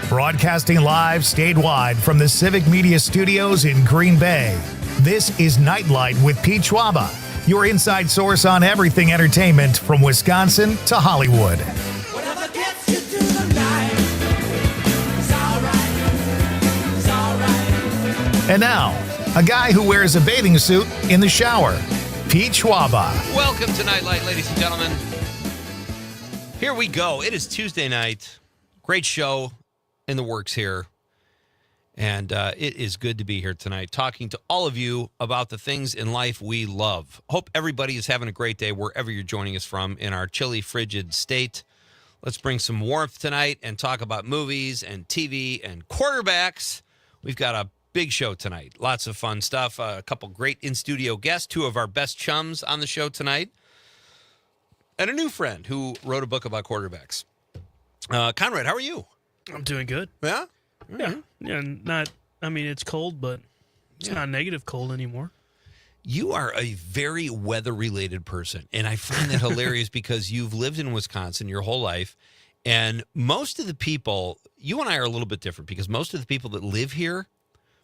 Broadcasting live statewide from the Civic Media Studios in Green Bay. This is Nite Lite with Pete Schwaba, your inside source on everything entertainment from Wisconsin to Hollywood. Whatever gets you through the night, it's all right. And now, a guy who wears a bathing suit in the shower, Pete Schwaba. Welcome to Nite Lite, ladies and gentlemen. Here we go. It is Tuesday night. Great show in the works here. And it is good to be here tonight talking to all of you about the things in life we love. Hope everybody is having a great day wherever you're joining us from in our chilly, frigid state. Let's bring some warmth tonight and talk about movies and TV and quarterbacks. We've got a big show tonight. Lots of fun stuff. A couple great in-studio guests, two of our best chums on the show tonight, and a new friend who wrote a book about quarterbacks. Conrad, how are you? I'm doing good. Yeah? Yeah. Yeah, it's cold, but it's not negative cold anymore. You are a very weather-related person, and I find that hilarious because you've lived in Wisconsin your whole life, and most of the people, you and I are a little bit different because most of the people that live here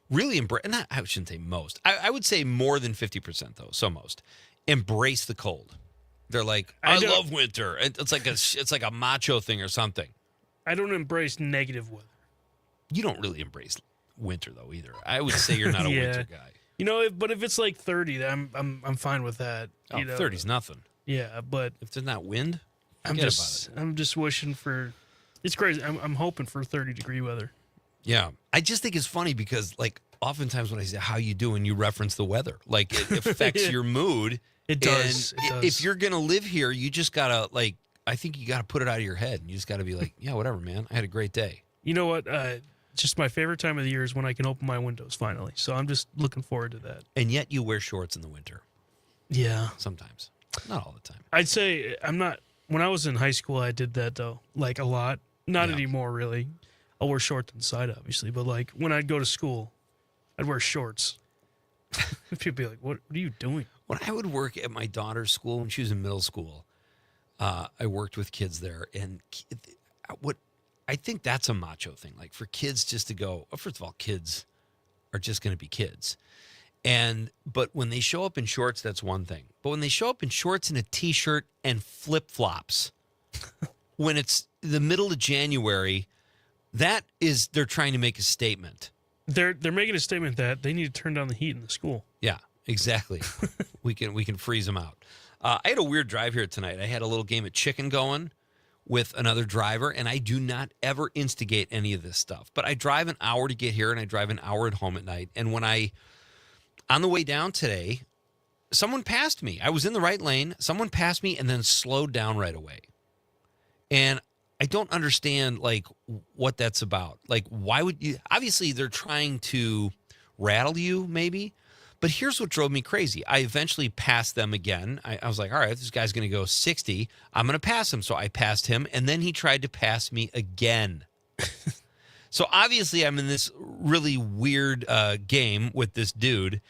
really embrace, I shouldn't say most, I would say more than 50% though, so most, embrace the cold. They're like, I love winter. It's like a macho thing or something. I don't embrace negative weather. You don't really embrace winter though either. I would say you're not a winter guy. You know, but if it's like 30, I'm fine with that. Oh, 30's nothing. Yeah, but if there's not wind, I'm just wishing for. It's crazy. I'm hoping for 30-degree weather. Yeah, I just think it's funny because like oftentimes when I say how you doing, you reference the weather. Like it affects your mood. It does. And if you're gonna live here, you just gotta I think you gotta put it out of your head, and you just gotta be like, yeah, whatever, man. I had a great day. You know what? Just my favorite time of the year is when I can open my windows finally. So I'm just looking forward to that. And yet you wear shorts in the winter. Yeah. Sometimes. Not all the time. I'd say I'm not. When I was in high school, I did that, though. Like, a lot. Not anymore, really. I'll wear shorts inside, obviously. But, like, when I'd go to school, I'd wear shorts. People be like, what are you doing? When I would work at my daughter's school when she was in middle school, I worked with kids there. And I think that's a macho thing. Like, for kids just to go, first of all, kids are just going to be kids. But when they show up in shorts, that's one thing. But when they show up in shorts and a T-shirt and flip-flops, when it's the middle of January, they're trying to make a statement. They're making a statement that they need to turn down the heat in the school. Yeah, exactly. we can freeze them out. I had a weird drive here tonight. I had a little game of chicken going with another driver, and I do not ever instigate any of this stuff. But I drive an hour to get here, and I drive an hour at home at night. And on the way down today, someone passed me. I was in the right lane. Someone passed me and then slowed down right away. And I don't understand, like, what that's about. Like, why would you? Obviously, they're trying to rattle you, maybe. But here's what drove me crazy. I eventually passed them again. I was like, all right, this guy's going to go 60. I'm going to pass him. So I passed him, and then he tried to pass me again. So obviously, I'm in this really weird game with this dude.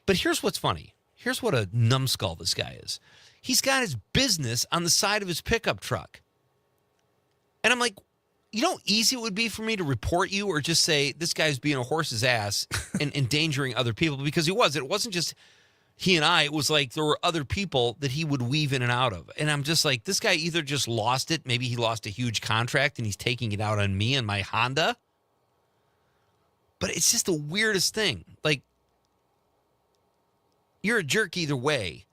But here's what's funny. Here's what a numbskull this guy is. He's got his business on the side of his pickup truck. And I'm like, you know how easy it would be for me to report you or just say this guy's being a horse's ass and endangering other people? Because he was. It wasn't just he and I. It was like there were other people that he would weave in and out of. And I'm just like, this guy either just lost it. Maybe he lost a huge contract and he's taking it out on me and my Honda. But it's just the weirdest thing. Like, you're a jerk either way,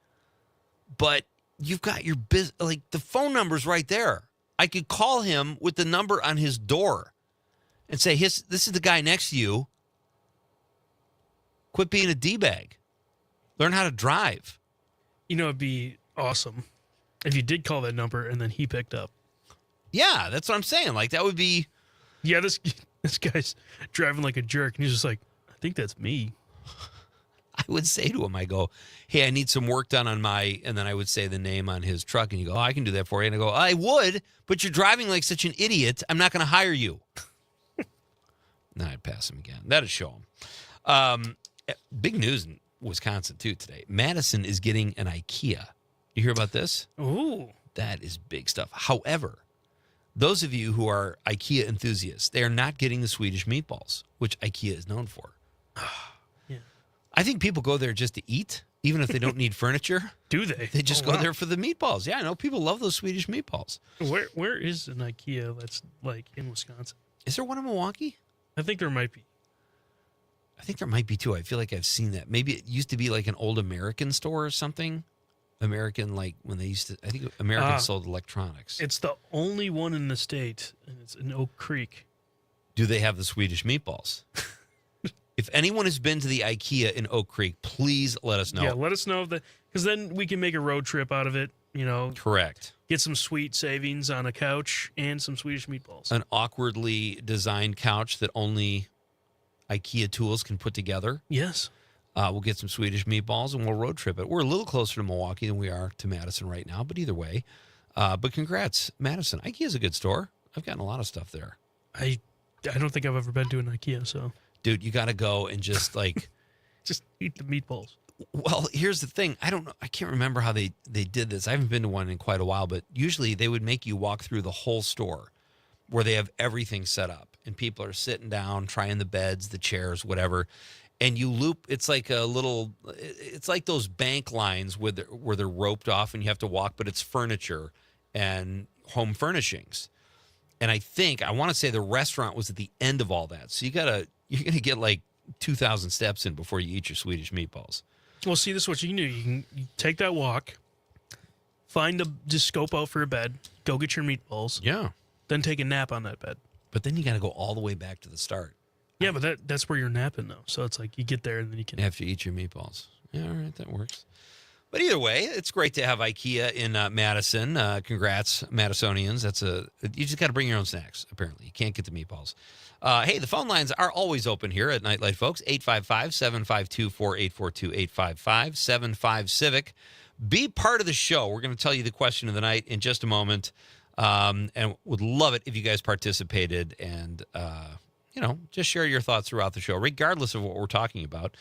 but you've got your business. Like, the phone number's right there. I could call him with the number on his door and say, this is the guy next to you. Quit being a D-bag. Learn how to drive. You know, it'd be awesome if you did call that number and then he picked up. Yeah, that's what I'm saying. Like, that would be... Yeah, this guy's driving like a jerk, and he's just like, I think that's me. I would say to him, I go, hey, I need some work done on and then I would say the name on his truck, and you go, oh, I can do that for you. And I go, I would, but you're driving like such an idiot. I'm not going to hire you. Then I'd pass him again. That'd show him. Big news in Wisconsin, too, today. Madison is getting an IKEA. You hear about this? Ooh. That is big stuff. However, those of you who are IKEA enthusiasts, they are not getting the Swedish meatballs, which IKEA is known for. Yeah. I think people go there just to eat, even if they don't need furniture. Do they? They just Oh, go wow. there for the meatballs. Yeah, I know people love those Swedish meatballs. Where is an IKEA that's like in Wisconsin? Is there one in Milwaukee? I think there might be. I think there might be too. I feel like I've seen that. Maybe it used to be like an old American store or something. American, like when they used to, I think American sold electronics. It's the only one in the state, and it's in Oak Creek. Do they have the Swedish meatballs? If anyone has been to the IKEA in Oak Creek, please let us know. Yeah, let us know because then we can make a road trip out of it. You know, Correct. get some sweet savings on a couch and some Swedish meatballs. An awkwardly designed couch that only IKEA tools can put together. Yes. We'll get some Swedish meatballs and we'll road trip it. We're a little closer to Milwaukee than we are to Madison right now, but either way. But congrats, Madison. IKEA's a good store. I've gotten a lot of stuff there. I don't think I've ever been to an IKEA, so Dude, you got to go and just like... just eat the meatballs. Well, here's the thing. I don't know. I can't remember how they did this. I haven't been to one in quite a while, but usually they would make you walk through the whole store where they have everything set up and people are sitting down, trying the beds, the chairs, whatever. And you loop. It's like it's like those bank lines where they're roped off and you have to walk, but it's furniture and home furnishings. And I want to say the restaurant was at the end of all that. So you're going to get like 2,000 steps in before you eat your Swedish meatballs. Well, see, this is what you can do. You take that walk, just scope out for a bed, go get your meatballs, Yeah. then take a nap on that bed. But then you got to go all the way back to the start Yeah, but that's where you're napping, though. So it's like you get there and then you can... after you eat your meatballs. Yeah, all right, that works. But either way, it's great to have IKEA in Madison. Congrats, Madisonians. You just got to bring your own snacks, apparently. You can't get the meatballs. Hey, the phone lines are always open here at Nite Lite, folks. 855-752-4842, 855-75-CIVIC. Be part of the show. We're going to tell you the question of the night in just a moment. And would love it if you guys participated and, just share your thoughts throughout the show, regardless of what we're talking about.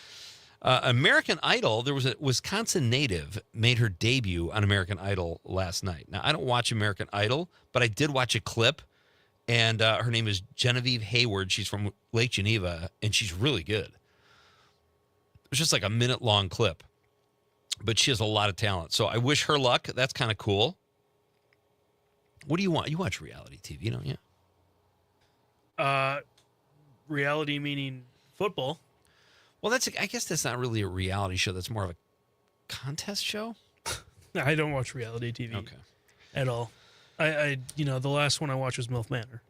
American Idol, there was a Wisconsin native made her debut on American Idol last night. Now, I don't watch American Idol, but I did watch a clip, and her name is Genevieve Hayward. She's from Lake Geneva, and she's really good. It was just like a minute-long clip, but she has a lot of talent. So I wish her luck. That's kind of cool. What do you want? You watch reality TV, don't you? Reality meaning football. Well, I guess that's not really a reality show. That's more of a contest show. I don't watch reality TV at all. The last one I watched was MILF Manor.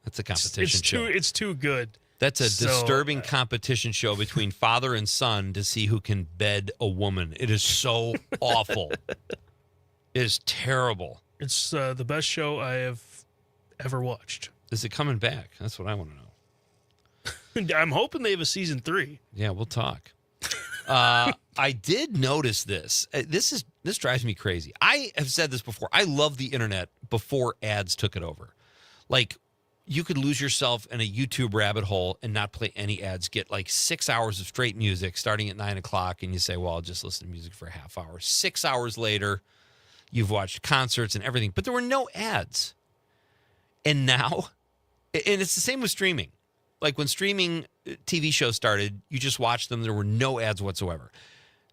That's a competition show. It's too good. That's a disturbing competition show between father and son to see who can bed a woman. It is so awful. It is terrible. It's the best show I have ever watched. Is it coming back? That's what I want to know. I'm hoping they have a season 3. Yeah, we'll talk. I did notice this. This drives me crazy. I have said this before. I love the internet before ads took it over. Like, you could lose yourself in a YouTube rabbit hole and not play any ads. Get like 6 hours of straight music starting at 9 o'clock, and you say, well, I'll just listen to music for a half hour. 6 hours later, you've watched concerts and everything, but there were no ads. And now, and it's the same with streaming. Like when streaming TV shows started, you just watched them. There were no ads whatsoever.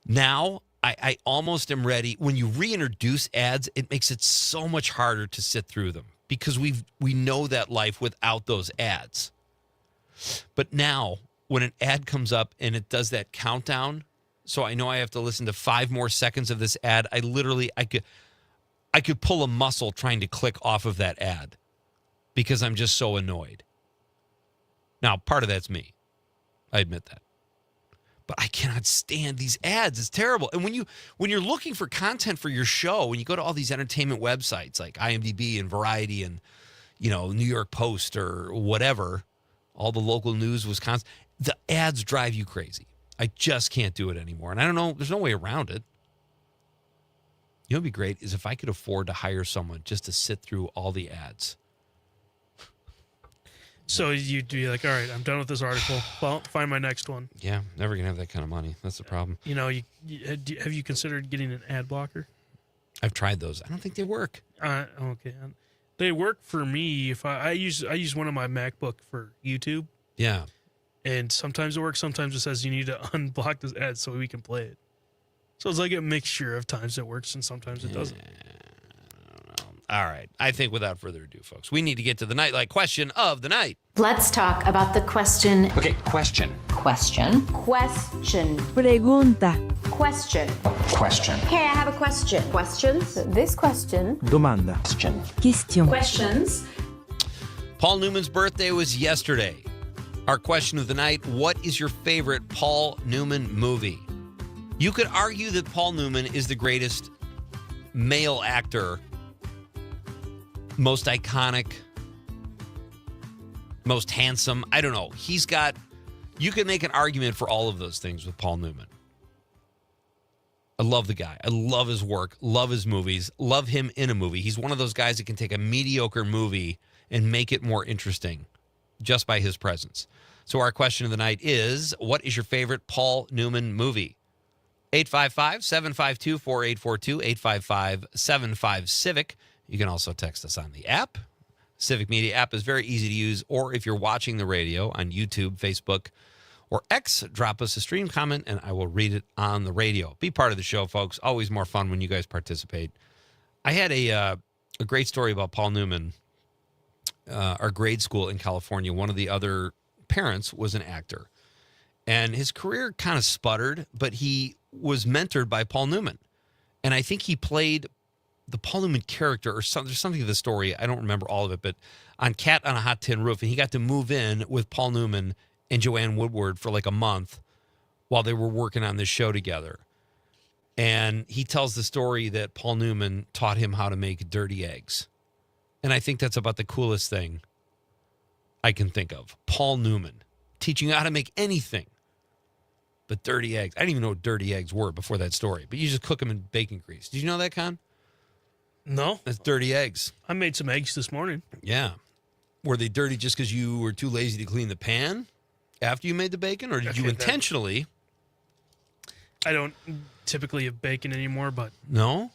Now, I almost am ready. When you reintroduce ads, it makes it so much harder to sit through them because we know that life without those ads. But now, when an ad comes up and it does that countdown, so I know I have to listen to 5 more seconds of this ad, I could pull a muscle trying to click off of that ad because I'm just so annoyed. Now, part of that's me. I admit that. But I cannot stand these ads. It's terrible. And when you're looking for content for your show, when you go to all these entertainment websites like IMDb and Variety and, New York Post or whatever, all the local news, Wisconsin, the ads drive you crazy. I just can't do it anymore. And I don't know, there's no way around it. You know what would be great is if I could afford to hire someone just to sit through all the ads. So you'd be like, all right, I'm done with this article. Well, find my next one. Yeah, never going to have that kind of money. That's the problem. Have you considered getting an ad blocker? I've tried those. I don't think they work. Okay. They work for me if I use one of my MacBook for YouTube, Yeah. and sometimes it works. Sometimes it says you need to unblock this ad so we can play it. So it's like a mixture of times it works and sometimes it doesn't. All right. I think without further ado, folks, we need to get to the Nite Lite question of the night. Let's talk about the question. Okay, question. Question. Question. Pregunta. Question. Question. Hey, I have a question. Questions? This question. Domanda. Question. Question. Questions. Paul Newman's birthday was yesterday. Our question of the night, what is your favorite Paul Newman movie? You could argue that Paul Newman is the greatest male actor, most iconic, most handsome. I don't know. You can make an argument for all of those things with Paul Newman. I love the guy. I love his work, love his movies, love him in a movie. He's one of those guys that can take a mediocre movie and make it more interesting just by his presence. So our question of the night is, what is your favorite Paul Newman movie? 855-752-4842, 855-75-CIVIC. You can also text us on the app. Civic Media app is very easy to use, or if you're watching the radio on YouTube, Facebook, or X, drop us a stream comment, and I will read it on the radio. Be part of the show, folks. Always more fun when you guys participate. I had a great story about Paul Newman. Our grade school in California, one of the other parents was an actor. And his career kind of sputtered, but he was mentored by Paul Newman. And I think he played the Paul Newman character or something. There's something to the story. I don't remember all of it, but on Cat on a Hot Tin Roof. And he got to move in with Paul Newman and Joanne Woodward for like a month while they were working on this show together. And he tells the story that Paul Newman taught him how to make dirty eggs. And I think that's about the coolest thing I can think of. Paul Newman teaching you how to make anything but dirty eggs. I didn't even know what dirty eggs were before that story, but you just cook them in bacon grease. Did you know that, Con? No, That's dirty eggs. I made some eggs this morning. Yeah. Were they dirty just because you were too lazy to clean the pan after you made the bacon, or did you Okay, that- intentionally? I don't typically have bacon anymore, but No?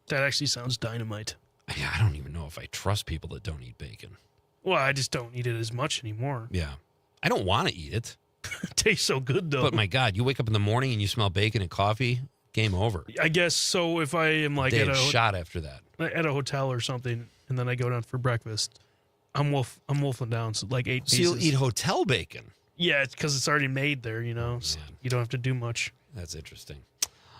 that actually sounds dynamite. I don't even know if I trust people that don't eat bacon. Well, I just don't eat it as much anymore. Yeah. I don't want to eat it, It tastes so good, though. but my God, you wake up in the morning and you smell bacon and coffee, game over. I guess so. If I am like They at had a shot after that. hotel or something, and then I go down for breakfast, I'm wolfing down like 8 So pieces. you'll eat hotel bacon. Yeah, it's because it's already made there. So man. you don't have to do much. That's interesting.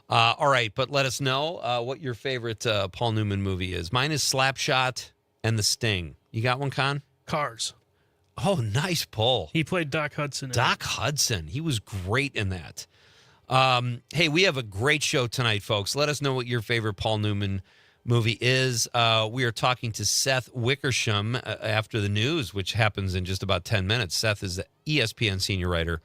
All right, but let us know what your favorite Paul Newman movie is. Mine is Slapshot and The Sting. You got one, Con? Cars. Oh, nice pull. He played Doc Hudson. in it. Doc Hudson. He was great in that. Hey, we have a great show tonight, folks. Let us know what your favorite Paul Newman movie is. We are talking to Seth Wickersham after the news, which happens in just about 10 minutes. Seth is the ESPN senior writer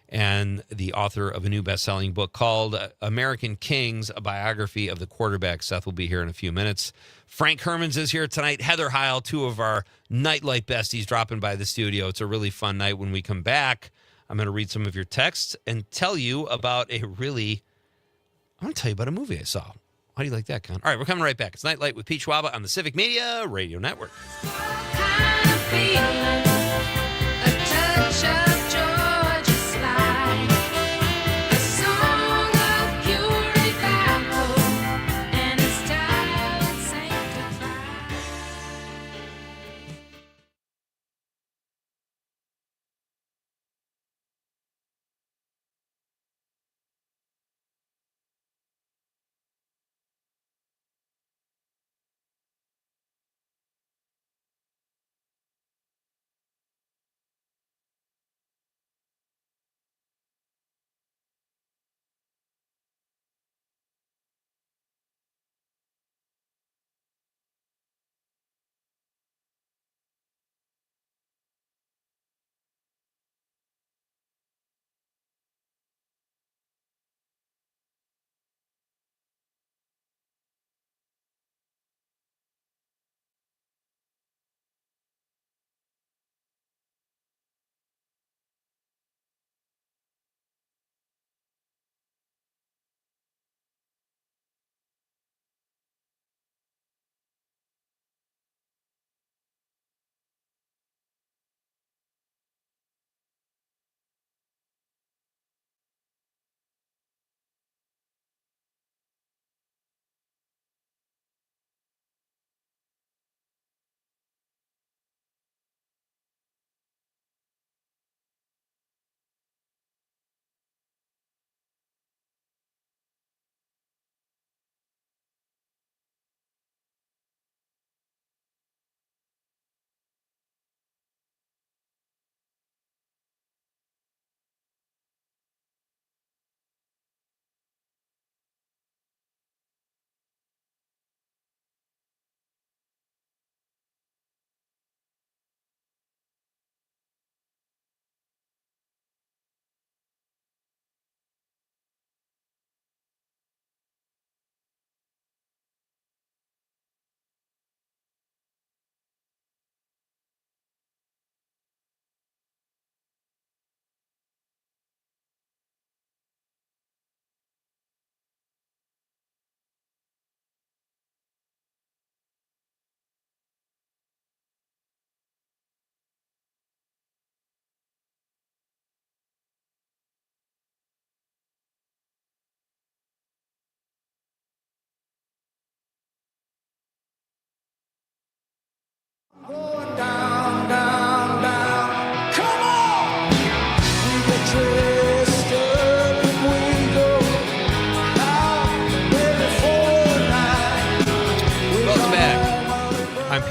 and the author of a new best-selling book called American Kings, a biography of the quarterback. Seth will be here in a few minutes. Frank Hermans is here tonight. Heather Heil, two of our Nite Lite besties, dropping by the studio. It's a really fun night. When we come back, I'm going to read some of your texts and tell you about I'm going to tell you about a movie I saw. How do you like that, Con? All right, we're coming right back. It's Nite Lite with Pete Schwaba on the Civic Media Radio Network. Kind of feeling a touch of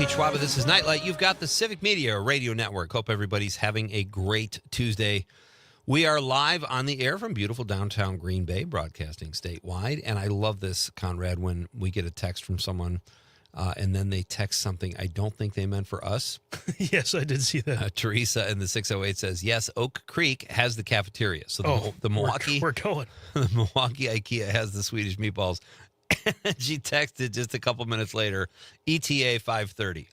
Pete Schwaba. This is Nite Lite. You've got the Civic Media Radio Network. Hope everybody's having a great Tuesday. We are live on the air from beautiful downtown Green Bay, broadcasting statewide. And I love this, Conrad, when we get a text from someone and then they text something I don't think they meant for us. Yes, I did see that. Teresa in the 608 says, yes, Oak Creek has the cafeteria. So the Milwaukee, we're going. the Milwaukee IKEA has the Swedish meatballs. And she texted just a couple minutes later, ETA 5:30.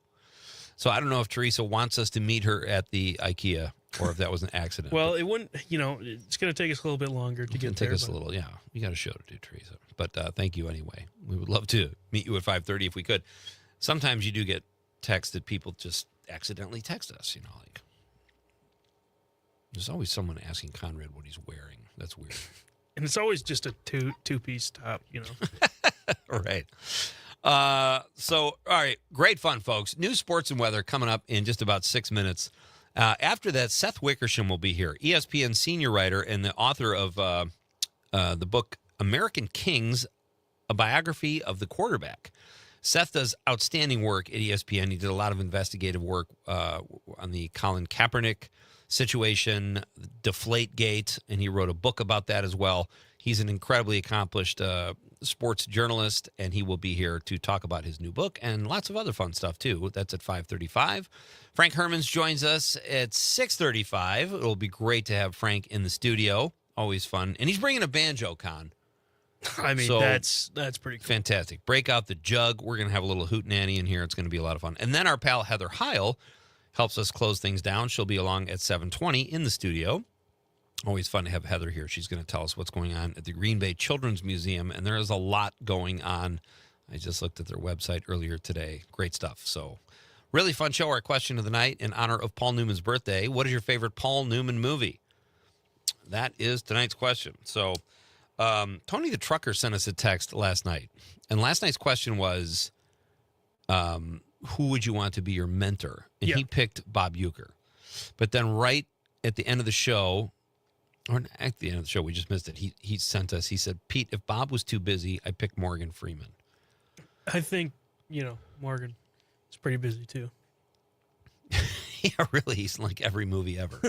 So I don't know if Teresa wants us to meet her at the IKEA or if that was an accident. Well, it wouldn't, it's going to take us a little bit longer to get there. Take us a little, we got a show to do, Teresa. But thank you anyway. We would love to meet you at 5:30 if we could. Sometimes you do get texts that people just accidentally text us, like. There's always someone asking Conrad what he's wearing. That's weird. And it's always just a two-piece top, Right. All right, great fun, folks. News, sports, and weather coming up in just about 6 minutes. After that, Seth Wickersham will be here, ESPN senior writer and the author of the book American Kings, a biography of the quarterback. Seth does outstanding work at ESPN. He did a lot of investigative work on the Colin Kaepernick situation, Deflategate, and he wrote a book about that as well. He's an incredibly accomplished sports journalist, and he will be here to talk about his new book and lots of other fun stuff, too. That's at 5:35. Frank Hermans joins us at 6:35. It'll be great to have Frank in the studio. Always fun. And he's bringing a banjo, Con. I mean, So, that's pretty cool. Fantastic. Break out the jug. We're going to have a little hootenanny in here. It's going to be a lot of fun. And then our pal Heather Heil helps us close things down. She'll be along at 7:20 in the studio. Always fun to have Heather here. She's going to tell us what's going on at the Green Bay Children's Museum, and there is a lot going on. I just looked at their website earlier today. Great stuff. So, really fun show. Our question of the night in honor of Paul Newman's birthday. What is your favorite Paul Newman movie? That is tonight's question. So, Tony the Trucker sent us a text last night, and last night's question was, who would you want to be your mentor? And he picked Bob Uecker. But then right at the end of the show, or at the end of the show, we just missed it. He sent us, he said, Pete, if Bob was too busy, I'd pick Morgan Freeman. I think, Morgan is pretty busy too. Yeah, really. He's in like every movie ever.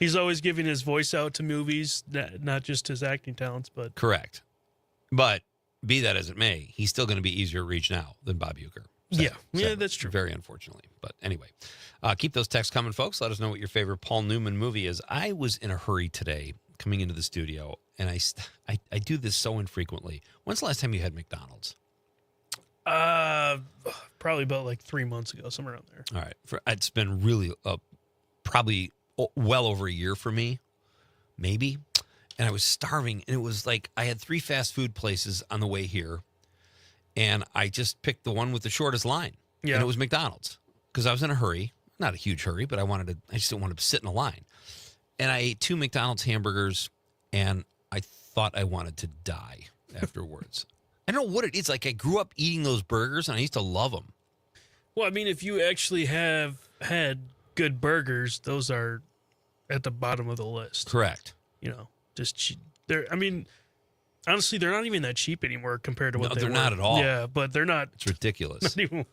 He's always giving his voice out to movies, not just his acting talents, but. Correct. But be that as it may, he's still going to be easier to reach now than Bob Uecker. Yeah, that's true. Very unfortunately. But anyway, keep those texts coming, folks. Let us know what your favorite Paul Newman movie is. I was in a hurry today coming into the studio, and I do this so infrequently. When's the last time you had McDonald's? Probably about like 3 months ago, somewhere around there. All right. It's been really probably well over a year for me, maybe. And I was starving, and it was like I had 3 fast food places on the way here. And I just picked the one with the shortest line. Yeah. And it was McDonald's. Because I was in a hurry. Not a huge hurry, but I just didn't want to sit in a line. And I ate 2 McDonald's hamburgers, and I thought I wanted to die afterwards. I don't know what it is. Like, I grew up eating those burgers, and I used to love them. Well, I mean, if you actually have had good burgers, those are at the bottom of the list. Correct. Honestly, they're not even that cheap anymore compared to what they were. They're not at all. Yeah, but they're not. It's ridiculous. Not even, Have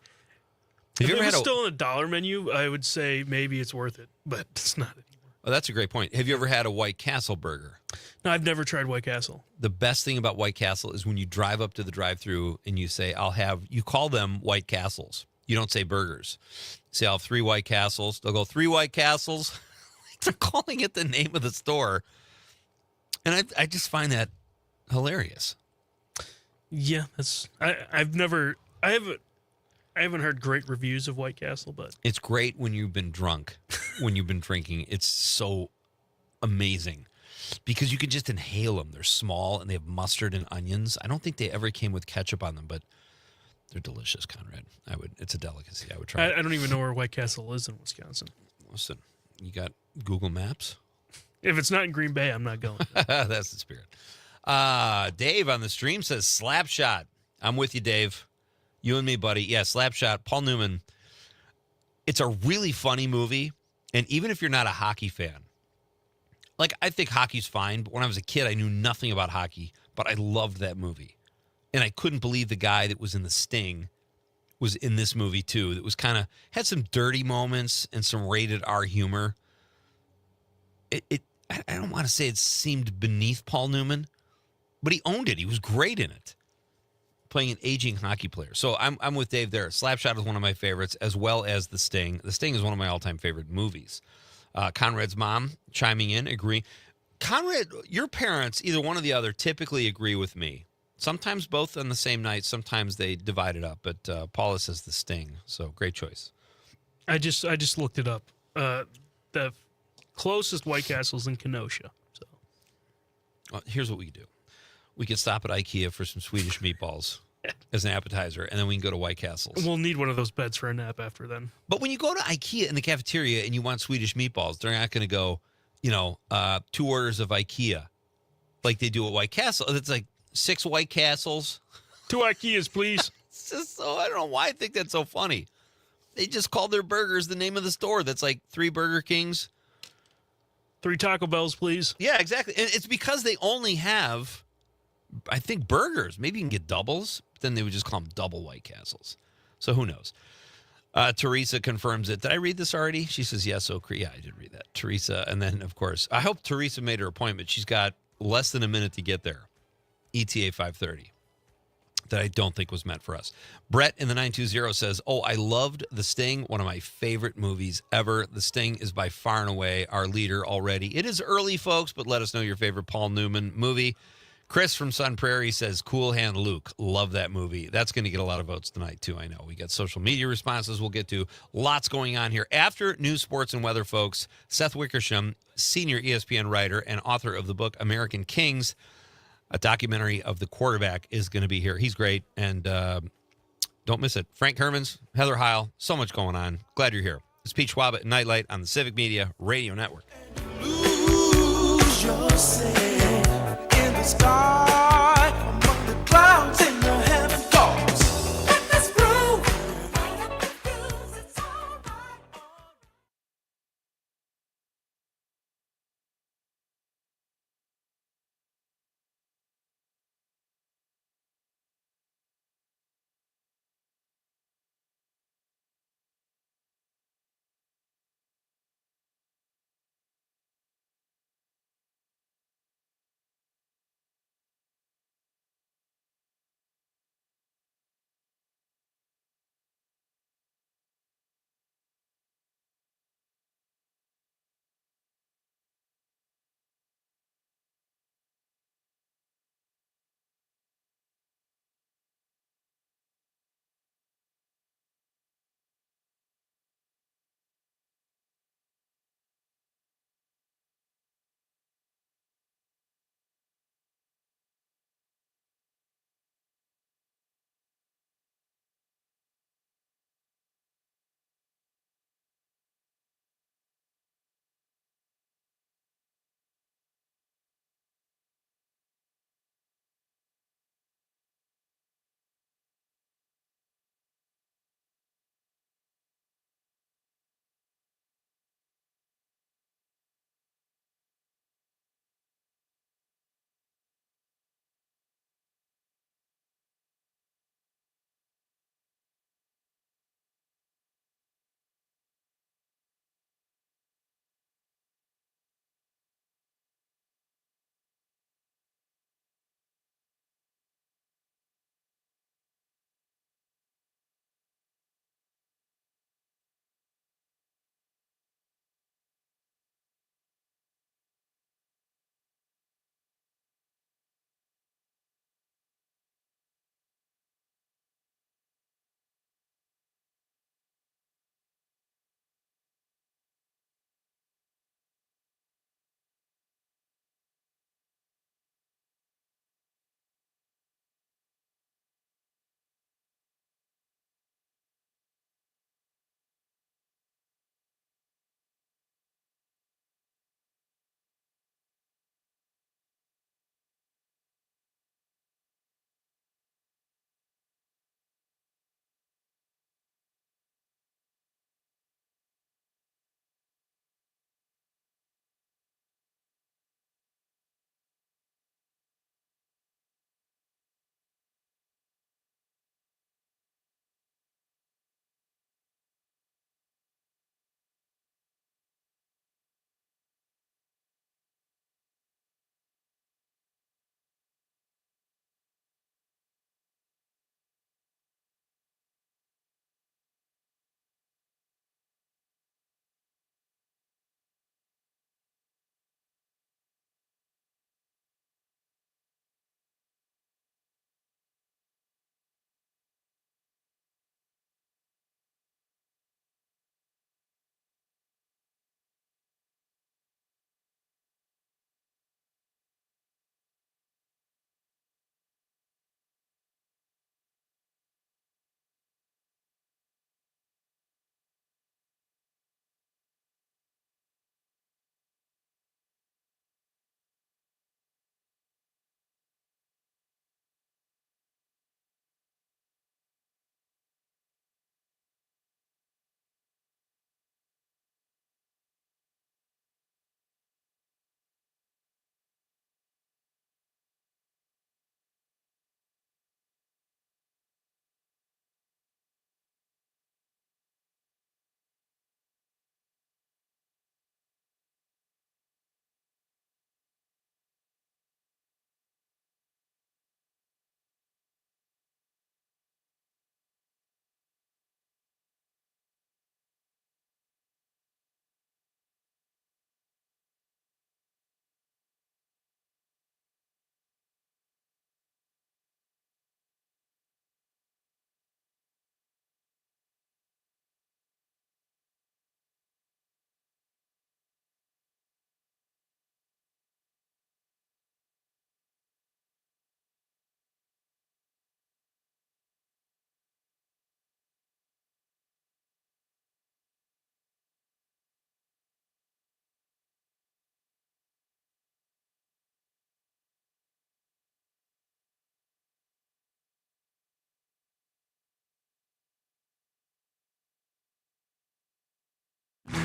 if you it ever was had still on the dollar menu, I would say maybe it's worth it, but it's not anymore. Oh, that's a great point. Have you ever had a White Castle burger? No, I've never tried White Castle. The best thing about White Castle is when you drive up to the drive-thru and you say, you call them White Castles. You don't say burgers. You say, I'll have 3 White Castles. They'll go, 3 White Castles. They're calling it the name of the store. And I just find that hilarious. Yeah, I haven't heard great reviews of White Castle, but It's great when you've been drunk, when you've been drinking. It's so amazing because you can just inhale them. They're small and they have mustard and onions. I don't think they ever came with ketchup on them, but they're delicious, Conrad. It's a delicacy. I would try it. I don't even know where White Castle is in Wisconsin. Listen, you got Google Maps? If it's not in Green Bay, I'm not going. That's the spirit. Dave on the stream says Slapshot. I'm with you, Dave. You and me, buddy. Yeah, Slapshot. Paul Newman. It's a really funny movie. And even if you're not a hockey fan, like I think hockey's fine. But when I was a kid, I knew nothing about hockey. But I loved that movie. And I couldn't believe the guy that was in The Sting was in this movie too. That was kind of had some dirty moments and some rated R humor. I don't want to say it seemed beneath Paul Newman, but he owned it. He was great in it, playing an aging hockey player. So I'm with Dave there. Slapshot is one of my favorites, as well as The Sting. The Sting is one of my all-time favorite movies. Conrad's mom chiming in, agreeing. Conrad, your parents, either one or the other, typically agree with me. Sometimes both on the same night. Sometimes they divide it up. But Paula says The Sting. So great choice. I just looked it up. The closest White Castle's in Kenosha. So Well, here's what we could do. We could stop at IKEA for some Swedish meatballs as an appetizer, and then we can go to White Castle's. we'll need one of those beds for a nap after then. But when you go to IKEA in the cafeteria and you want Swedish meatballs, they're not going to go, 2 orders of IKEA like they do at White Castle. It's like 6 White Castles. 2 IKEAs, please. It's just so, I don't know why I think that's so funny. They just called their burgers the name of the store. That's like 3 Burger Kings. 3 Taco Bells, please. Yeah, exactly. And it's because they only have, I think, burgers. Maybe you can get doubles, but then they would just call them double White Castles. So who knows? Teresa confirms it. Did I read this already? She says yes. Yeah, I did read that. Teresa. And then, of course, I hope Teresa made her appointment. She's got less than a minute to get there. ETA 5:30. That I don't think was meant for us. Brett in the 920 says, I loved The Sting, one of my favorite movies ever. The Sting is by far and away our leader already. It is early, folks, but let us know your favorite Paul Newman movie. Chris from Sun Prairie says, Cool Hand Luke. Love that movie. That's going to get a lot of votes tonight, too, I know. We got social media responses we'll get to. Lots going on here. After news, sports, and weather, folks, Seth Wickersham, senior ESPN writer and author of the book American Kings, a documentary of the quarterback, is going to be here. He's great, and don't miss it. Frank Hermans, Heather Heil, so much going on. Glad you're here. It's Pete Schwaba at Nite Lite on the Civic Media Radio Network. Lose yourself in the sky among the clouds in your heaven thoughts. Let this groove.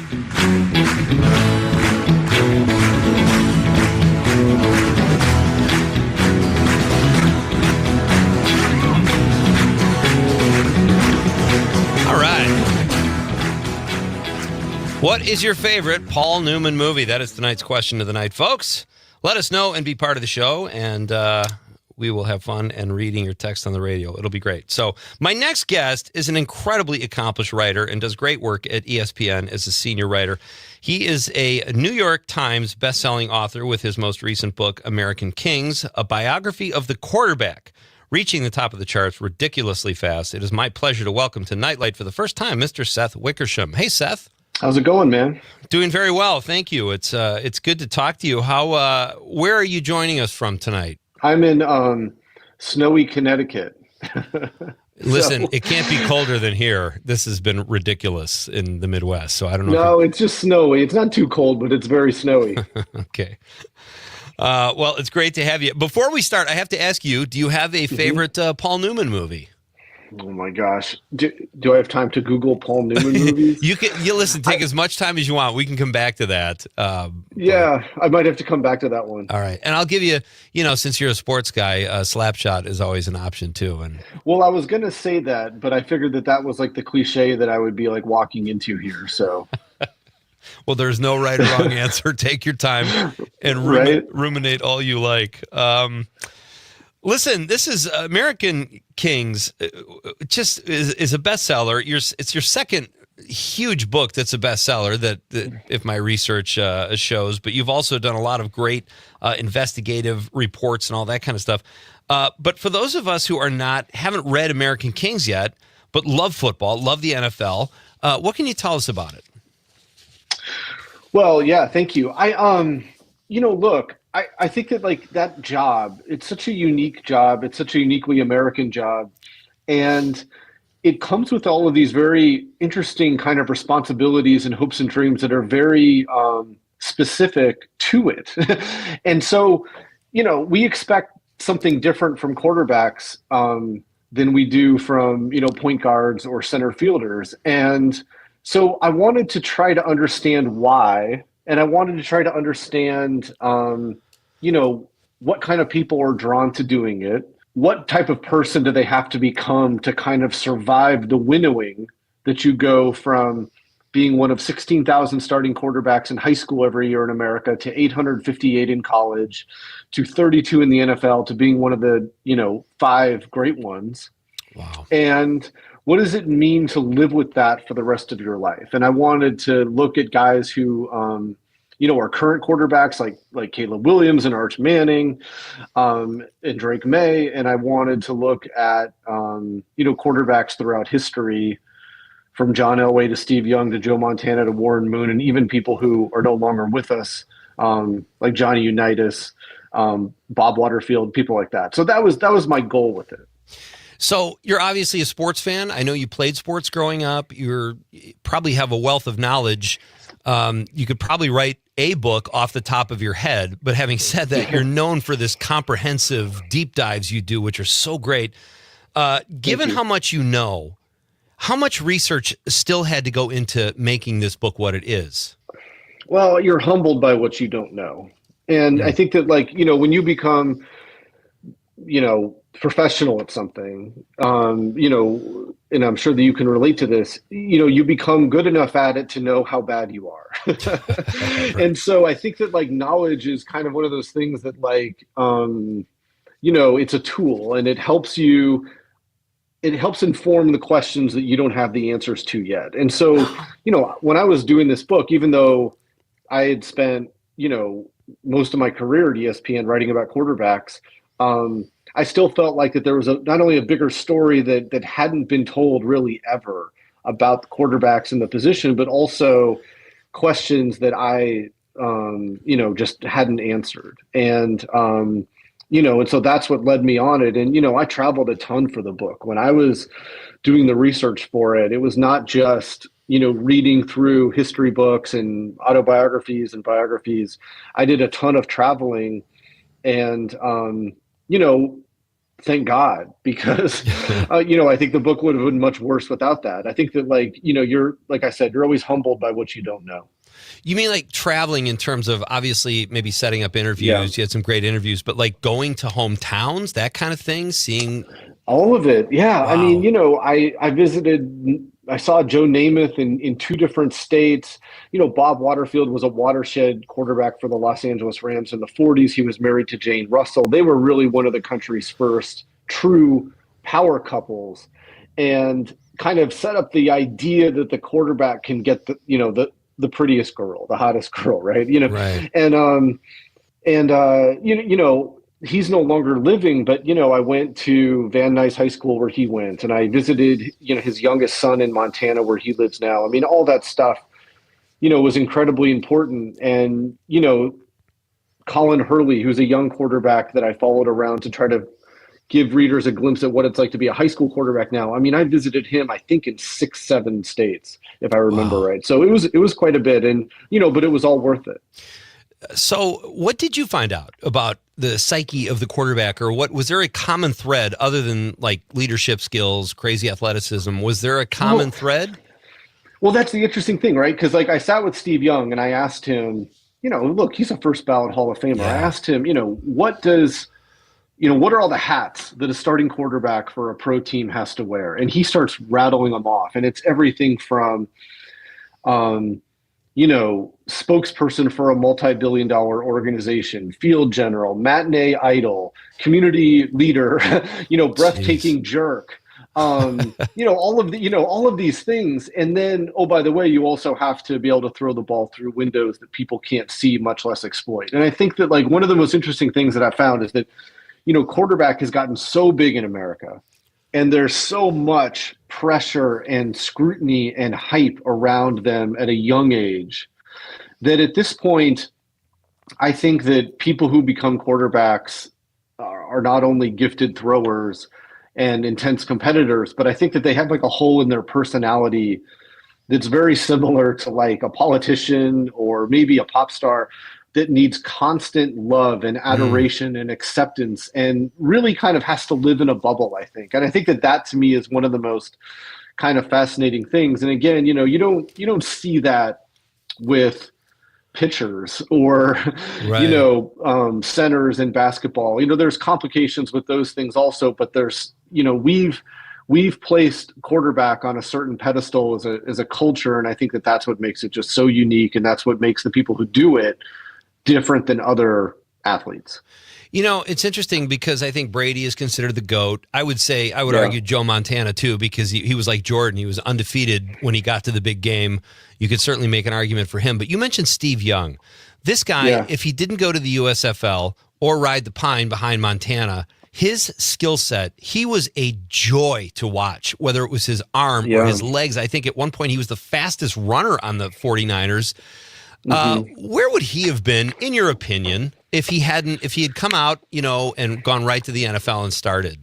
All right. What is your favorite Paul Newman movie? That is tonight's question of the night, folks. Let us know and be part of the show, and we will have fun and reading your text on the radio. It'll be great. So my next guest is an incredibly accomplished writer and does great work at ESPN as a senior writer. He is a New York Times bestselling author with his most recent book, American Kings, a biography of the quarterback, reaching the top of the charts ridiculously fast. It is my pleasure to welcome to Nite Lite for the first time, Mr. Seth Wickersham. Hey, Seth. How's it going, man? Doing very well, thank you. It's good to talk to you. Where are you joining us from tonight? I'm in snowy Connecticut. Listen, it can't be colder than here. This has been ridiculous in the Midwest, so I don't know. No, it's just snowy. It's not too cold, but it's very snowy. Okay. Well, it's great to have you. Before we start, I have to ask you, do you have a favorite Paul Newman movie? Oh my gosh. Do I have time to Google Paul Newman movies? You listen, take as much time as you want. We can come back to that. Yeah, I might have to come back to that one. All right. And I'll give you, since you're a sports guy, Slapshot is always an option too. And well, I was going to say that, but I figured that was like the cliche that I would be like walking into here. So, well, there's no right or wrong answer. Take your time and ruminate all you like. Listen, this is American Kings. Just is a bestseller. It's your second huge book that's a bestseller. That if my research shows, but you've also done a lot of great investigative reports and all that kind of stuff. But for those of us who haven't read American Kings yet, but love football, love the NFL, what can you tell us about it? Well, yeah, thank you. Look. I think that like that job, it's such a unique job. It's such a uniquely American job. And it comes with all of these very interesting kind of responsibilities and hopes and dreams that are very specific to it. And so, we expect something different from quarterbacks than we do from, point guards or center fielders. And so I wanted to try to understand why. And I wanted to try to understand, what kind of people are drawn to doing it. What type of person do they have to become to kind of survive the winnowing that you go from being one of 16,000 starting quarterbacks in high school every year in America to 858 in college to 32 in the NFL to being one of the, 5 great ones. Wow. And what does it mean to live with that for the rest of your life? And I wanted to look at guys who, are current quarterbacks like Caleb Williams and Arch Manning and Drake May. And I wanted to look at, quarterbacks throughout history from John Elway to Steve Young to Joe Montana to Warren Moon, and even people who are no longer with us, like Johnny Unitas, Bob Waterfield, people like that. So that was my goal with it. So you're obviously a sports fan. I know you played sports growing up. You probably have a wealth of knowledge. You could probably write a book off the top of your head. But having said that, you're known for this comprehensive deep dives you do, which are so great. Given how much you know, how much research still had to go into making this book what it is? Well, you're humbled by what you don't know. And I think that when you become, professional at something, and I'm sure that you can relate to this, you become good enough at it to know how bad you are. And so I think that knowledge is kind of one of those things that it's a tool, and it helps inform the questions that you don't have the answers to yet. And so, when I was doing this book, even though I had spent, most of my career at ESPN writing about quarterbacks, I still felt like that there was not only a bigger story that hadn't been told really ever about the quarterbacks in the position, but also questions that I, just hadn't answered. And, and so that's what led me on it. And, I traveled a ton for the book. When I was doing the research for it, it was not just, reading through history books and autobiographies and biographies. I did a ton of traveling and, thank God, because, I think the book would have been much worse without that. I think that, like I said, you're always humbled by what you don't know. You mean like traveling in terms of obviously maybe setting up interviews? Yeah. You had some great interviews, but like going to hometowns, that kind of thing, seeing All of it. Yeah. Wow. I mean, I saw Joe Namath in two different states. Bob Waterfield was a watershed quarterback for the Los Angeles Rams in the 40s. He was married to Jane Russell. They were really one of the country's first true power couples, and kind of set up the idea that the quarterback can get the prettiest girl, the hottest girl, right? Right. He's no longer living, but I went to Van Nuys High School where he went, and I visited his youngest son in Montana where he lives now. I mean, all that stuff was incredibly important. And Colin Hurley, who's a young quarterback that I followed around to try to give readers a glimpse at what it's like to be a high school quarterback now. I mean, I visited him, I think, in 6-7 states, if I remember right. So it was quite a bit, and but it was all worth it. So what did you find out about the psyche of the quarterback, or what was there a common thread other than like leadership skills, crazy athleticism? Was there a common thread? Well, that's the interesting thing, right? Because I sat with Steve Young and I asked him, look, he's a first ballot Hall of Famer. Yeah. I asked him, what are all the hats that a starting quarterback for a pro team has to wear? And he starts rattling them off. And it's everything from, spokesperson for a multi-billion-dollar organization, field general, matinee idol, community leader, breathtaking jerk, all of these things. And then, oh, by the way, you also have to be able to throw the ball through windows that people can't see, much less exploit. And I think that one of the most interesting things that I found is that, quarterback has gotten so big in America, and there's so much pressure and scrutiny and hype around them at a young age that at this point, I think that people who become quarterbacks are not only gifted throwers and intense competitors, but I think that they have a hole in their personality that's very similar to a politician or maybe a pop star that needs constant love and adoration and acceptance, and really kind of has to live in a bubble, I think. And I think that to me is one of the most kind of fascinating things. And again, you don't see that with pitchers or, right. Centers in basketball. There's complications with those things also, but there's, we've placed quarterback on a certain pedestal as a culture. And I think that that's what makes it just so unique. And that's what makes the people who do it different than other athletes. It's interesting because I think Brady is considered the GOAT. I would argue Joe Montana too, because he was like Jordan. He was undefeated when he got to the big game. You could certainly make an argument for him. But you mentioned Steve Young. This guy, if he didn't go to the USFL or ride the pine behind Montana, his skill set, he was a joy to watch, whether it was his arm or his legs. I think at one point he was the fastest runner on the 49ers. Where would he have been, in your opinion, if he had come out, and gone right to the NFL and started?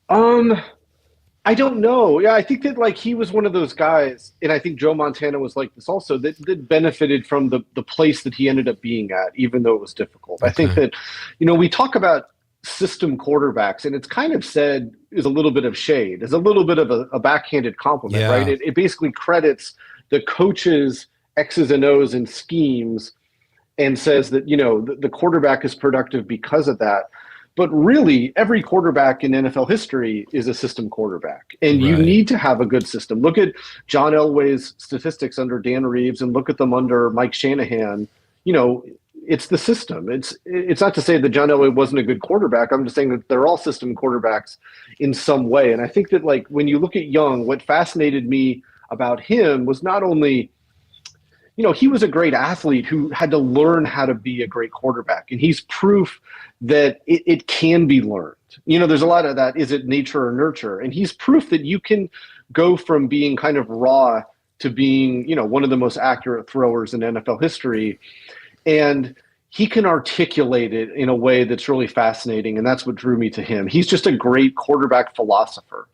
I don't know. Yeah, I think that he was one of those guys, and I think Joe Montana was like this also, that benefited from the place that he ended up being at, even though it was difficult. I think that, we talk about system quarterbacks, and it's kind of said is a little bit of shade, is a little bit of a backhanded compliment, right? It basically credits the coaches' X's and O's and schemes and says that, the quarterback is productive because of that. But really, every quarterback in NFL history is a system quarterback. And you need to have a good system. Look at John Elway's statistics under Dan Reeves and look at them under Mike Shanahan. It's the system. It's not to say that John Elway wasn't a good quarterback. I'm just saying that they're all system quarterbacks in some way. And I think that when you look at Young, what fascinated me about him was not only he was a great athlete who had to learn how to be a great quarterback. And he's proof that it can be learned. There's a lot of that. Is it nature or nurture? And he's proof that you can go from being kind of raw to being, one of the most accurate throwers in NFL history. And he can articulate it in a way that's really fascinating. And that's what drew me to him. He's just a great quarterback philosopher.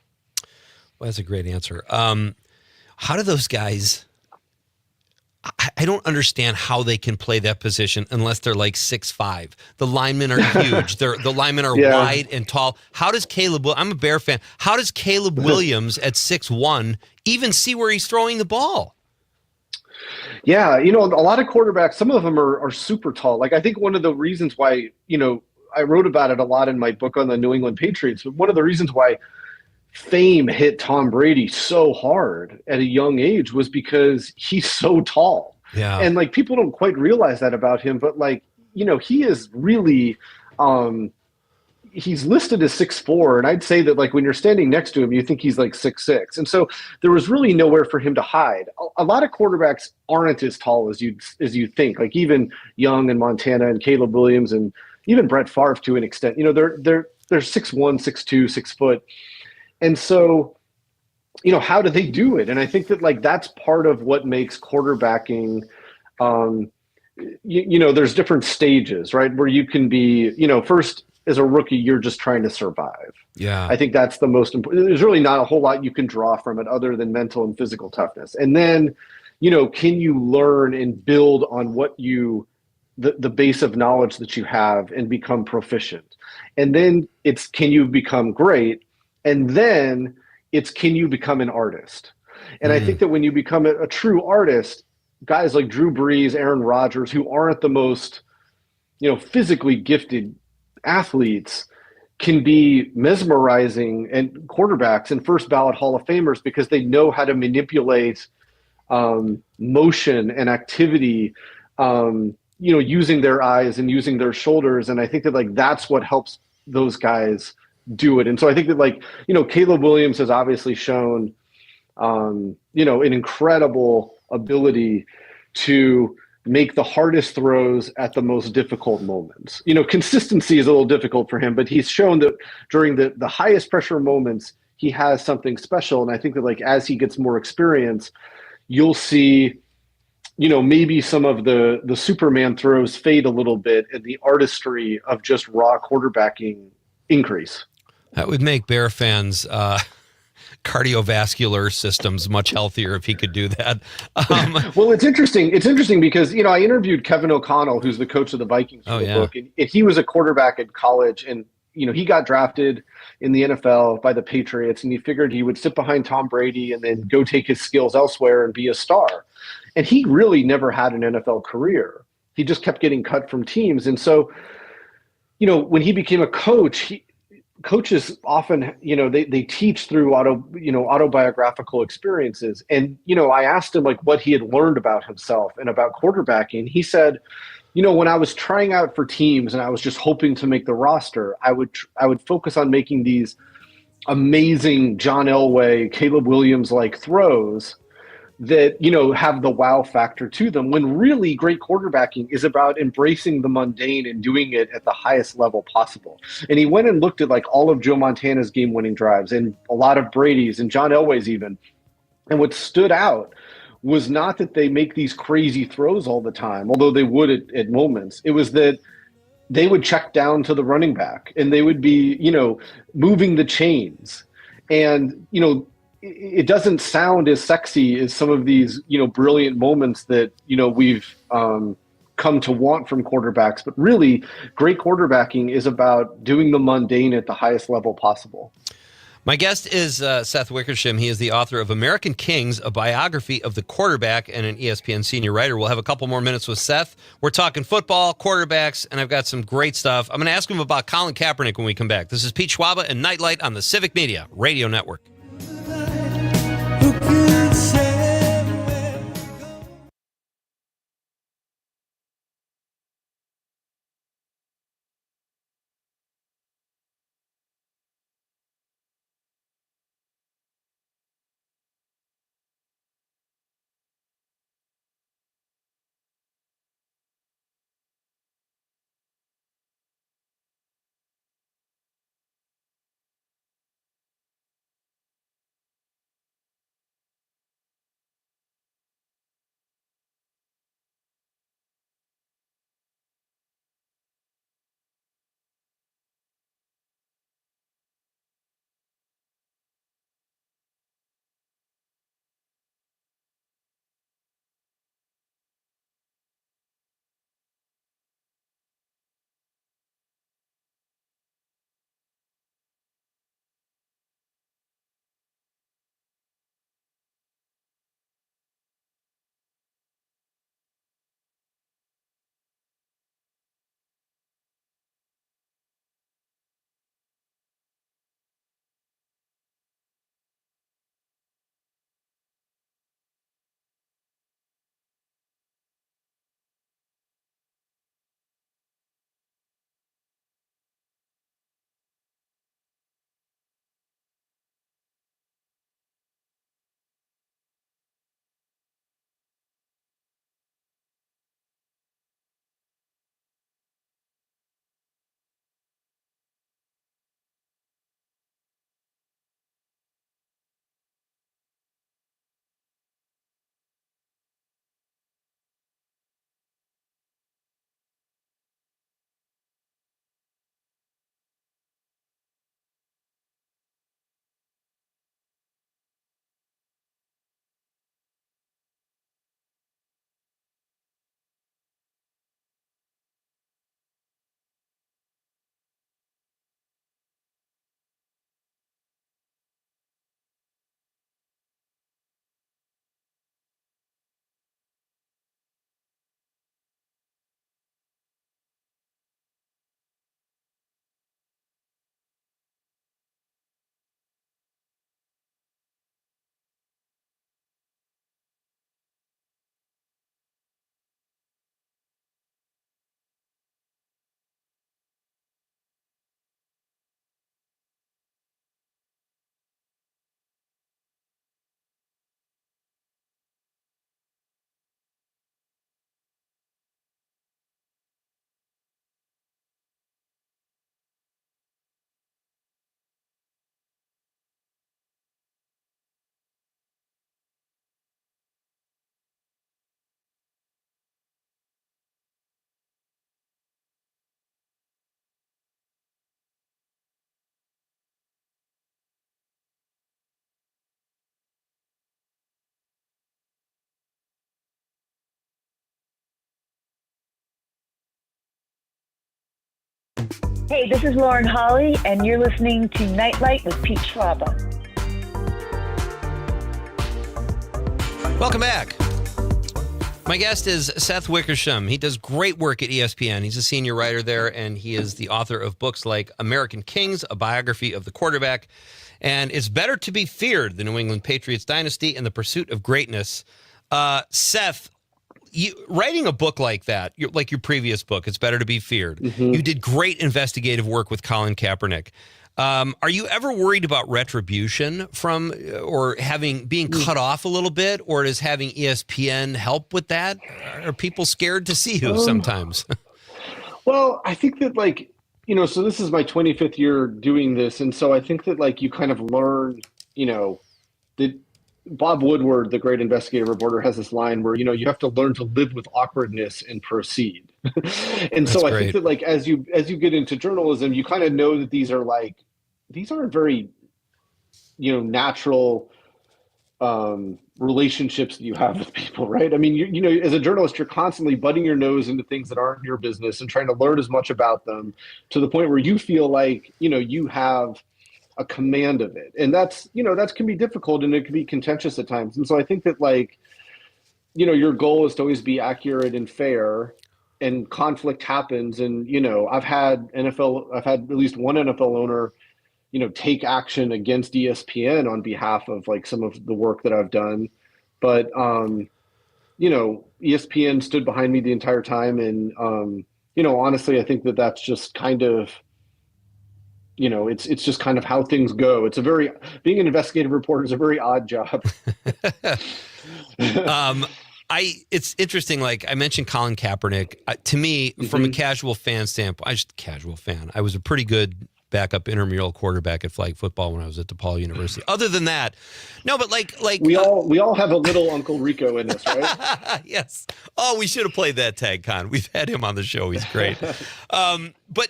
Well, that's a great answer. How do those guys... I don't understand how they can play that position unless they're like 6'5". The linemen are huge. The linemen are wide and tall. How does I'm a Bear fan. How does Caleb Williams at 6'1" even see where he's throwing the ball? Yeah, a lot of quarterbacks, some of them are super tall. Like, I think one of the reasons why, I wrote about it a lot in my book on the New England Patriots, but one of the reasons why fame hit Tom Brady so hard at a young age was because he's so tall. Yeah. And like, people don't quite realize that about him, but like, he is really, he's listed as 6'4", and I'd say that like when you're standing next to him, you think he's like 6'6". And so there was really nowhere for him to hide. A lot of quarterbacks aren't as tall as you think. Like even Young and Montana and Caleb Williams and even Brett Favre to an extent, they're 6'1", 6'2", 6 foot. And so, how do they do it? And I think that like that's part of what makes quarterbacking. There's different stages, right? Where you can be, first as a rookie, you're just trying to survive. Yeah. I think that's the most important. There's really not a whole lot you can draw from it other than mental and physical toughness. And then, can you learn and build on the base of knowledge that you have and become proficient? And then it's, can you become great? And then it's, can you become an artist? And I think that when you become a true artist, guys like Drew Brees, Aaron Rodgers, who aren't the most, physically gifted athletes, can be mesmerizing and quarterbacks and first ballot Hall of Famers because they know how to manipulate motion and activity, using their eyes and using their shoulders. And I think that like that's what helps those guys do it. And so I think that like, Caleb Williams has obviously shown, an incredible ability to make the hardest throws at the most difficult moments. Consistency is a little difficult for him, but he's shown that during the highest pressure moments, he has something special. And I think that like, as he gets more experience, you'll see, maybe some of the Superman throws fade a little bit and the artistry of just raw quarterbacking increase. That would make Bear fans' cardiovascular systems much healthier if he could do that. Well, it's interesting. It's interesting because, I interviewed Kevin O'Connell, who's the coach of the Vikings for the book, and he was a quarterback in college, and, he got drafted in the NFL by the Patriots, and he figured he would sit behind Tom Brady and then go take his skills elsewhere and be a star. And he really never had an NFL career. He just kept getting cut from teams. And so, when he became a coach, coaches often, they teach through autobiographical experiences. And, I asked him like what he had learned about himself and about quarterbacking. He said, when I was trying out for teams and I was just hoping to make the roster, I would focus on making these amazing John Elway, Caleb Williams like throws that, have the wow factor to them, when really great quarterbacking is about embracing the mundane and doing it at the highest level possible. And he went and looked at like all of Joe Montana's game-winning drives and a lot of Brady's and John Elway's even. And what stood out was not that they make these crazy throws all the time, although they would at moments. It was that they would check down to the running back and they would be, moving the chains. And, it doesn't sound as sexy as some of these, brilliant moments that, we've come to want from quarterbacks. But really, great quarterbacking is about doing the mundane at the highest level possible. My guest is Seth Wickersham. He is the author of American Kings, a biography of the quarterback, and an ESPN senior writer. We'll have a couple more minutes with Seth. We're talking football, quarterbacks, and I've got some great stuff. I'm going to ask him about Colin Kaepernick when we come back. This is Pete Schwaba and Nite Lite on the Civic Media Radio Network. Hey, this is Lauren Holly, and you're listening to Nite Lite with Pete Schwaba. Welcome back. My guest is Seth Wickersham. He does great work at ESPN. He's a senior writer there, and he is the author of books like American Kings, a biography of the quarterback, and It's Better to Be Feared, the New England Patriots Dynasty and the Pursuit of Greatness. Seth, writing a book like that, like your previous book, It's Better to Be Feared, you did great investigative work with Colin Kaepernick. Are you ever worried about retribution from or being cut off a little bit, or does having ESPN help with that? Are people scared to see you sometimes? Well, I think that so this is my 25th year doing this. And so I think that you kind of learn, that Bob Woodward, the great investigative reporter, has this line where, you have to learn to live with awkwardness and proceed. And so I think that as you get into journalism, you kind of know that these aren't very, natural relationships that you have with people, right? I mean, as a journalist, you're constantly butting your nose into things that aren't your business and trying to learn as much about them to the point where you feel like, you have a command of it. And that can be difficult and it can be contentious at times. And so I think that your goal is to always be accurate and fair, and conflict happens. And, I've had at least one NFL owner, take action against ESPN on behalf of some of the work that I've done. But, ESPN stood behind me the entire time. And, honestly, I think that that's just kind of, it's just kind of how things go. Being an investigative reporter is a very odd job. It's interesting. Like I mentioned, Colin Kaepernick. To me, from a casual fan standpoint, I was a pretty good backup intramural quarterback at flag football when I was at DePaul University. Other than that, no. But we all have a little Uncle Rico in us, right? Yes. Oh, we should have played that tag con. We've had him on the show. He's great. But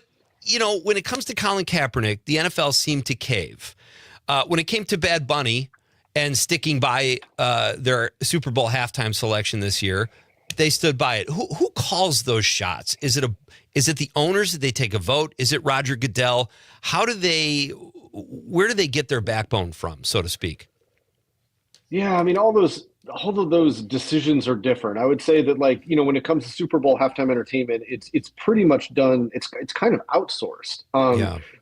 when it comes to Colin Kaepernick, the NFL seemed to cave. When it came to Bad Bunny and sticking by their Super Bowl halftime selection this year, they stood by it. Who calls those shots? Is it the owners? Did they take a vote? Is it Roger Goodell? Where do they get their backbone from, so to speak? Yeah, I mean, all of those decisions are different. I would say that when it comes to Super Bowl halftime entertainment, it's pretty much done. It's kind of outsourced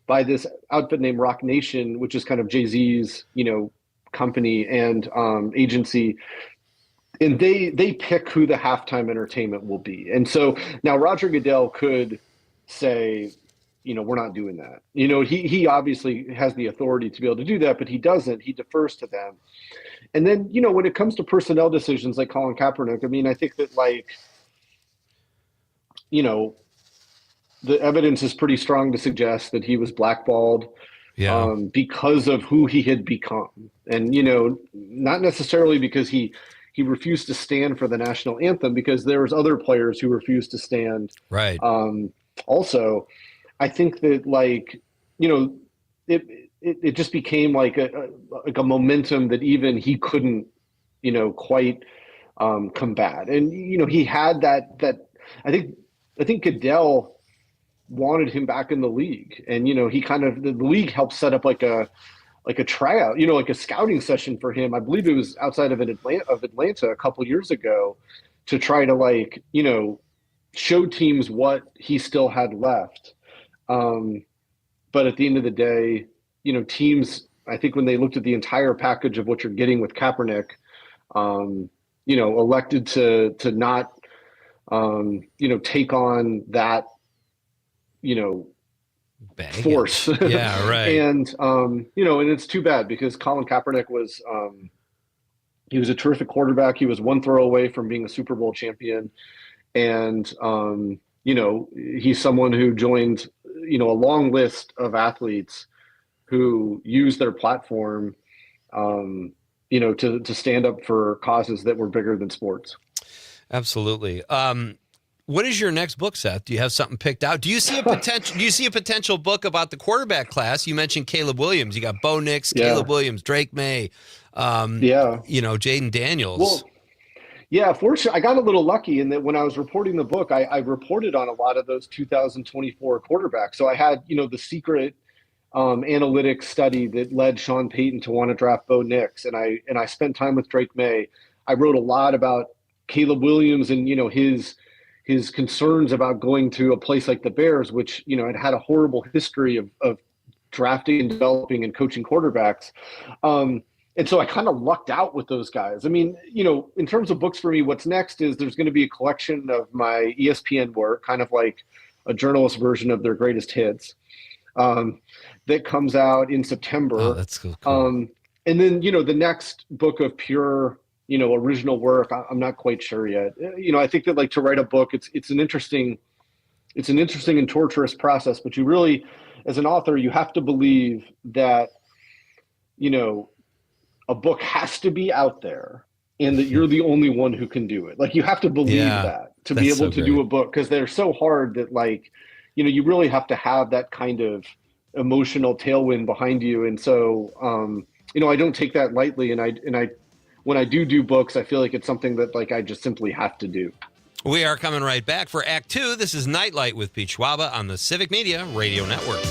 by this outfit named Rock Nation, which is kind of Jay-Z's, company and agency. And they pick who the halftime entertainment will be. And so now Roger Goodell could say, we're not doing that. He obviously has the authority to be able to do that, but he doesn't. He defers to them. And then, when it comes to personnel decisions like Colin Kaepernick, I mean, I think that the evidence is pretty strong to suggest that he was blackballed because of who he had become. And, not necessarily because he refused to stand for the national anthem, because there was other players who refused to stand. Right. Also, I think that it just became like a momentum that even he couldn't, quite combat. And, he had that I think Goodell wanted him back in the league. And, he the league helped set up like a tryout, like a scouting session for him. I believe it was outside of Atlanta a couple years ago, to try to show teams what he still had left. But at the end of the day, teams, I think when they looked at the entire package of what you're getting with Kaepernick, elected to not, take on that, force. Yeah, right. And, and it's too bad, because Colin Kaepernick was, he was a terrific quarterback. He was one throw away from being a Super Bowl champion. And, he's someone who joined, a long list of athletes who use their platform, to stand up for causes that were bigger than sports. Absolutely. What is your next book, Seth? Do you have something picked out? Do you see a potential book about the quarterback class? You mentioned Caleb Williams. You got Bo Nix, Caleb Williams, Drake May, Jaden Daniels. Well, Yeah, fortunately, I got a little lucky in that when I was reporting the book, I reported on a lot of those 2024 quarterbacks. So I had, the secret analytics study that led Sean Payton to want to draft Bo Nix, and I spent time with Drake May. I wrote a lot about Caleb Williams and his concerns about going to a place like the Bears, which had a horrible history of drafting and developing and coaching quarterbacks. And so I kind of lucked out with those guys. I mean, in terms of books for me, what's next is there's going to be a collection of my ESPN work, kind of like a journalist version of their greatest hits, that comes out in September. Oh, that's so cool. And then, the next book of pure, original work, I'm not quite sure yet. I think that to write a book, it's an interesting and torturous process, but you really, as an author, you have to believe that, a book has to be out there and that you're the only one who can do it. You have to believe that to be able to do a book, because they're so hard that you really have to have that kind of emotional tailwind behind you. And so, I don't take that lightly. And I, when I do books, I feel like it's something that I just simply have to do. We are coming right back for Act 2. This is Nite Lite with Pete Schwaba on the Civic Media Radio Network.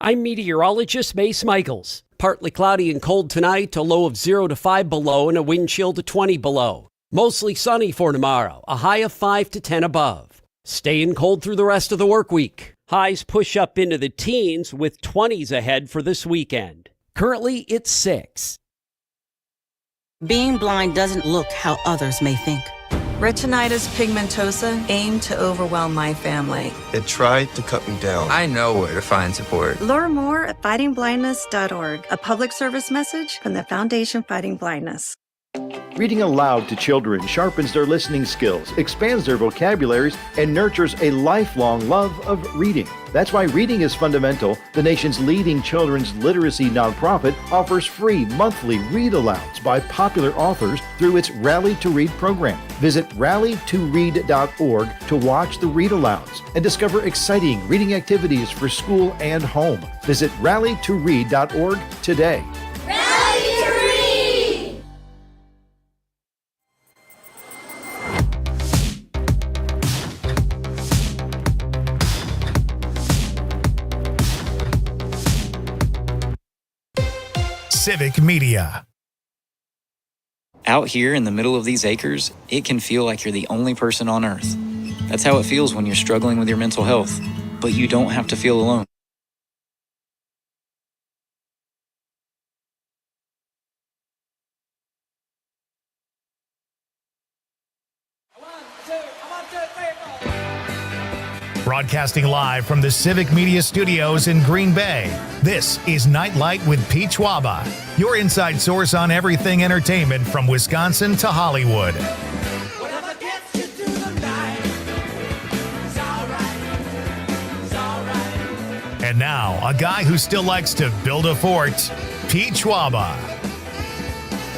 I'm meteorologist Mace Michaels. Partly cloudy and cold tonight, a low of 0 to 5 below and a wind chill to 20 below. Mostly sunny for tomorrow, a high of 5 to 10 above. Staying cold through the rest of the work week. Highs push up into the teens with 20s ahead for this weekend. Currently, it's 6. Being blind doesn't look how others may think. Retinitis pigmentosa aimed to overwhelm my family. It tried to cut me down. I know where to find support. Learn more at fightingblindness.org, a public service message from the Foundation Fighting Blindness. Reading aloud to children sharpens their listening skills, expands their vocabularies, and nurtures a lifelong love of reading. That's why Reading is Fundamental, the nation's leading children's literacy nonprofit, offers free monthly read-alouds by popular authors through its Rally to Read program. Visit rallytoread.org to watch the read-alouds and discover exciting reading activities for school and home. Visit rallytoread.org today. Civic Media. Out here in the middle of these acres, it can feel like you're the only person on Earth. That's how it feels when you're struggling with your mental health, but you don't have to feel alone. Broadcasting live from the Civic Media Studios in Green Bay, this is Nite Lite with Pete Schwaba, your inside source on everything entertainment from Wisconsin to Hollywood. And now, a guy who still likes to build a fort, Pete Schwaba.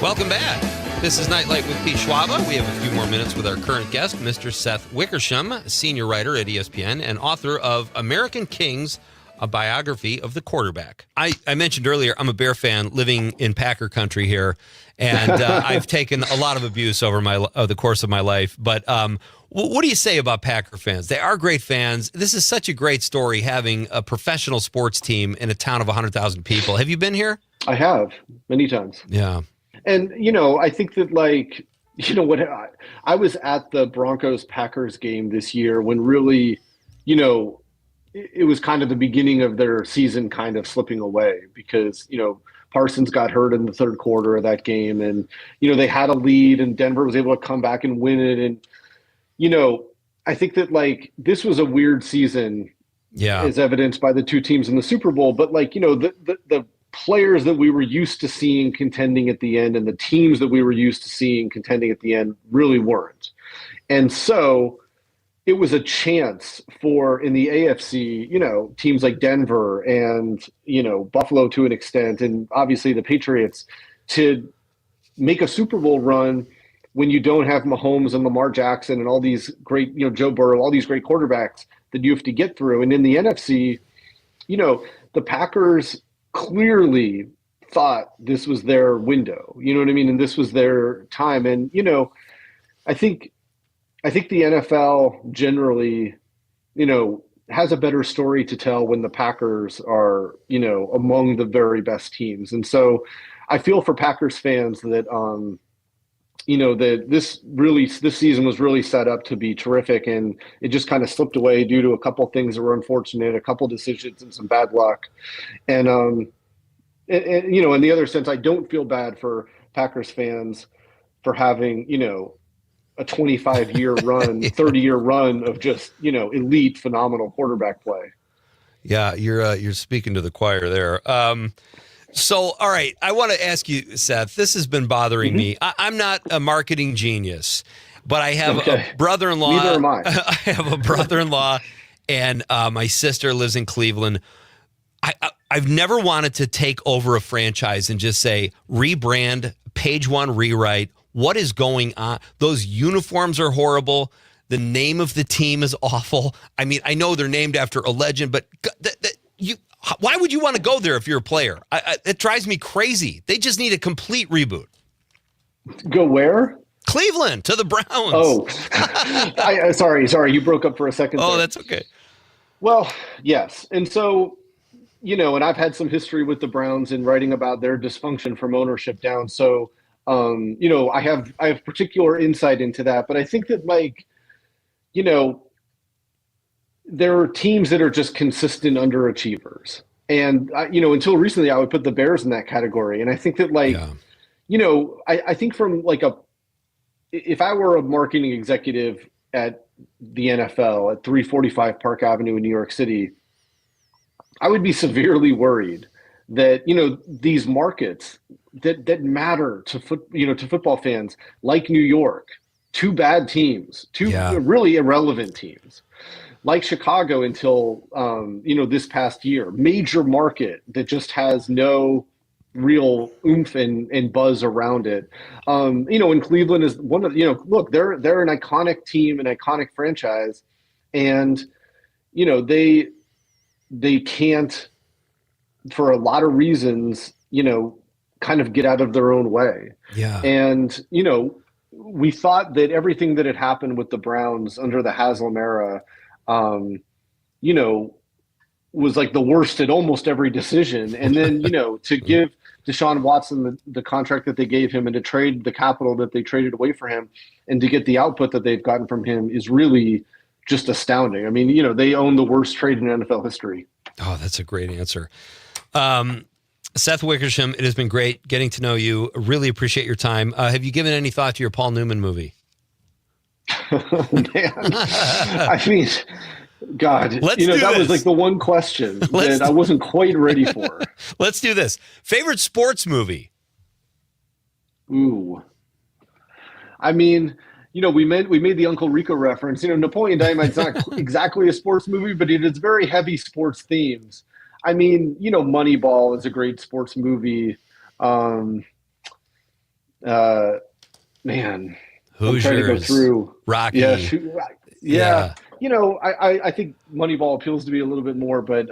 Welcome back. This is Nite Lite with Pete Schwaba. We have a few more minutes with our current guest, Mr. Seth Wickersham, senior writer at ESPN and author of American Kings, a biography of the quarterback. I mentioned earlier, I'm a Bear fan living in Packer country here, and I've taken a lot of abuse over the course of my life. But what do you say about Packer fans? They are great fans. This is such a great story, having a professional sports team in a town of 100,000 people. Have you been here? I have, many times. Yeah. And, I think that, I was at the Broncos-Packers game this year when really, it was kind of the beginning of their season kind of slipping away because, Parsons got hurt in the third quarter of that game. And, they had a lead and Denver was able to come back and win it. And, I think that, this was a weird season, as evidenced by the two teams in the Super Bowl. But, the players that we were used to seeing contending at the end and the teams that we were used to seeing contending at the end really weren't. And so it was a chance for, in the AFC, teams like Denver and, Buffalo to an extent, and obviously the Patriots, to make a Super Bowl run when you don't have Mahomes and Lamar Jackson and all these great, Joe Burrow, all these great quarterbacks that you have to get through. And in the NFC, the Packers clearly thought this was their window, you know what I mean? And this was their time. And, I think the NFL generally, has a better story to tell when the Packers are, among the very best teams. And so I feel for Packers fans that, that this season was really set up to be terrific, and it just kind of slipped away due to a couple of things that were unfortunate, a couple of decisions and some bad luck. And in the other sense, I don't feel bad for Packers fans for having, a 25-year run, 30-year run of just, elite, phenomenal quarterback play. Yeah, you're speaking to the choir there. So, all right, I want to ask you, Seth, this has been bothering me. I'm not a marketing genius, but I have a brother-in-law. Neither am I. I have a brother-in-law, and my sister lives in Cleveland. I've never wanted to take over a franchise and just say, rebrand, page one rewrite. What is going on? Those uniforms are horrible. The name of the team is awful. I mean, I know they're named after a legend, but why would you want to go there if you're a player? It drives me crazy. They just need a complete reboot. Go where? Cleveland, to the Browns. Oh, sorry. You broke up for a second. Oh, that's okay. Well, yes. And so, and I've had some history with the Browns in writing about their dysfunction from ownership down. So, I have particular insight into that. But I think that, like, there are teams that are just consistent underachievers. And, until recently, I would put the Bears in that category. And I think that, like, I think from like if I were a marketing executive at the NFL at 345 Park Avenue in New York City, I would be severely worried that, these markets that matter to football fans, like New York, two bad teams, two really irrelevant teams, like Chicago until, this past year, major market that just has no real oomph and buzz around it. And Cleveland is one of, look, they're an iconic team, an iconic franchise. And, they can't, for a lot of reasons, kind of get out of their own way. Yeah. And, we thought that everything that had happened with the Browns under the Haslam era, was like the worst at almost every decision. And then, to give Deshaun Watson the contract that they gave him and to trade the capital that they traded away for him and to get the output that they've gotten from him is really just astounding. I mean, they own the worst trade in NFL history. Oh, that's a great answer. Seth Wickersham, it has been great getting to know you. Really appreciate your time. Have you given any thought to your Paul Newman movie? Man, I mean, God, that was like the one question that I wasn't quite ready for. Let's do this. Favorite sports movie? Ooh. I mean, we made the Uncle Rico reference. Napoleon Dynamite's not exactly a sports movie, but it is very heavy sports themes. I mean, Moneyball is a great sports movie. Man, Hoosiers, I'm trying to go through Rocky. Yeah. I think Moneyball appeals to me a little bit more, but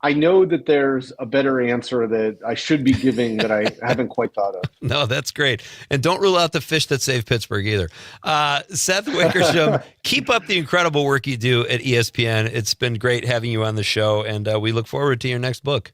I know that there's a better answer that I should be giving that I haven't quite thought of. No, that's great. And don't rule out the fish that saved Pittsburgh either. Seth Wickersham, keep up the incredible work you do at ESPN. It's been great having you on the show, and we look forward to your next book.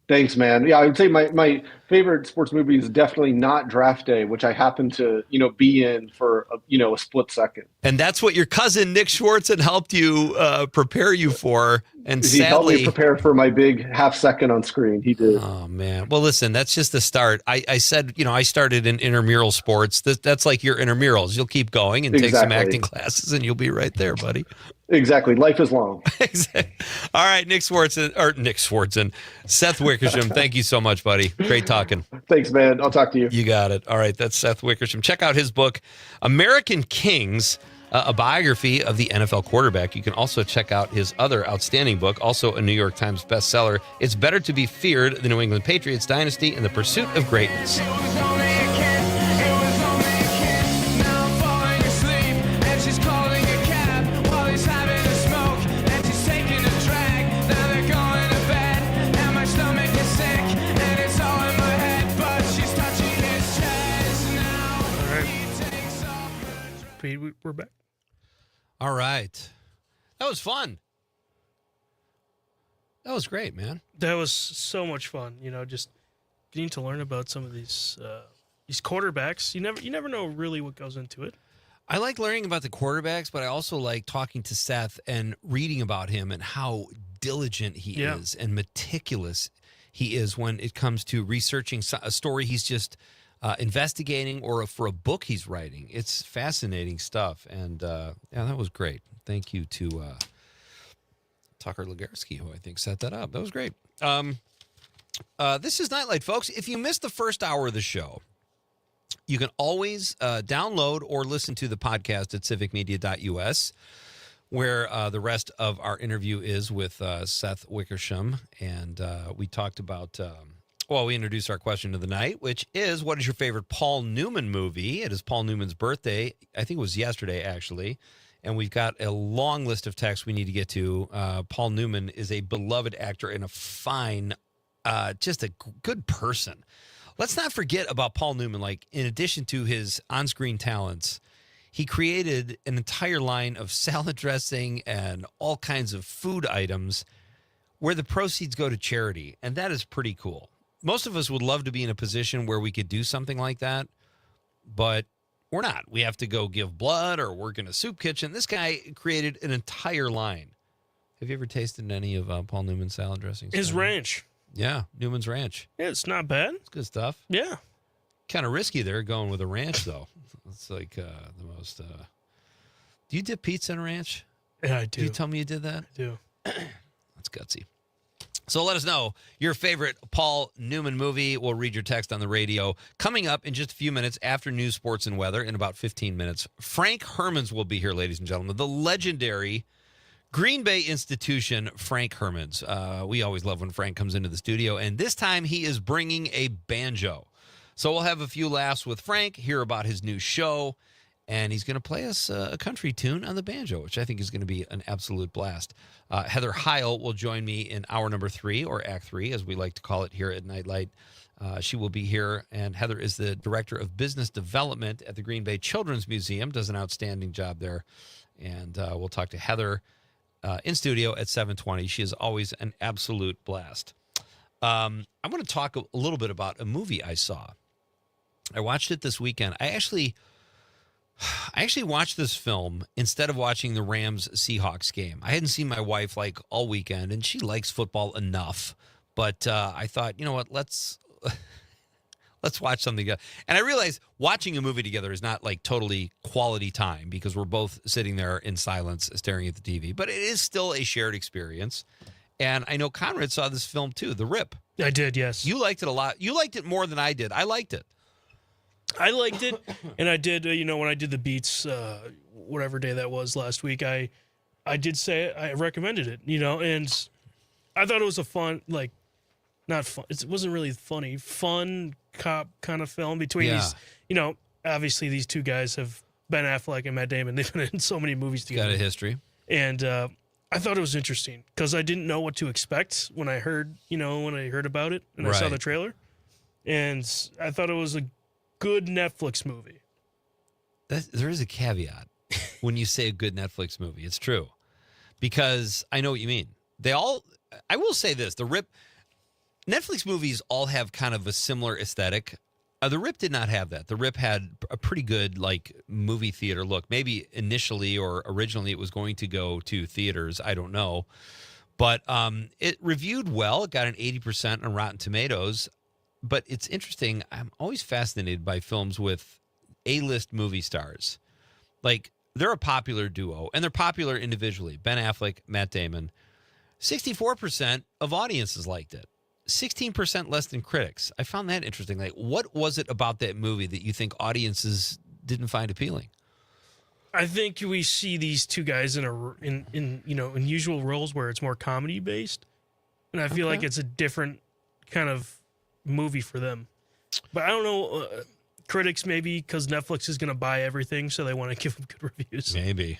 Thanks, man. Yeah, I would say my favorite sports movie is definitely not Draft Day, which I happen to, be in for, a split second. And that's what your cousin Nick Schwartzen helped you prepare you for. And he helped me prepare for my big half second on screen. He did. Oh, man. Well, listen, that's just the start. I said, I started in intramural sports. That's like your intramurals. You'll keep going and take some acting classes, and you'll be right there, buddy. Exactly. Life is long. Exactly. All right, Nick Schwartzen, Seth Wickersham, thank you so much, buddy. Great talking. Thanks, man. I'll talk to you. You got it. All right, that's Seth Wickersham. Check out his book, American Kings, a biography of the NFL quarterback. You can also check out his other outstanding book, also a New York Times bestseller. It's Better to Be Feared, The New England Patriots Dynasty and the Pursuit of Greatness. We're back. All right. That was fun. That was great, man. That was so much fun. Just getting to learn about some of these quarterbacks. You never know really what goes into it. I like learning about the quarterbacks, but I also like talking to Seth and reading about him and how diligent he is and meticulous he is when it comes to researching a story he's just investigating or for a book he's writing. It's fascinating stuff. And that was great. Thank you to Tucker Legarski, who I think set that up. That was great. This is Nite Lite, folks. If you missed the first hour of the show, you can always download or listen to the podcast at civicmedia.us, where the rest of our interview is with Seth Wickersham. And we talked about... we introduced our question of the night, which is, what is your favorite Paul Newman movie? It is Paul Newman's birthday. I think it was yesterday, actually. And we've got a long list of texts we need to get to. Paul Newman is a beloved actor and a fine, just a good person. Let's not forget about Paul Newman. Like, in addition to his on-screen talents, he created an entire line of salad dressing and all kinds of food items where the proceeds go to charity, and that is pretty cool. Most of us would love to be in a position where we could do something like that, but we're not. We have to go give blood or work in a soup kitchen. This guy created an entire line. Have you ever tasted any of Paul Newman's salad dressings? His ranch. Yeah, Newman's Ranch. Yeah, it's not bad. It's good stuff. Yeah. Kind of risky there going with a ranch, though. It's like the most... Do you dip pizza in a ranch? Yeah, I do. Did you tell me you did that? I do. That's gutsy. So let us know your favorite Paul Newman movie. We'll read your text on the radio. Coming up in just a few minutes after news, sports, and weather, in about 15 minutes, Frank Hermans will be here, ladies and gentlemen. The legendary Green Bay institution, Frank Hermans. We always love when Frank comes into the studio, and this time he is bringing a banjo. So we'll have a few laughs with Frank, hear about his new show, and he's going to play us a country tune on the banjo, which I think is going to be an absolute blast. Heather Heil will join me in hour number 3, or Act 3, as we like to call it here at Nite Lite. She will be here, and Heather is the Director of Business Development at the Green Bay Children's Museum, does an outstanding job there. And we'll talk to Heather in studio at 7:20. She is always an absolute blast. I want to talk a little bit about a movie I saw. I watched it this weekend. I actually watched this film instead of watching the Rams-Seahawks game. I hadn't seen my wife like all weekend, and she likes football enough. But I thought, you know what, let's watch something together. And I realized watching a movie together is not like totally quality time because we're both sitting there in silence staring at the TV. But it is still a shared experience. And I know Conrad saw this film too, The Rip. I did, yes. You liked it a lot. You liked it more than I did. I liked it. I liked it, and I did, when I did the beats, whatever day that was last week, I did say I recommended it, and I thought it was a fun, like, not fun, it wasn't really funny, fun cop kind of film between these, obviously these two guys have, Ben Affleck and Matt Damon, they've been in so many movies together. Got a history. And I thought it was interesting, because I didn't know what to expect when I heard, about it, and I saw the trailer, and I thought it was a good Netflix movie. There is a caveat when you say a good Netflix movie. It's true. Because I know what you mean. I will say this, The Rip, Netflix movies all have kind of a similar aesthetic. The Rip did not have that. The Rip had a pretty good like movie theater look. Maybe initially or originally it was going to go to theaters. I don't know. But it reviewed well. It got an 80% on Rotten Tomatoes. But it's interesting. I'm always fascinated by films with A-list movie stars. Like, they're a popular duo, and they're popular individually. Ben Affleck, Matt Damon. 64% of audiences liked it. 16% less than critics. I found that interesting. Like, what was it about that movie that you think audiences didn't find appealing? I think we see these two guys in usual roles where it's more comedy based, and I feel like it's a different kind of movie for them. But I don't know, critics maybe because Netflix is going to buy everything, so they want to give them good reviews. Maybe.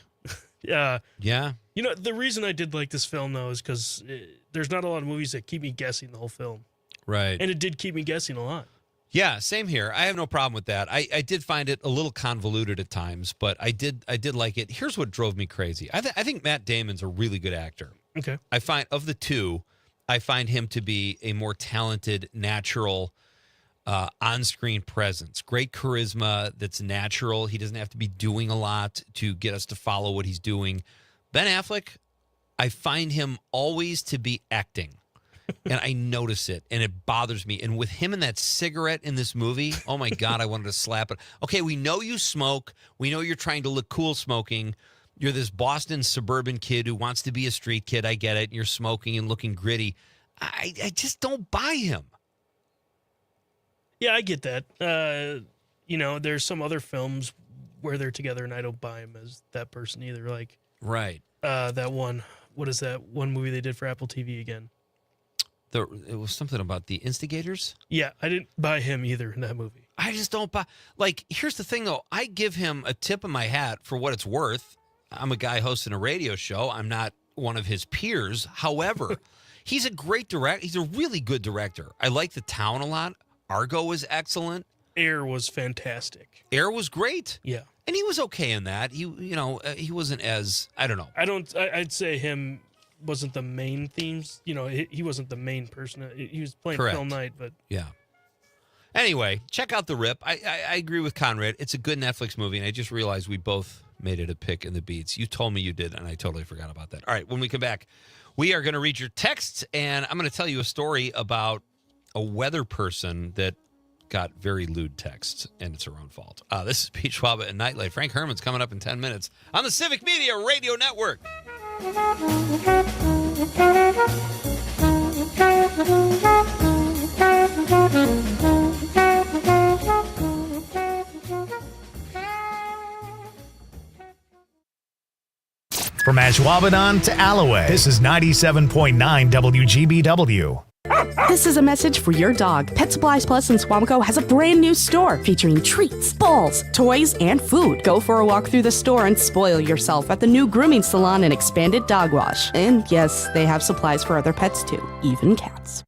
Yeah. The reason I did like this film though is because there's not a lot of movies that keep me guessing the whole film. Right. And it did keep me guessing a lot. Yeah, same here. I have no problem with that. I did find it a little convoluted at times, but I did like it. Here's what drove me crazy. I think Matt Damon's a really good actor. Okay. I find of the two, I find him to be a more talented, natural, on-screen presence. Great charisma that's natural. He doesn't have to be doing a lot to get us to follow what he's doing. Ben Affleck, I find him always to be acting. And I notice it, and it bothers me. And with him and that cigarette in this movie, oh, my God, I wanted to slap it. Okay, we know you smoke. We know you're trying to look cool smoking. You're this Boston suburban kid who wants to be a street kid. I get it. You're smoking and looking gritty. I just don't buy him. Yeah, I get that. There's some other films where they're together, and I don't buy him as that person either. Like, right. That one. What is that one movie they did for Apple TV again? It was something about the Instigators. Yeah, I didn't buy him either in that movie. I just don't buy. Like, here's the thing, though. I give him a tip of my hat for what it's worth. I'm a guy hosting a radio show. I'm not one of his peers. However, he's a great director. He's a really good director. I like The Town a lot. Argo was excellent. Air was fantastic. Air was great. Yeah. And he was okay in that. He wasn't as, I don't know. I'd say him wasn't the main themes. You know, he wasn't the main person. He was playing Correct. Phil Knight, but Yeah. Anyway, check out The Rip. I agree with Conrad. It's a good Netflix movie, and I just realized we both made it a pick in the beats. You told me you did, and I totally forgot about that. All right, when we come back, we are going to read your texts, and I'm going to tell you a story about a weather person that got very lewd texts, and it's her own fault. This is Pete Schwaba and Nite Lite. Frank Herman's coming up in 10 minutes on the Civic Media Radio Network. From Ashwaubenon to Alloway, this is 97.9 WGBW. This is a message for your dog. Pet Supplies Plus in Swamico has a brand new store featuring treats, balls, toys, and food. Go for a walk through the store and spoil yourself at the new grooming salon and expanded dog wash. And yes, they have supplies for other pets too, even cats.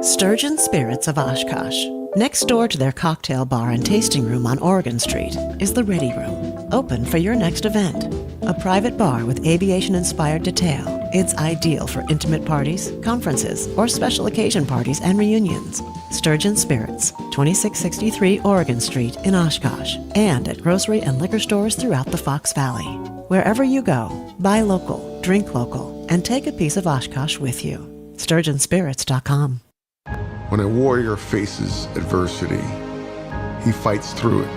Sturgeon Spirits of Oshkosh. Next door to their cocktail bar and tasting room on Oregon Street is the Ready Room, open for your next event. A private bar with aviation-inspired detail. It's ideal for intimate parties, conferences, or special occasion parties and reunions. Sturgeon Spirits, 2663 Oregon Street in Oshkosh, and at grocery and liquor stores throughout the Fox Valley. Wherever you go, buy local, drink local, and take a piece of Oshkosh with you. SturgeonSpirits.com. When a warrior faces adversity, he fights through it.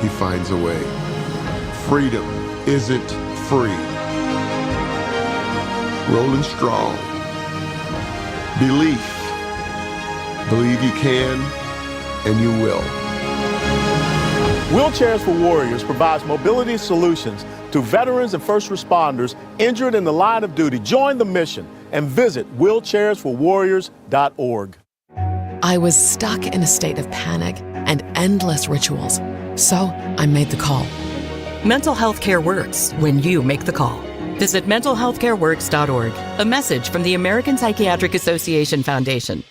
He finds a way. Freedom isn't free. Rolling strong. Belief. Believe you can, and you will. Wheelchairs for Warriors provides mobility solutions to veterans and first responders injured in the line of duty. Join the mission and visit wheelchairsforwarriors.org. I was stuck in a state of panic and endless rituals, so I made the call. Mental health care works when you make the call. Visit mentalhealthcareworks.org. A message from the American Psychiatric Association Foundation.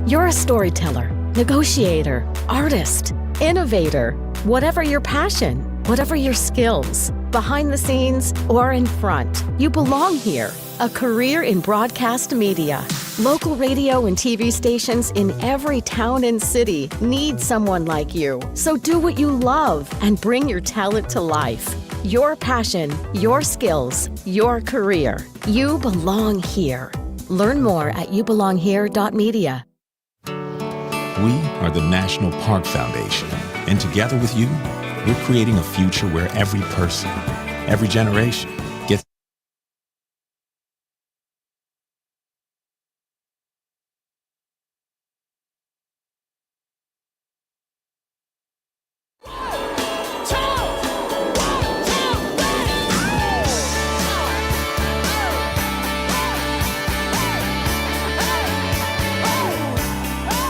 You're a storyteller, negotiator, artist, innovator. Whatever your passion, whatever your skills, behind the scenes or in front, you belong here. A career in broadcast media. Local radio and TV stations in every town and city need someone like you. So do what you love and bring your talent to life. Your passion, your skills, your career. You belong here. Learn more at youbelonghere.media. We are the National Park Foundation, and together with you, we're creating a future where every person, every generation gets.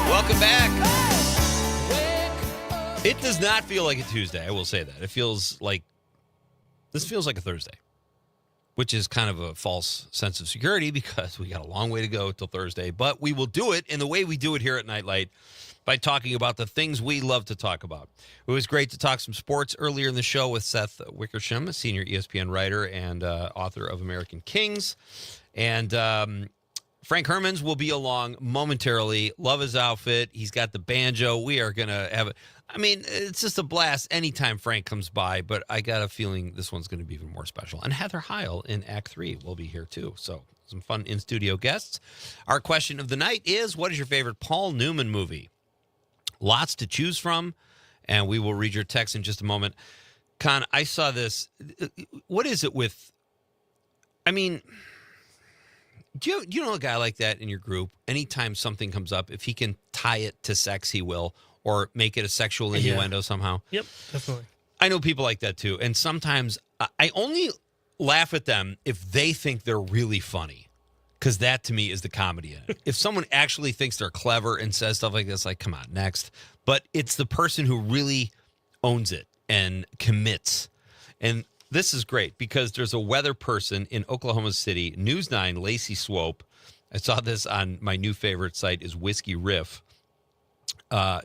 Welcome back. It does not feel like a Tuesday. I will say that. This feels like a Thursday, which is kind of a false sense of security because we got a long way to go till Thursday. But we will do it in the way we do it here at Nite Lite, by talking about the things we love to talk about. It was great to talk some sports earlier in the show with Seth Wickersham, a senior ESPN writer and author of American Kings. And Frank Hermans will be along momentarily. Love his outfit. He's got the banjo. We are going to have it. I mean, it's just a blast anytime Frank comes by, but I got a feeling this one's going to be even more special. And Heather Heil in Act 3 will be here too. So some fun in-studio guests. Our question of the night is, what is your favorite Paul Newman movie? Lots to choose from, and we will read your text in just a moment. Con, I saw this. What is it with, I mean, do you know a guy like that in your group? Anytime something comes up, if he can tie it to sex, he will, or make it a sexual innuendo somehow. Yep, definitely. I know people like that too. And sometimes I only laugh at them if they think they're really funny, because that to me is the comedy in it. If someone actually thinks they're clever and says stuff like this, like, come on, next. But it's the person who really owns it and commits. And this is great because there's a weather person in Oklahoma City, News 9, Lacey Swope. I saw this on my new favorite site is Whiskey Riff.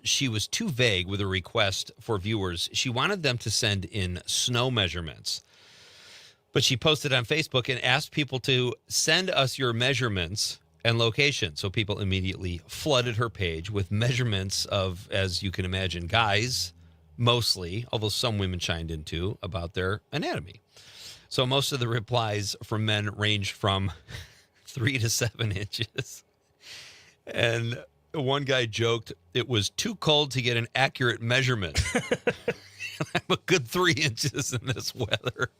She was too vague with a request for viewers. She wanted them to send in snow measurements. But she posted on Facebook and asked people to send us your measurements and location. So people immediately flooded her page with measurements of, as you can imagine, guys, mostly, although some women chimed in too, about their anatomy. So most of the replies from men range from 3 to 7 inches. And one guy joked it was too cold to get an accurate measurement. I'm a good 3 inches in this weather.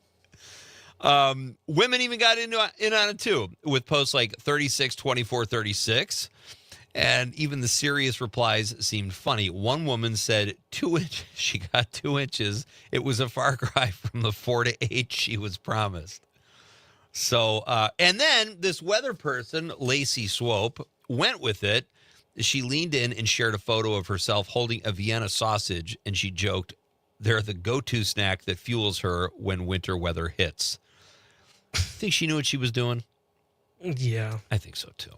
Women even got in on it too, with posts like 36, 24, 36. And even the serious replies seemed funny. One woman said 2 inches. She got 2 inches. It was a far cry from the 4 to 8 she was promised. So, and then this weather person, Lacey Swope, went with it. She leaned in and shared a photo of herself holding a Vienna sausage, and she joked, they're the go-to snack that fuels her when winter weather hits. Think she knew what she was doing? Yeah. I think so, too.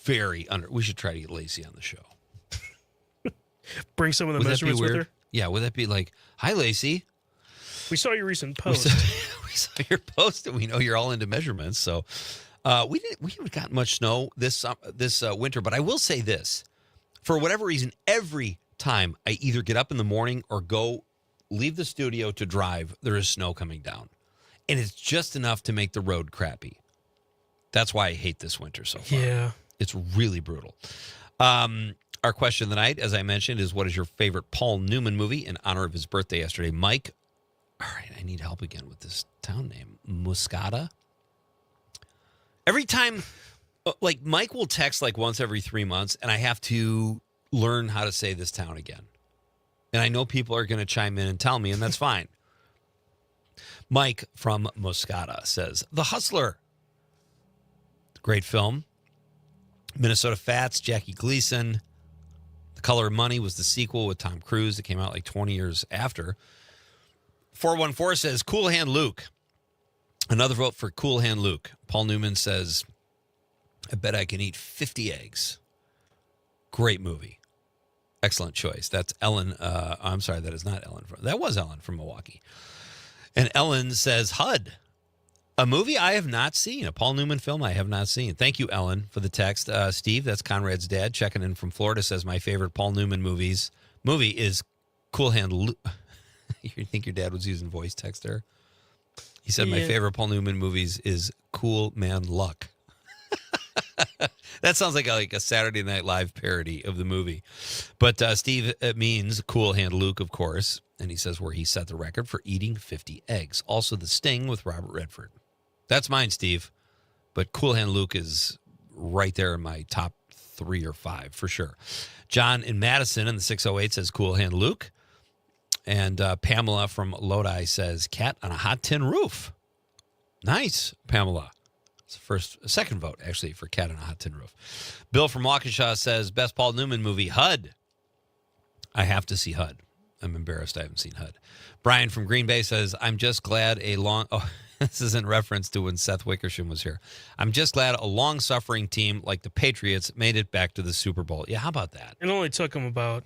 We should try to get Lacey on the show. Bring some of the measurements with her? Yeah, would that be like, hi, Lacey. We saw your recent post. We saw your post, and we know you're all into measurements. So we haven't gotten much snow this winter, but I will say this. For whatever reason, every time I either get up in the morning or leave the studio to drive, there is snow coming down. And it's just enough to make the road crappy. That's why I hate this winter so far. Yeah. It's really brutal. Our question of the night, as I mentioned, is what is your favorite Paul Newman movie in honor of his birthday yesterday? Mike, all right, I need help again with this town name. Muscata? Every time, like Mike will text like once every 3 months, and I have to learn how to say this town again. And I know people are going to chime in and tell me, and that's fine. Mike from Muscata says, The Hustler. Great film. Minnesota Fats, Jackie Gleason. The Color of Money was the sequel with Tom Cruise. It came out like 20 years after. 414 says, Cool Hand Luke. Another vote for Cool Hand Luke. Paul Newman says, I bet I can eat 50 eggs. Great movie. Excellent choice. That's Ellen. I'm sorry, that is not Ellen. That was Ellen from Milwaukee. And Ellen says, HUD. A movie I have not seen, a Paul Newman film I have not seen. Thank you, Ellen, for the text. Steve, that's Conrad's dad, checking in from Florida, says my favorite Paul Newman movie is Cool Hand Luke. You think your dad was using voice text there? He said my favorite Paul Newman movies is Cool Man Luck. That sounds like a Saturday Night Live parody of the movie. But Steve, it means Cool Hand Luke, of course. And he says where he set the record for eating 50 eggs. Also, The Sting with Robert Redford. That's mine, Steve. But Cool Hand Luke is right there in my top 3 or 5 for sure. John in Madison in the 608 says Cool Hand Luke. And Pamela from Lodi says Cat on a Hot Tin Roof. Nice, Pamela. It's second vote, actually, for Cat on a Hot Tin Roof. Bill from Waukesha says best Paul Newman movie, HUD. I have to see HUD. I'm embarrassed I haven't seen HUD. Brian from Green Bay says, I'm just glad this is in reference to when Seth Wickersham was here. I'm just glad a long-suffering team like the Patriots made it back to the Super Bowl. Yeah, how about that? It only took them about,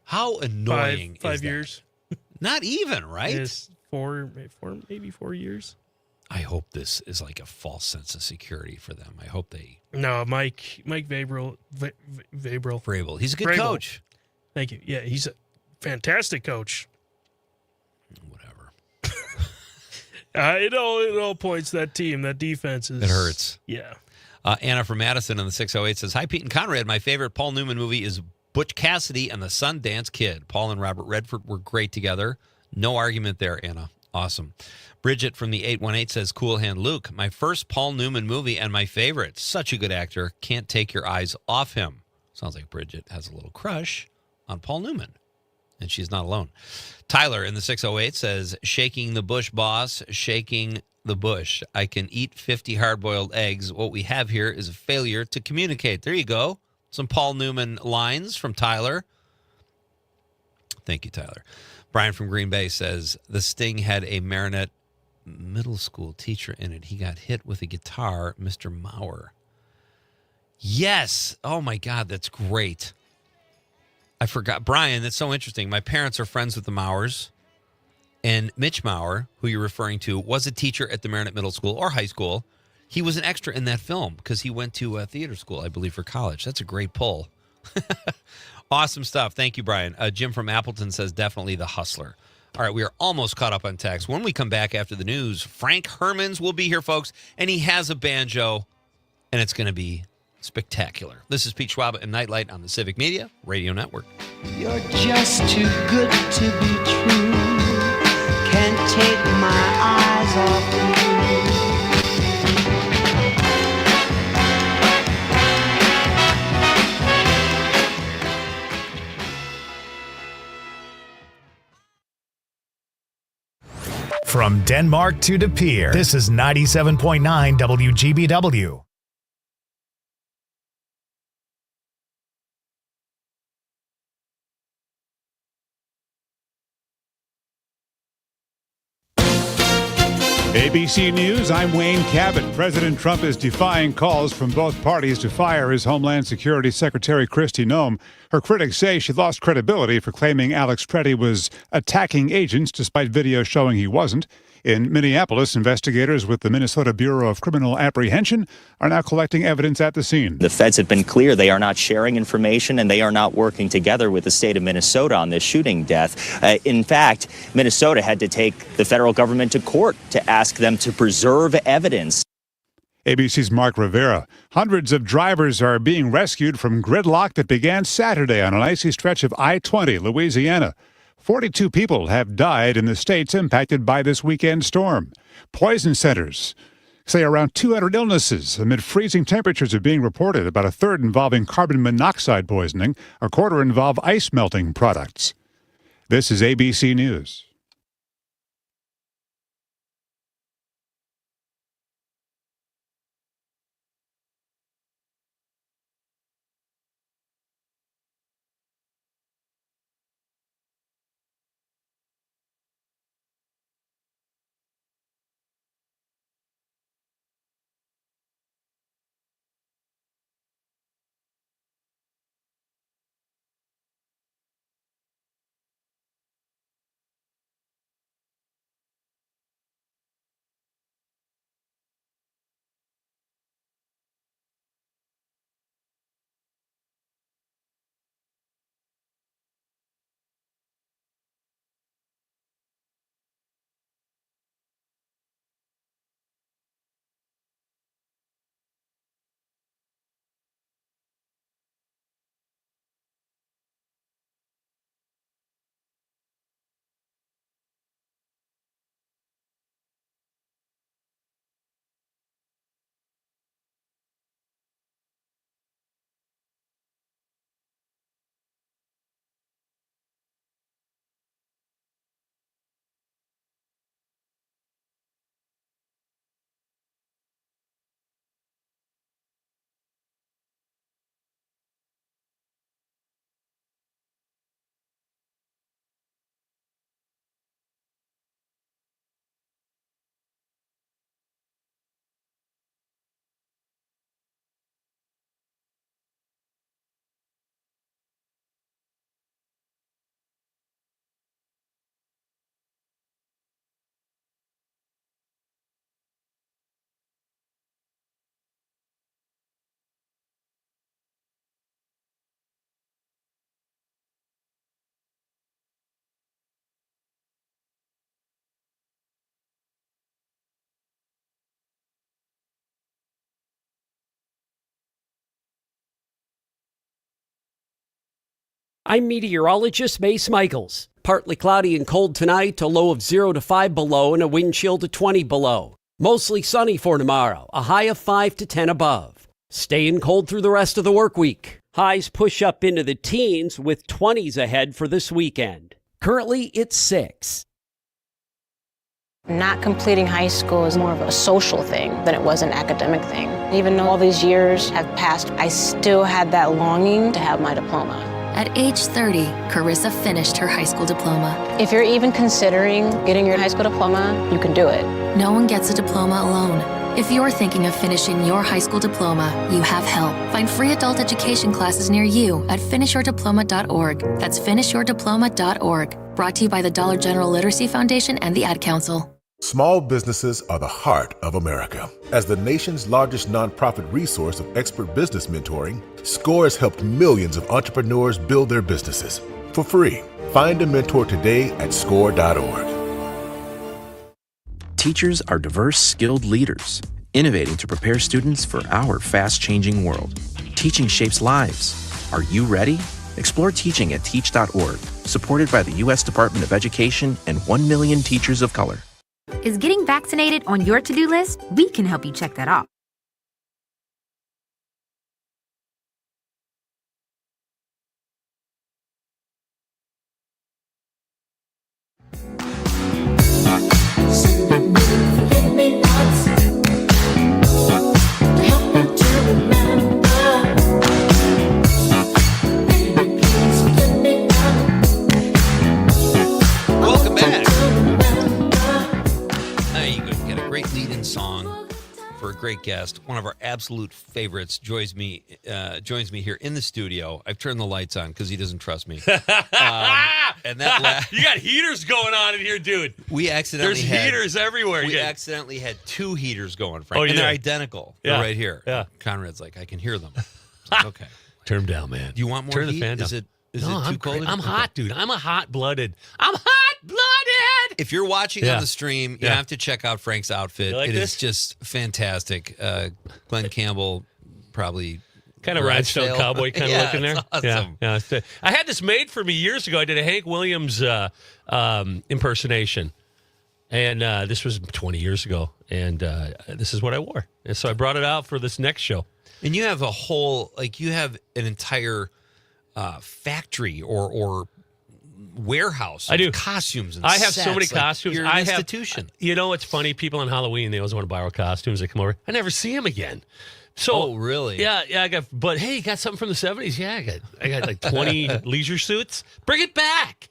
how annoying five is that? years. Not even, right? It's maybe 4 years. I hope this is like a false sense of security for them. I hope they... No, Mike Vrabel. Vrabel. He's a good coach. Thank you. Yeah, he's a fantastic coach. Whatever. It all points that team, that defense is... It hurts. Yeah. Anna from Madison on the 608 says, Hi, Pete and Conrad. My favorite Paul Newman movie is Butch Cassidy and the Sundance Kid. Paul and Robert Redford were great together. No argument there, Anna. Awesome. Bridget from the 818 says, Cool Hand Luke. My first Paul Newman movie and my favorite. Such a good actor. Can't take your eyes off him. Sounds like Bridget has a little crush on Paul Newman. And she's not alone. Tyler in the 608 says, Shaking the bush, boss. Shaking the bush. I can eat 50 hard-boiled eggs. What we have here is a failure to communicate. There you go. Some Paul Newman lines from Tyler. Thank you, Tyler. Brian from Green Bay says, The Sting had a Marinette middle school teacher in it. He got hit with a guitar, Mr. Maurer. Yes. Oh, my God. That's great. I forgot. Brian, that's so interesting. My parents are friends with the Maurers, And Mitch Maurer, who you're referring to, was a teacher at the Marinette Middle School or high school. He was an extra in that film because he went to theater school, I believe, for college. That's a great pull. Awesome stuff. Thank you, Brian. Jim from Appleton says definitely The Hustler. All right, we are almost caught up on text. When we come back after the news, Frank Hermans will be here, folks, and he has a banjo, and it's going to be spectacular. This is Pete Schwaba and Nite Lite on the Civic Media Radio Network. You're just too good to be true. Can't take my eyes off you. From Denmark to De Pere, this is 97.9 WGBW. ABC News, I'm Wayne Cabot. President Trump is defying calls from both parties to fire his Homeland Security Secretary Kristi Noem. Her critics say she lost credibility for claiming Alex Preddy was attacking agents despite video showing he wasn't. In Minneapolis, investigators with the Minnesota Bureau of Criminal Apprehension are now collecting evidence at the scene. The feds have been clear they are not sharing information and they are not working together with the state of Minnesota on this shooting death. In fact, Minnesota had to take the federal government to court to ask them to preserve evidence. ABC's Mark Rivera. Hundreds of drivers are being rescued from gridlock that began Saturday on an icy stretch of I-20, Louisiana. 42 people have died in the states impacted by this weekend storm. Poison centers say around 200 illnesses amid freezing temperatures are being reported, about a third involving carbon monoxide poisoning, a quarter involve ice melting products. This is ABC News. I'm meteorologist Mace Michaels. Partly cloudy and cold tonight, a low of 0 to 5 below and a wind chill to 20 below. Mostly sunny for tomorrow, a high of 5 to 10 above. Staying cold through the rest of the work week. Highs push up into the teens with 20s ahead for this weekend. Currently, it's 6. Not completing high school is more of a social thing than it was an academic thing. Even though all these years have passed, I still had that longing to have my diploma. At age 30, Carissa finished her high school diploma. If you're even considering getting your high school diploma, you can do it. No one gets a diploma alone. If you're thinking of finishing your high school diploma, you have help. Find free adult education classes near you at finishyourdiploma.org. That's finishyourdiploma.org. Brought to you by the Dollar General Literacy Foundation and the Ad Council. Small businesses are the heart of America. As the nation's largest nonprofit resource of expert business mentoring, SCORE has helped millions of entrepreneurs build their businesses for free. Find a mentor today at score.org. Teachers are diverse, skilled leaders, innovating to prepare students for our fast-changing world. Teaching shapes lives. Are you ready? Explore teaching at teach.org, supported by the U.S. Department of Education and 1 million teachers of color. Is getting vaccinated on your to-do list? We can help you check that off. Welcome back. There you go. You got a great lead-in song for a great guest. One of our absolute favorites joins me here in the studio. I've turned the lights on because he doesn't trust me. And that you got heaters going on in here, dude. We accidentally There's heaters everywhere. We accidentally had 2 heaters going, Frank. Oh, and you they're did? identical. Yeah. They're right here. Yeah. Conrad's like, I can hear them. Like, okay. Turn them down, man. Do you want more Turn heat? the fan down. Is it too cold? I'm Okay. hot, dude. I'm hot-blooded. If you're watching Yeah. on the stream, you Yeah. have to check out Frank's outfit. You like It this? is just fantastic. Glenn Campbell probably Kind of garage rhinestone sale. cowboy kind of Yeah, looking there. it's awesome. Yeah. I had this made for me years ago. I did a Hank Williams impersonation. And this was 20 years ago. And this is what I wore. And so I brought it out for this next show. And you have you have an entire factory or warehouse. I do. Of costumes. And I have so many sets. Like, costumes. you're an I institution. You know, it's funny. People on Halloween, they always want to borrow costumes. They come over. I never see them again. So, Oh, really? Yeah. But hey, you got something from the 70s? Yeah, I got like 20 leisure suits. Bring it back.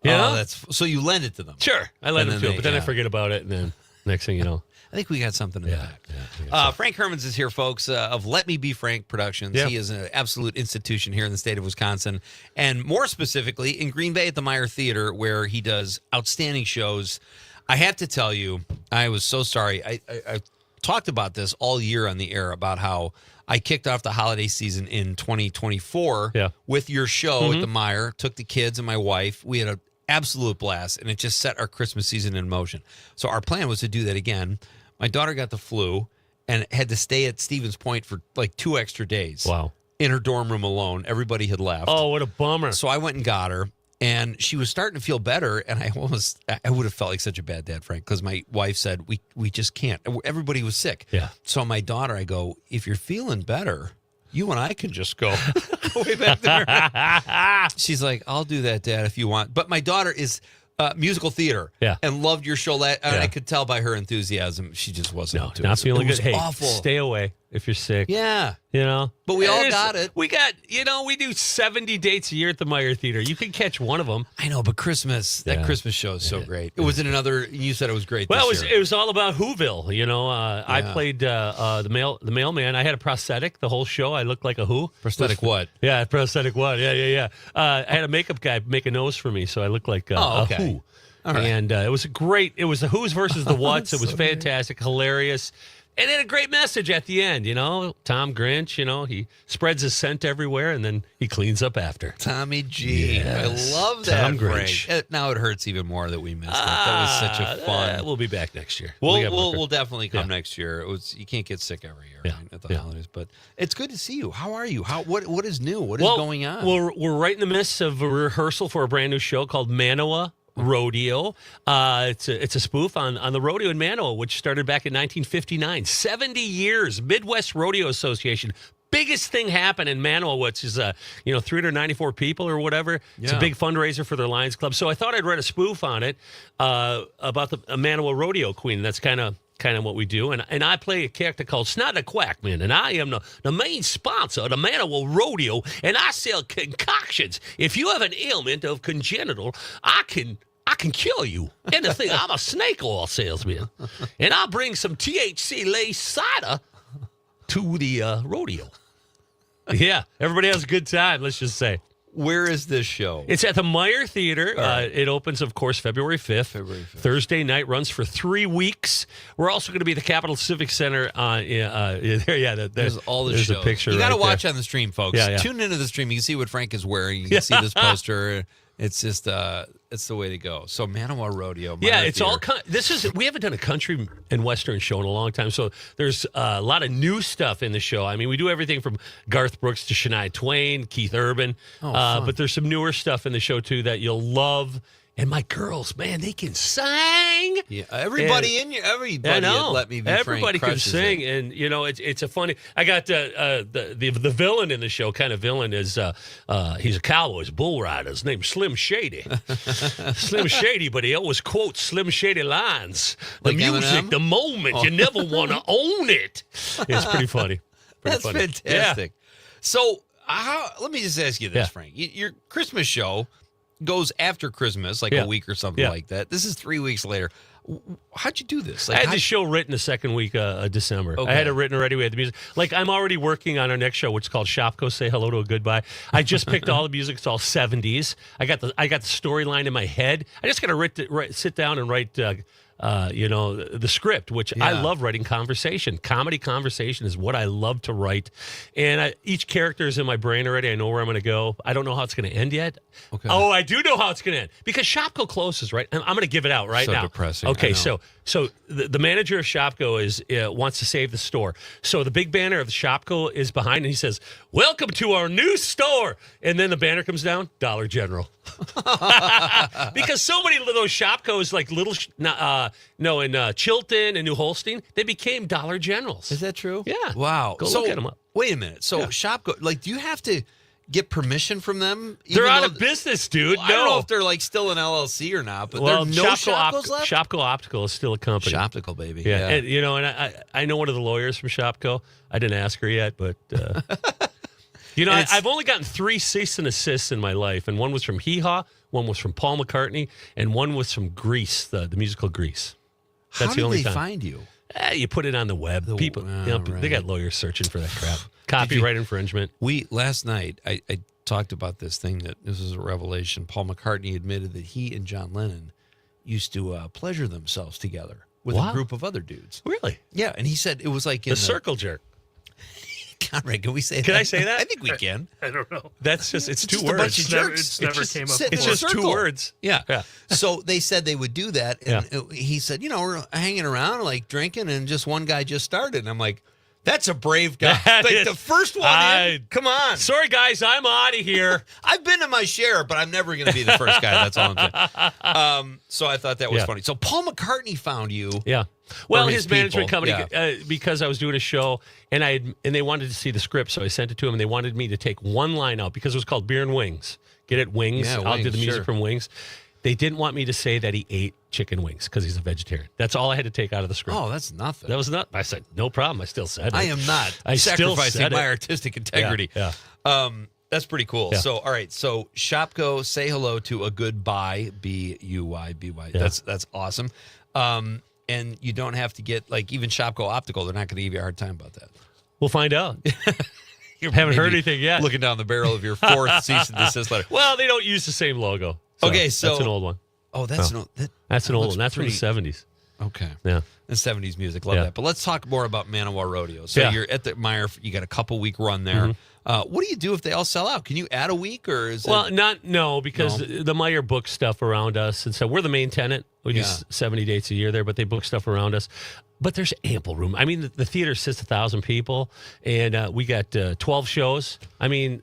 You know? So you lend it to them. Sure. I lend And them then to them, but then I yeah. forget about it, and then next thing you know. I think we got something in the back. Frank Hermans is here, folks, of Let Me Be Frank Productions. Yeah. He is an absolute institution here in the state of Wisconsin, and more specifically in Green Bay at the Meyer Theater, where he does outstanding shows. I have to tell you, I was so sorry. I talked about this all year on the air about how I kicked off the holiday season in 2024 with your show at the Meyer, took the kids and my wife. We had an absolute blast, and it just set our Christmas season in motion. So our plan was to do that again. My daughter got the flu and had to stay at Stevens Point for like 2 extra days. Wow. In her dorm room alone. Everybody had left. Oh, what a bummer. So I went and got her, and she was starting to feel better, and I would have felt like such a bad dad, Frank, because my wife said, we just can't. Everybody was sick. Yeah. So my daughter, I go, if you're feeling better, you and I can just go way back there. She's like, I'll do that, Dad, if you want. But my daughter is musical theater and loved your show. And I could tell by her enthusiasm, she just wasn't into it. Not feeling It was good. Hey, awful. stay away if you're sick. Yeah. You know? But we all got it. We got, we do 70 dates a year at the Meyer Theater. You can catch one of them. I know, but Christmas, that Christmas show is so great. It was in another, you said it was great Well, this year. it was all about Whoville. I played the mailman. I had a prosthetic the whole show. I looked like a Who. Prosthetic what? Yeah, prosthetic what? Yeah. I had a makeup guy make a nose for me, so I looked like a Who. All right. And it was great. It was the Who's versus the What's. It was fantastic, hilarious. And then a great message at the end, Tom Grinch, he spreads his scent everywhere, and then he cleans up after. Tommy G. Yes. I love that, Tom Grinch. Frank. Now it hurts even more that we missed it. That was such a fun. We'll be back next year. We'll definitely come next year. You can't get sick every year right, at the holidays, but it's good to see you. How are you? What is new? What is going on? We're right in the midst of a rehearsal for a brand new show called Manoa Rodeo. It's a spoof on the rodeo in Manoa, which started back in 1959. 70 years. Midwest Rodeo Association. Biggest thing happened in Manoa, which is 394 people or whatever. It's a big fundraiser for their Lions Club. So I thought I'd write a spoof on it about the Manoa Rodeo Queen. That's kind of what we do. And I play a character called Snot the Quackman, and I am the main sponsor of the Manoa Rodeo, and I sell concoctions. If you have an ailment of congenital, I can can kill you. And the thing, I'm a snake oil salesman. And I'll bring some THC-laced cider to the rodeo. Yeah, everybody has a good time, let's just say. Where is this show? It's at the Meyer Theater. Right. It opens, of course, February 5th. Thursday night, runs for 3 weeks. We're also going to be at the Capitol Civic Center. There's all the there's shows. a picture. You got to right watch there. on the stream, folks. Yeah. Tune into the stream. You can see what Frank is wearing. You can see this poster. It's just, it's the way to go. So Manawa Rodeo. Meyer It's Theater. all. We haven't done a country and western show in a long time, so there's a lot of new stuff in the show. I mean, we do everything from Garth Brooks to Shania Twain, Keith Urban, but there's some newer stuff in the show too that you'll love. And my girls, man, they can sing. Yeah, everybody let me be everybody Frank can sing, and it's a funny. I got the villain in the show. Kind of villain is he's a cowboy, he's a bull rider. His name's Slim Shady. Slim Shady, but he always quotes Slim Shady lines. The Like music, Eminem? the moment, you never want to own it. It's pretty funny. That's funny. fantastic. So let me just ask you this, Yeah. Frank. Your Christmas show goes after Christmas, like a week or something like that. This is 3 weeks later. How'd you do this? I had the show written the second week of December. Okay. I had it written already. We had the music. Like, I'm already working on our next show, which is called Shopko Say Hello to a Goodbye. I just picked all the music. It's all 70s. I got the storyline in my head. I just got to sit down and write the script, which I love writing conversation. Comedy conversation is what I love to write. And each character is in my brain already. I know where I'm going to go. I don't know how it's going to end yet. Okay. Oh, I do know how it's going to end. Because Shopko closes, right? I'm going to give it out right So now. depressing. I Okay, know. so the manager of Shopko wants to save the store. So the big banner of the Shopko is behind, and he says, "Welcome to our new store." And then the banner comes down, Dollar General. Because so many of those Shopkos, like in Chilton and New Holstein, they became Dollar Generals. Is that true? Yeah. Wow. Go look at them up. Wait a minute. So Shopko, do you have to get permission from them? They're even out though of business, dude. I don't know if they're still an LLC or not, but Well, there's no Shopko Shopkos left? Shopko Optical is still a company. Shoptical, baby. Yeah. And I know one of the lawyers from Shopko. I didn't ask her yet, but I've only gotten 3 cease and assists in my life, and one was from Hee Haw, one was from Paul McCartney, and one was from Grease, the musical Grease. That's How the only did they time. find you? You put it on the web. People, they got lawyers searching for that crap. Copyright infringement. Last night, I talked about this thing that this was a revelation. Paul McCartney admitted that he and John Lennon used to pleasure themselves together with a group of other dudes. Really? Yeah, and he said it was like in The circle jerk. Conrad, can we say that? Can I say that? I think we can. I don't know. That's just, it's two just words. a bunch of jerks. It's never came up sitting It's in a just 2 circle. words. Yeah. Yeah. So they said they would do that. And he said, we're hanging around, like drinking, and just one guy just started. And I'm like, that's a brave guy. That Like is- the first one in, come on. Sorry, guys, I'm out of here. I've been to my share, but I'm never going to be the first guy. That's all I'm saying. So I thought that was funny. So Paul McCartney found you. Yeah. Well, Or his his management people, company, because I was doing a show and they wanted to see the script, so I sent it to them, and they wanted me to take one line out because it was called Beer and Wings. Get it? Wings. Yeah, I'll do Wings, the music sure. from Wings. They didn't want me to say that he ate chicken wings because he's a vegetarian. That's all I had to take out of the script. Oh, that's nothing. That was not. I said, no problem. I still said it. I am not I still sacrificing said my it. artistic integrity. Yeah. That's pretty cool. Yeah. So, all right. So, Shopko, say hello to a goodbye, B-U-Y-B-Y. Yeah. That's awesome. And you don't have to get, even Shopko Optical, they're not going to give you a hard time about that. We'll find out. You Haven't heard maybe anything yet. Looking down the barrel of your 4th cease and desist letter. Well, they don't use the same logo. Okay, so- that's an old one. Oh, that's Oh. that's an old looks one. That's pretty- from the 70s. Okay. Yeah. The 70s music. Love Yeah. that. But let's talk more about Manawa Rodeo. So Yeah. you're at the Meyer. You got a couple-week run there. Mm-hmm. What do you do if they all sell out? Can you add a week or is Well, it? because the Meyer books stuff around us, and so we're the main tenant. We do 70 dates a year there, but they book stuff around us. But there's ample room. I mean, the theater sits 1,000 people, and we got 12 shows. I mean,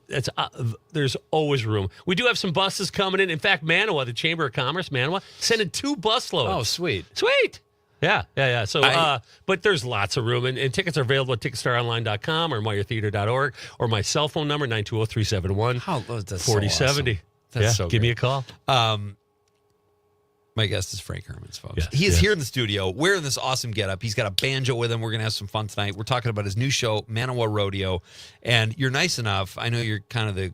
there's always room. We do have some buses coming in. In fact, Manawa, the Chamber of Commerce, Manawa, sending 2 busloads. Oh, sweet. Sweet. Yeah. So, but there's lots of room, and tickets are available at ticketstarronline.com or meyertheater.org or my cell phone number, 920-371-4070. That's so awesome. That's so give me a great. call. My guest is Frank Hermans, folks. Yes, he is yes. here in the studio wearing this awesome getup. He's got a banjo with him. We're going to have some fun tonight. We're talking about his new show, Manawa Rodeo. And you're nice enough. I know you're kind of the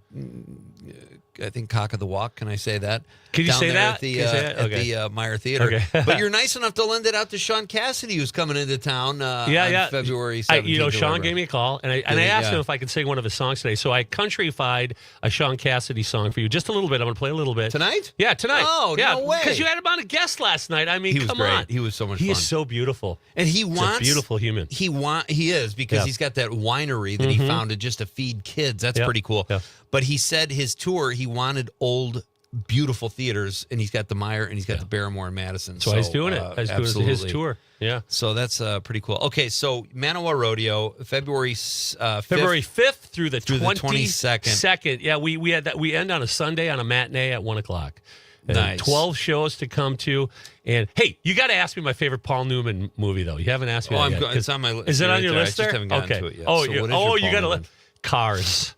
I think Cock of the Walk. Can I say that? Can you Down say there that? at the, Can you say that? at Okay. the Meyer Theater? Okay. But you're nice enough to lend it out to Sean Cassidy, who's coming into town on February 17th. Sean gave me a call, and I asked him if I could sing one of his songs today. So I countryfied a Sean Cassidy song for you, just a little bit. I'm going to play a little bit tonight. Yeah, tonight. Oh, yeah, no way! Because you had him on a guest last night. I mean, He was come great. on. He was so much fun. He is so beautiful, and He's a beautiful human. He is because he's got that winery that he founded just to feed kids. That's pretty cool. Yeah. But he said his tour, he wanted old, beautiful theaters, and he's got the Meyer and he's got the Barrymore in Madison. So he's doing it. He's doing his tour. Yeah. So that's pretty cool. Okay, so Manawa Rodeo, February 5th through the 22nd. Second. Yeah, we had that. We end on a Sunday on a matinee at 1:00. And Nice. 12 shows to come to. And hey, you got to ask me my favorite Paul Newman movie, though. You haven't asked me that yet. It's on my list. Is it on right your there. list I there? just haven't gotten okay. to it yet. Oh, So what is your you Paul got to Newman? Cars.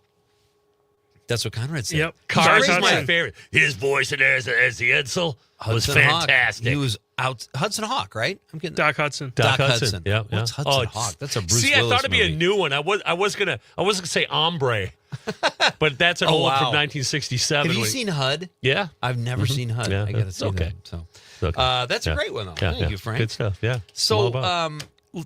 That's what Conrad said. Yep. Cars is Hudson. my favorite. His voice in there as the Edsel was Hudson Hawk. fantastic. He was out. Hudson Hawk, right? I'm getting Doc Hudson. Doc Hudson. Yeah, yeah. What's Hudson Hawk? That's a Bruce See, Willis I thought it'd be a movie. new one. I wasn't gonna say Ombre, but that's an Oh, old one wow. from 1967. Have you when- seen HUD? Yeah, I've never seen HUD. Yeah, I got to it's see okay. that. So It's okay. that's a Yeah. great one, though. Yeah, Thank yeah. you, Frank. Good stuff. Yeah. It's all So, about.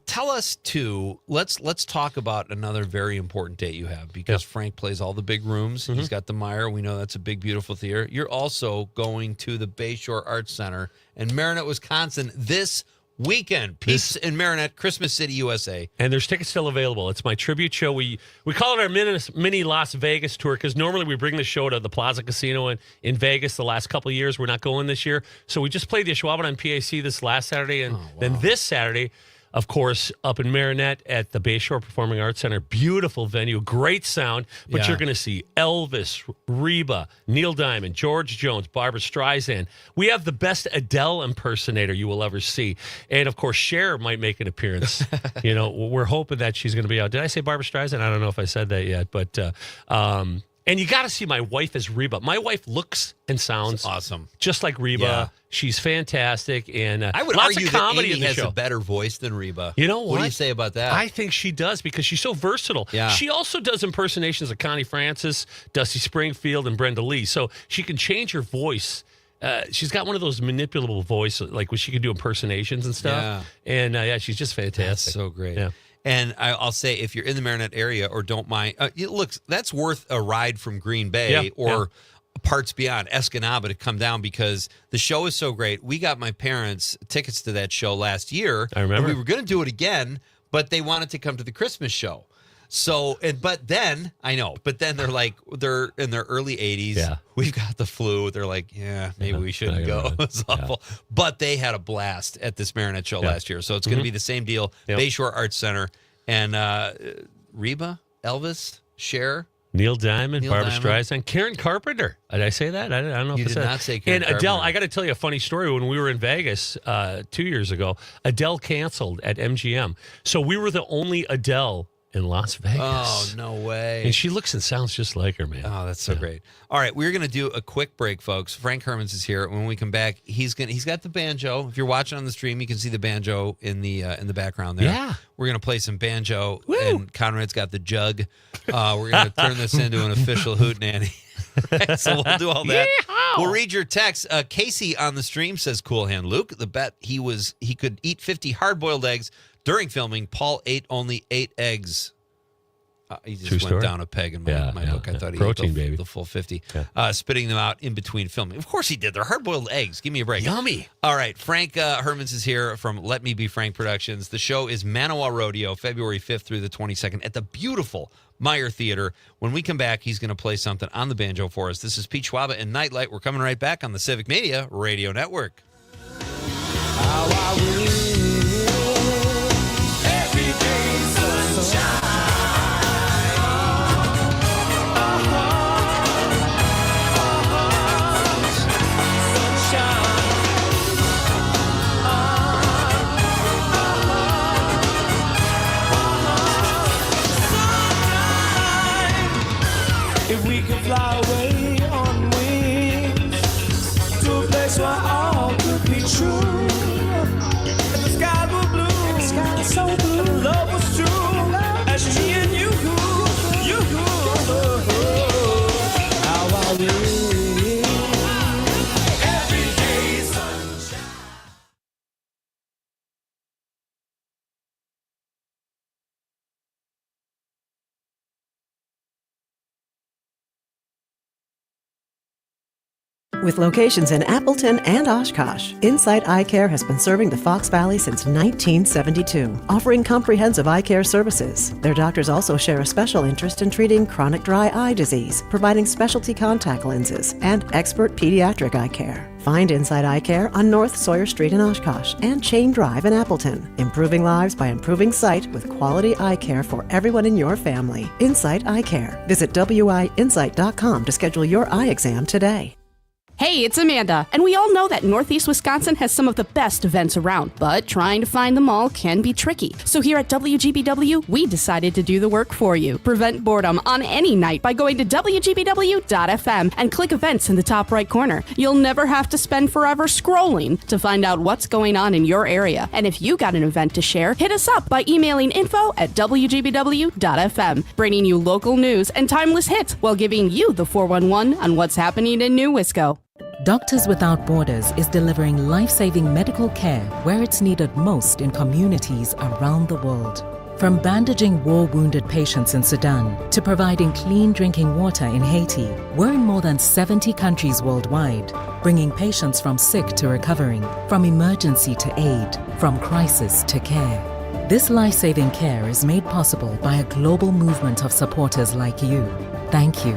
tell us too. Let's talk about another very important date you have because Frank plays all the big rooms. He's got the Meyer. We know that's a big, beautiful theater. You're also going to the Bayshore Arts Center in Marinette, Wisconsin this weekend. Pete's in Marinette, Christmas City, USA. And there's tickets still available. It's my tribute show. We call it our mini Las Vegas tour because normally we bring the show to the Plaza Casino in Vegas the last couple of years. We're not going this year. So we just played the Schwaba on PAC this last Saturday. And then this Saturday, of course, up in Marinette at the Bayshore Performing Arts Center. Beautiful venue, great sound. But you're going to see Elvis, Reba, Neil Diamond, George Jones, Barbra Streisand. We have the best Adele impersonator you will ever see. And, of course, Cher might make an appearance. We're hoping that she's going to be out. Did I say Barbra Streisand? I don't know if I said that yet. But and you got to see my wife as Reba. My wife looks and sounds awesome, just like Reba. Yeah. She's fantastic, and I would lots argue of comedy that in Amy the has show. a better voice than Reba. You know what? What do you say about that? I think she does because she's so versatile. Yeah. She also does impersonations of Connie Francis, Dusty Springfield, and Brenda Lee. So she can change her voice. She's got one of those manipulable voices, like where she can do impersonations and stuff. Yeah. And she's just fantastic. That's so great. Yeah. And I'll say, if you're in the Marinette area or don't mind, look, that's worth a ride from Green Bay or parts beyond Escanaba to come down because the show is so great. We got my parents tickets to that show last year. I remember. And we were going to do it again, but they wanted to come to the Christmas show. So, but then they're like, they're in their early 80s. Yeah. We've got the flu. They're like, maybe we shouldn't go. It's awful. But they had a blast at this Marinette show last year. So it's going to be the same deal. Yep. Bayshore Arts Center. And Reba, Elvis, Cher. Neil Diamond, Neil Barbra Diamond. Streisand, Karen Carpenter. Did I say that? I don't know if You I did said not that. say Karen And Adele, Carpenter. I got to tell you a funny story. When we were in Vegas 2 years ago, Adele canceled at MGM. So we were the only Adele in Las Vegas. Oh, no way. And she looks and sounds just like her, man. Oh, that's so great. All right, we're going to do a quick break, folks. Frank Hermans is here. When we come back, he's got the banjo. If you're watching on the stream, you can see the banjo in the background there. Yeah. We're going to play some banjo, and Conrad's got the jug. We're going to turn this into an official hootenanny. Right, so we'll do all that. Yeehaw! We'll read your text. Casey on the stream says, "Cool hand, Luke. The bet he could eat 50 hard-boiled eggs during filming. Paul ate only 8 eggs." He just True went story. down a peg in my book. I thought he Protein, ate baby. the full 50. Spitting them out in between filming. Of course he did. They're hard-boiled eggs. Give me a break. Yummy. All right. Frank Hermans is here from Let Me Be Frank Productions. The show is Manawa Rodeo, February 5th through the 22nd at the beautiful Meyer Theater. When we come back, he's going to play something on the banjo for us. This is Pete Schwaba and Nite Lite. We're coming right back on the Civic Media Radio Network. If we could fly away on wings to a place where all could be true, With locations in Appleton and Oshkosh, Insight Eye Care has been serving the Fox Valley since 1972, offering comprehensive eye care services. Their doctors also share a special interest in treating chronic dry eye disease, providing specialty contact lenses, and expert pediatric eye care. Find Insight Eye Care on North Sawyer Street in Oshkosh and Chain Drive in Appleton. Improving lives by improving sight with quality eye care for everyone in your family. Insight Eye Care. Visit wiinsight.com to schedule your eye exam today. Hey, it's Amanda, and we all know that Northeast Wisconsin has some of the best events around, but trying to find them all can be tricky. So here at WGBW, we decided to do the work for you. Prevent boredom on any night by going to WGBW.fm and click events in the top right corner. You'll never have to spend forever scrolling to find out what's going on in your area. And if you got an event to share, hit us up by emailing info@WGBW.fm, bringing you local news and timeless hits while giving you the 411 on what's happening in New Wisco. Doctors Without Borders is delivering life-saving medical care where it's needed most in communities around the world. From bandaging war-wounded patients in Sudan to providing clean drinking water in Haiti, we're in more than 70 countries worldwide, bringing patients from sick to recovering, from emergency to aid, from crisis to care. This life-saving care is made possible by a global movement of supporters like you. Thank you.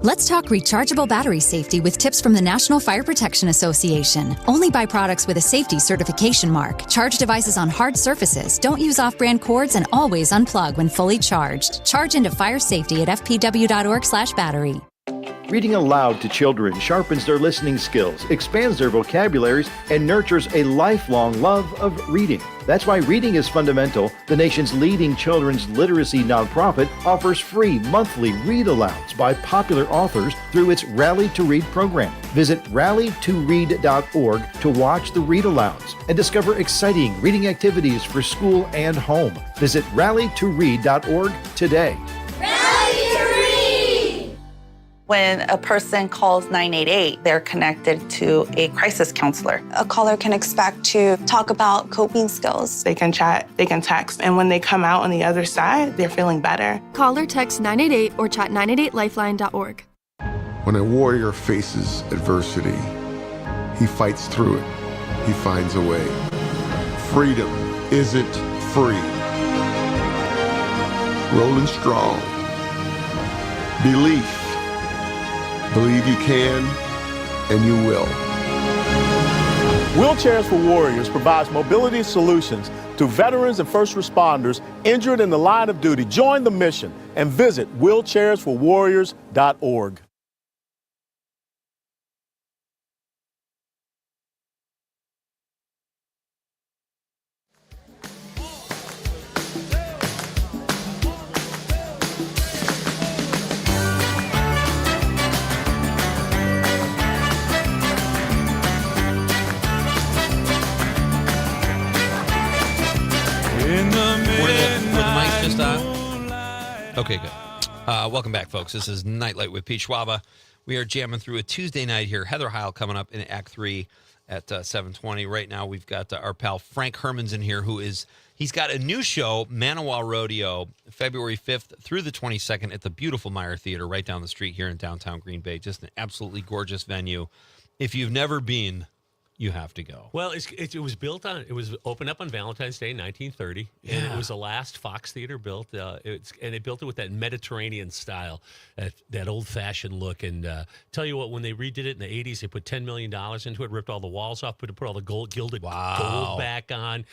Let's talk rechargeable battery safety with tips from the National Fire Protection Association. Only buy products with a safety certification mark. Charge devices on hard surfaces. Don't use off-brand cords and always unplug when fully charged. Charge into fire safety at fpw.org/battery. Reading aloud to children sharpens their listening skills, expands their vocabularies, and nurtures a lifelong love of reading. That's why Reading is Fundamental, the nation's leading children's literacy nonprofit, offers free monthly read-alouds by popular authors through its Rally to Read program. Visit rallytoread.org to watch the read-alouds and discover exciting reading activities for school and home. Visit rallytoread.org today. When a person calls 988, they're connected to a crisis counselor. A caller can expect to talk about coping skills. They can chat, they can text, and when they come out on the other side, they're feeling better. Call or text 988 or chat 988lifeline.org. When a warrior faces adversity, he fights through it. He finds a way. Freedom isn't free. Rolling strong. Belief. Believe you can, and you will. Wheelchairs for Warriors provides mobility solutions to veterans and first responders injured in the line of duty. Join the mission and visit wheelchairsforwarriors.org. Okay, good. Welcome back, folks. This is Nite Lite with Pete Schwaba. We are jamming through a Tuesday night here. Heather Heil coming up in Act 3 at 7:20. Right now, we've got our pal Frank Herman's in here, he's got a new show, Manawa Rodeo, February 5th through the 22nd at the beautiful Meyer Theater right down the street here in downtown Green Bay. Just an absolutely gorgeous venue. If you've never been, you have to go. Well, it was opened up on Valentine's Day, 1930, and it was the last Fox Theater built. And they built it with that Mediterranean style, that old-fashioned look. And tell you what, when they redid it in the 80s, they put $10 million into it, ripped all the walls off, put all the gilded gold back on.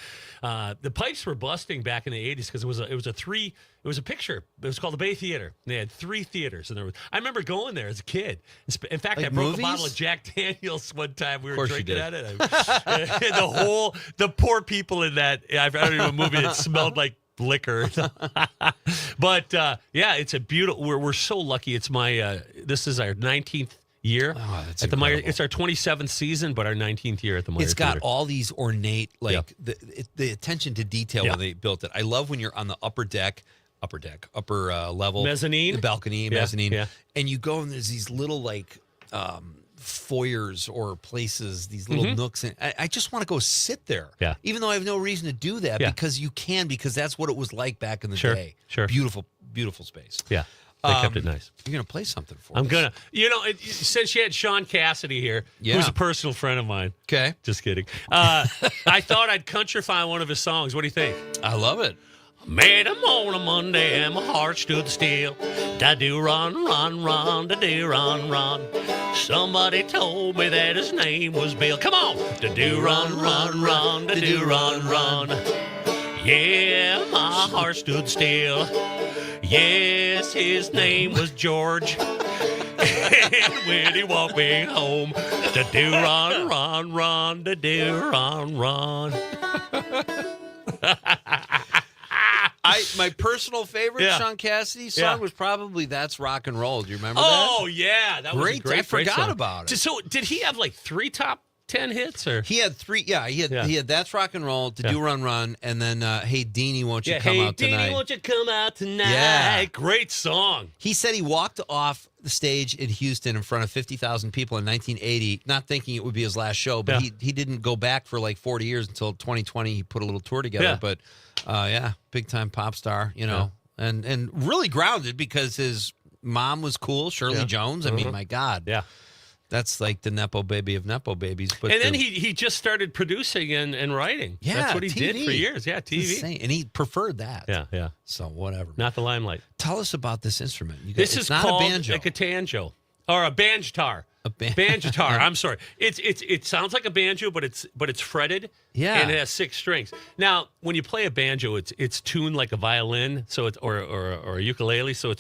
The pipes were busting back in the 80s because it was a picture. It was called the Bay Theater. They had 3 theaters, and I remember going there as a kid. In fact, I broke a bottle of Jack Daniels one time. We were drinking at it. The poor people in that. I don't even a movie that smelled like liquor. But it's a beautiful. We're so lucky. It's this is our 19th year at the Meyer. It's our 27th season, but our 19th year at the Meyer. It's got Theater. all these ornate, the attention to detail when they built it. I love when you're on the upper level, mezzanine, the balcony, mezzanine, and you go and there's these little foyers or places, these little nooks, and I just want to go sit there. Yeah. Even though I have no reason to do that because that's what it was like back in the day. Sure. Beautiful, beautiful space. Yeah. They kept it nice. You're going to play something for us. I'm going to. Since you had Sean Cassidy here, who's a personal friend of mine. Okay. Just kidding. I thought I'd countrify one of his songs. What do you think? I love it. Made him on a Monday and my heart stood still. Da-do run, run, run, da-do run, run. Somebody told me that his name was Bill. Come on! Da-do run, run, run, da-do run, run. Yeah, my heart stood still. Yes, his name was George. And when he walked me home, da-do run, run, run, da-do run, run. My personal favorite Sean Cassidy song was probably "That's Rock and Roll." Do you remember that? Oh yeah, that was a great. I forgot song. about it. So did he have like 3 top 10 hits or? He had 3. Yeah, he had "That's Rock and Roll," "To Do Run Run," and then "Hey Deanie, Won't You Come Out Tonight?" Hey Deanie, won't you come out tonight? Yeah, great song. He said he walked off the stage in Houston in front of 50,000 people in 1980, not thinking it would be his last show, but he didn't go back for like 40 years until 2020. He put a little tour together, but big time pop star, and really grounded because his mom was cool, Shirley Jones. I mean, my God, that's like the nepo baby of nepo babies. But then he just started producing and writing. Yeah, that's what he did for years. Yeah, TV, insane. And he preferred that. Yeah. So whatever, not the limelight. Tell us about this instrument. This is not called a banjo. a catanjo or a banjo-tar. Banjo-tar. I'm sorry. It sounds like a banjo, but it's fretted. Yeah. And it has 6 strings. Now, when you play a banjo, it's tuned like a violin, so it's or a ukulele, so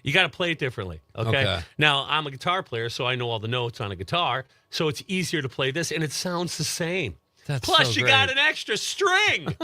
you got to play it differently. Okay? Now, I'm a guitar player, so I know all the notes on a guitar, so it's easier to play this, and it sounds the same. Plus, you got an extra string.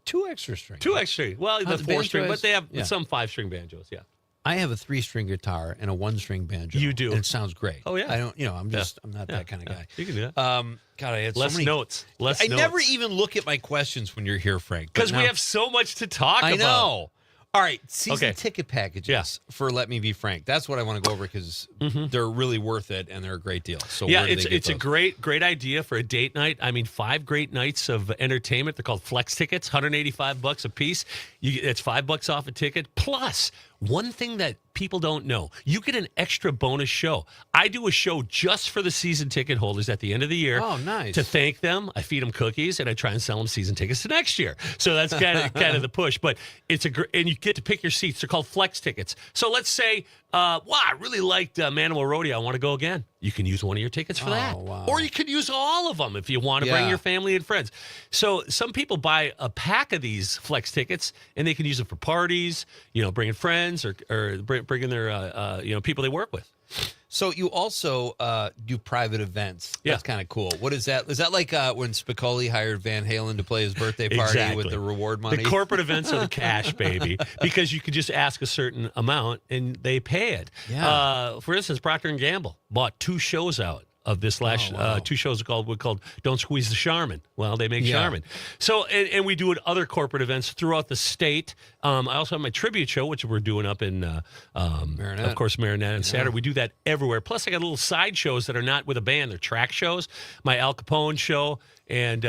2 extra strings. 2 extra. Well, the 4-string, but they have some 5-string banjos. Yeah. I have a 3-string guitar and a 1-string banjo. You do. And it sounds great. Oh, yeah. I don't, I'm not that kind of guy. You can do that. God, I had less so many notes. I never even look at my questions when you're here, Frank. Because we have so much to talk about. I know. All right, season ticket packages for Let Me Be Frank. That's what I want to go over because they're really worth it and they're a great deal. So it's a great idea for a date night. I mean, 5 great nights of entertainment. They're called Flex tickets, $185 a piece. It's $5 off a ticket. Plus, one thing that people don't know, you get an extra bonus show. I do a show just for the season ticket holders at the end of the year. Oh, nice. To thank them, I feed them cookies and I try and sell them season tickets to next year. So that's kind of the push. But it's and you get to pick your seats. They're called Flex tickets. So let's say, I really liked Manimal Rodeo. I want to go again. You can use one of your tickets for that. Wow. Or you can use all of them if you want to bring your family and friends. So some people buy a pack of these Flex tickets and they can use them for parties, bringing friends or bringing their people they work with. So you also do private events. That's kind of cool. What is that? Is that like when Spicoli hired Van Halen to play his birthday party with the reward money? The corporate events are the cash, baby, because you could just ask a certain amount and they pay it. Yeah. For instance, Procter & Gamble bought 2 shows out of this last 2 shows called Don't Squeeze the Charmin. Well, they make Charmin. So, and we do it other corporate events throughout the state. I also have my tribute show, which we're doing up in, Marinette. Of course, Marinette and Saturday. We do that everywhere. Plus, I got little side shows that are not with a band. They're track shows. My Al Capone show. And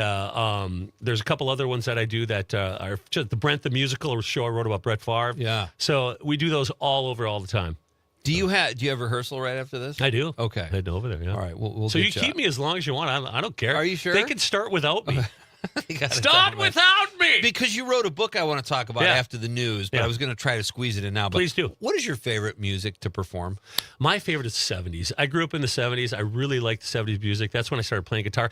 there's a couple other ones that I do that are just the Brent the Musical show I wrote about Brett Favre. Yeah. So we do those all over all the time. Do you have rehearsal right after this? I do. Okay. Heading over there, yeah. All right, we'll so you get keep me as long as you want. I don't care. Are you sure? They can start without me. Start Start without me! Because you wrote a book I want to talk about after the news, but I was going to try to squeeze it in now. But please do. What is your favorite music to perform? My favorite is the 70s. I grew up in the 70s. I really liked the 70s music. That's when I started playing guitar.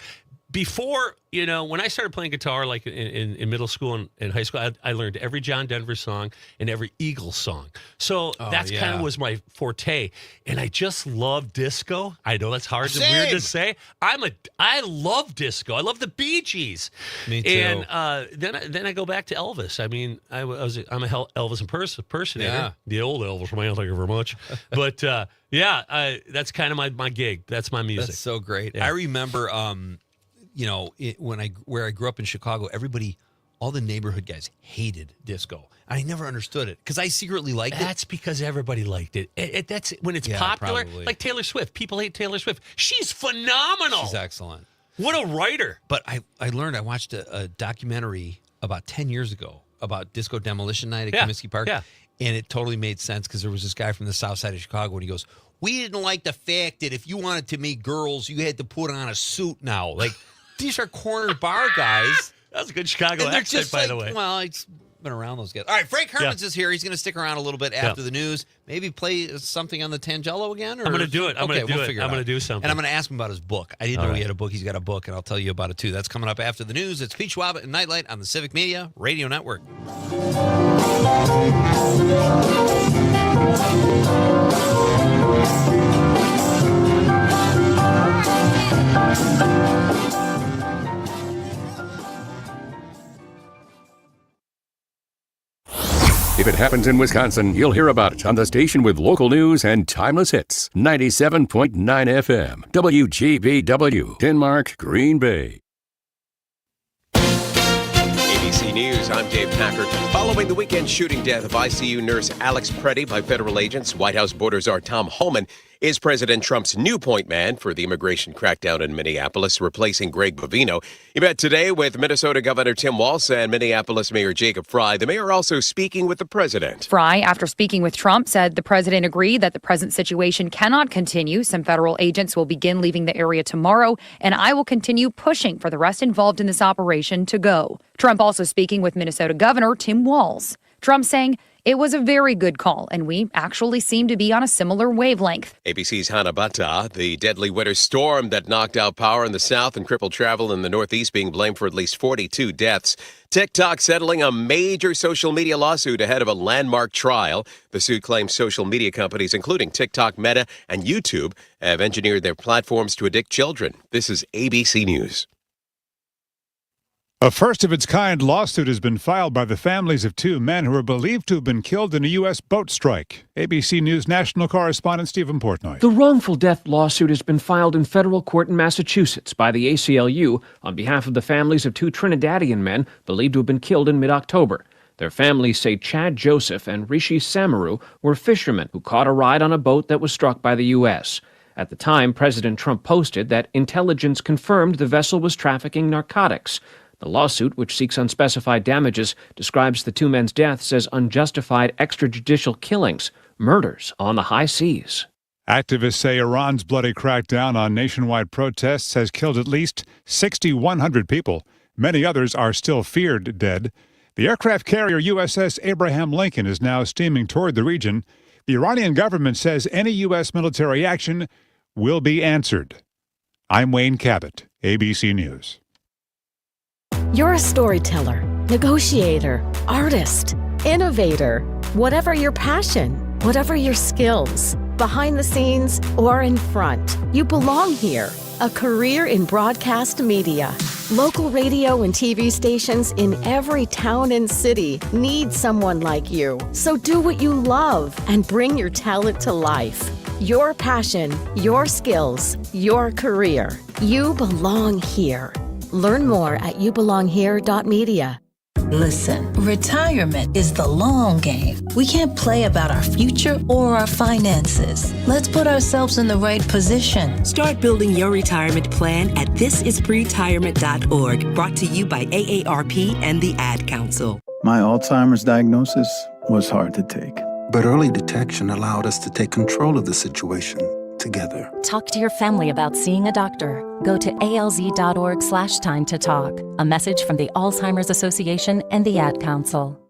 Before, when I started playing guitar, like in middle school and high school, I learned every John Denver song and every Eagles song. So that's kind of was my forte. And I just love disco. I know that's hard and weird to say. I love disco. I love the Bee Gees. Me too. And then I go back to Elvis. I mean, I'm a Elvis impersonator. Yeah. The old Elvis man, thank you very much. But that's kind of my gig. That's my music. That's so great. Yeah. I remember where I grew up in Chicago, all the neighborhood guys hated disco. I never understood it because I secretly liked it. That's because everybody liked it. That's when it's popular. Probably. Like Taylor Swift. People hate Taylor Swift. She's phenomenal. She's excellent. What a writer. But I watched a documentary about 10 years ago about Disco Demolition Night at Comiskey Park. Yeah. And it totally made sense because there was this guy from the south side of Chicago, and he goes, we didn't like the fact that if you wanted to meet girls, you had to put on a suit now. Like, these are corner bar guys. That's a good Chicago And they're accent, just by like, the way. well, it's been around those guys. All right, Frank Hermans is here. He's going to stick around a little bit after the news. Maybe play something on the Tangelo again? Or I'm going to do it. I'm going to do it. figure I'm out. going to do something. And I'm going to ask him about his book. I didn't know he had a book. He's got a book, and I'll tell you about it, too. That's coming up after the news. It's Pete Schwaba and Nite Lite on the Civic Media Radio Network. If it happens in Wisconsin, you'll hear about it on the station with local news and timeless hits. 97.9 FM, WGBW, Denmark, Green Bay. ABC News, I'm Dave Packard. Following the weekend shooting death of ICU nurse Alex Preddy by federal agents, White House border czar Tom Homan is President Trump's new point man for the immigration crackdown in Minneapolis, replacing Greg Bovino. He met today with Minnesota Governor Tim Walz and Minneapolis Mayor Jacob Fry. The mayor also speaking with the president. Fry, after speaking with Trump, said the president agreed that the present situation cannot continue. Some federal agents will begin leaving the area tomorrow, and I will continue pushing for the rest involved in this operation to go. Trump also speaking with Minnesota Governor Tim Walz. Trump saying, it was a very good call, and we actually seem to be on a similar wavelength. ABC's Hannah Bata, the deadly winter storm that knocked out power in the south and crippled travel in the northeast, being blamed for at least 42 deaths. TikTok settling a major social media lawsuit ahead of a landmark trial. The suit claims social media companies, including TikTok, Meta, and YouTube, have engineered their platforms to addict children. This is ABC News. A first-of-its-kind lawsuit has been filed by the families of two men who are believed to have been killed in a U.S. boat strike. ABC News national correspondent Stephen Portnoy. The wrongful death lawsuit has been filed in federal court in Massachusetts by the ACLU on behalf of the families of two Trinidadian men believed to have been killed in mid-October. Their families say Chad Joseph and Rishi Samaru were fishermen who caught a ride on a boat that was struck by the U.S. At the time, President Trump posted that intelligence confirmed the vessel was trafficking narcotics. The lawsuit, which seeks unspecified damages, describes the two men's deaths as unjustified extrajudicial killings, murders on the high seas. Activists say Iran's bloody crackdown on nationwide protests has killed at least 6,100 people. Many others are still feared dead. The aircraft carrier USS Abraham Lincoln is now steaming toward the region. The Iranian government says any U.S. military action will be answered. I'm Wayne Cabot, ABC News. You're a storyteller, negotiator, artist, innovator. Whatever your passion, whatever your skills, behind the scenes or in front, you belong here. A career in broadcast media. Local radio and TV stations in every town and city need someone like you. So do what you love and bring your talent to life. Your passion, your skills, your career. You belong here. Learn more at youbelonghere.media. Listen, retirement is the long game. We can't play about our future or our finances. Let's put ourselves in the right position. Start building your retirement plan at thisispretirement.org, brought to you by AARP and the Ad Council. My Alzheimer's diagnosis was hard to take. But early detection allowed us to take control of the situation together. Talk to your family about seeing a doctor. Go to alz.org/time to talk. A message from the Alzheimer's Association and the Ad Council.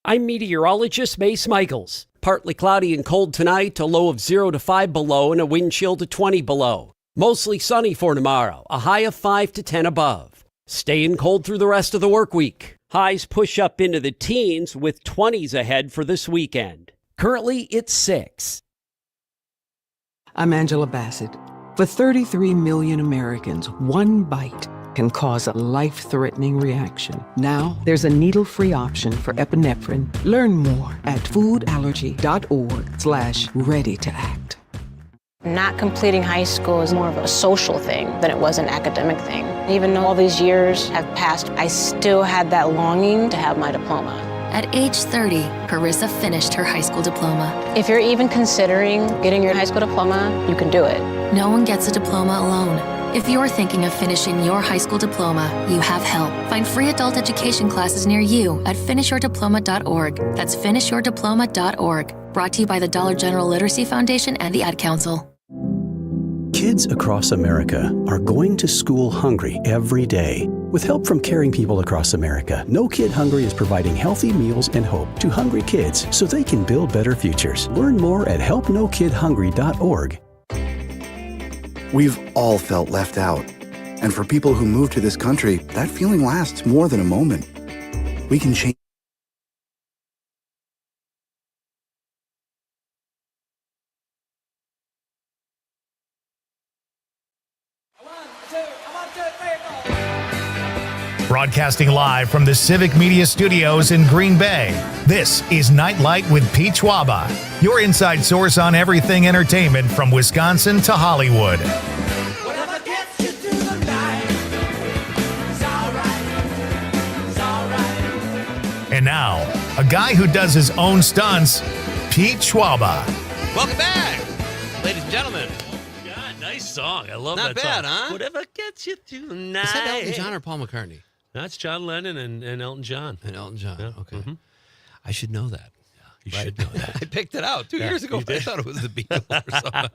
I'm meteorologist Mace Michaels. Partly cloudy and cold tonight, a low of 0 to 5 below and a wind chill to 20 below. Mostly sunny for tomorrow, a high of 5 to 10 above. Staying cold through the rest of the work week. Highs push up into the teens with 20s ahead for this weekend. Currently, it's 6. I'm Angela Bassett. For 33 million Americans, one bite can cause a life-threatening reaction. Now, there's a needle-free option for epinephrine. Learn more at foodallergy.org/ready-to-act. Not completing high school is more of a social thing than it was an academic thing. Even though all these years have passed, I still had that longing to have my diploma. At age 30, Carissa finished her high school diploma. If you're even considering getting your high school diploma, you can do it. No one gets a diploma alone. If you're thinking of finishing your high school diploma, you have help. Find free adult education classes near you at finishyourdiploma.org. That's finishyourdiploma.org. Brought to you by the Dollar General Literacy Foundation and the Ad Council. Kids across America are going to school hungry every day. With help from caring people across America, No Kid Hungry is providing healthy meals and hope to hungry kids so they can build better futures. Learn more at helpnokidhungry.org. We've all felt left out. And for people who move to this country, that feeling lasts more than a moment. We can change. Broadcasting live from the Civic Media Studios in Green Bay, this is Nite Lite with Pete Schwaba, your inside source on everything entertainment from Wisconsin to Hollywood. And now, a guy who does his own stunts, Pete Schwaba. Welcome back, ladies and gentlemen. God, nice song. I love Not that bad, song. huh? Whatever gets you tonight. Is that Elton John or Paul McCartney? That's John Lennon and Elton John. And Elton John. Yeah. Okay. Mm-hmm. I should know that. You should know that. I picked it out 2 years ago. I thought it was the Beatles or something.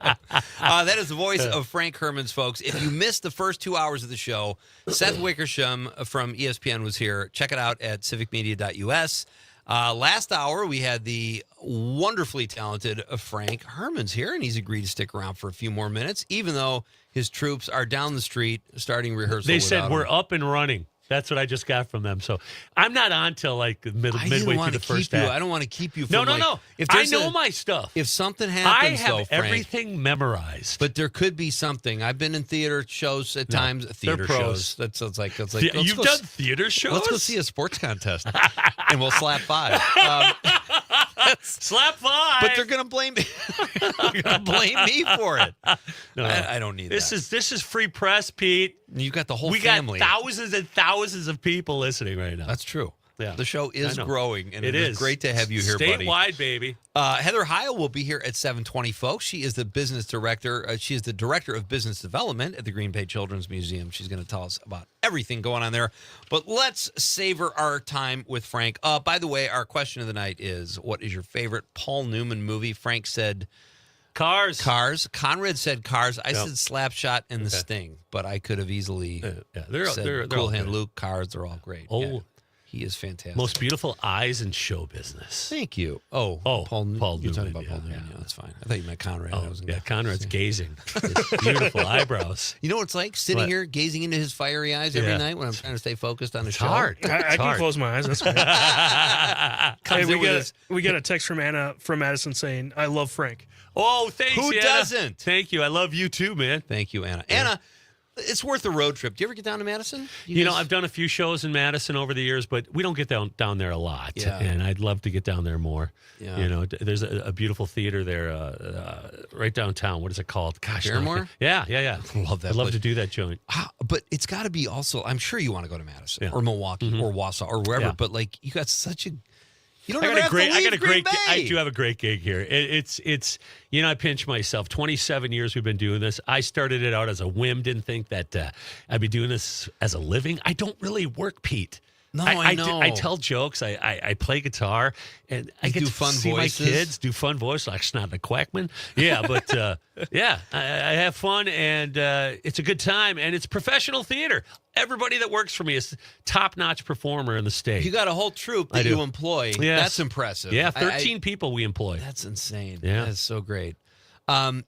That is the voice of Frank Hermans, folks. If you missed the first 2 hours of the show, Seth Wickersham from ESPN was here. Check it out at civicmedia.us. Last hour, we had the wonderfully talented Frank Hermans here, and he's agreed to stick around for a few more minutes, even though his troops are down the street starting rehearsal. They said we're him. up and running. That's what I just got from them. So I'm not on till like midway through the first half. I don't want to keep you No, from no. If I know my stuff. If something happens, I have Frank, everything memorized. But there could be something. I've been in theater shows at times. Theater shows. That sounds like You've done theater shows? Let's go see a sports contest, and we'll slap five. Slap five. But they're gonna blame me. They're gonna blame me for it. No, I don't need this. that. This is free press, Pete. You got the whole family. We got thousands and thousands of people listening right now. That's true. Yeah. The show is growing, and it is great to have you here, buddy. Statewide, baby. Heather Heil will be here at 7:20, folks. She is the business director. She is the director of business development at the Green Bay Children's Museum. She's going to tell us about everything going on there. But let's savor our time with Frank. By the way, our question of the night is, what is your favorite Paul Newman movie? Frank said Cars. Conrad said Cars. I said Slapshot and The Sting, but I could have easily said Cool Hand Luke, Cars. They're all great. Oh, yeah. He is fantastic. Most beautiful eyes in show business. Thank you. Oh, Paul Newman. You're talking about Paul Newman. Yeah, that's fine. I thought you meant Conrad. Conrad's gazing. Beautiful eyebrows. You know what it's like sitting here gazing into his fiery eyes every night when I'm trying to stay focused on the show? Hard. I can close my eyes. That's fine. Hey, we got a text from Anna from Madison saying, "I love Frank." Oh, thanks. Who Anna. doesn't? Thank you. I love you too, man. Thank you, Anna. Anna. It's worth a road trip. Do you ever get down to Madison? You know, I've done a few shows in Madison over the years, but we don't get down there a lot. Yeah. And I'd love to get down there more. Yeah. You know, there's a beautiful theater there right downtown. What is it called? Gosh, Paramore? Yeah. Love that. I'd love to do that joint. But it's got to be also, I'm sure you want to go to Madison or Milwaukee or Wausau or wherever, but like you got such a... You don't ever have to leave Green Bay. I do have a great gig here. It's you know, I pinch myself. 27 years we've been doing this. I started it out as a whim. Didn't think that I'd be doing this as a living. I don't really work, Pete. No, I know. I tell jokes. I play guitar, and I get do to fun see voices. my kids do fun voices like Snot the Quackman. Yeah, but I have fun, and it's a good time, and it's professional theater. Everybody that works for me is top-notch performer in the state. You got a whole troupe that you employ. Yes. That's impressive. Yeah, 13 people we employ. That's insane. Yeah. That's so great.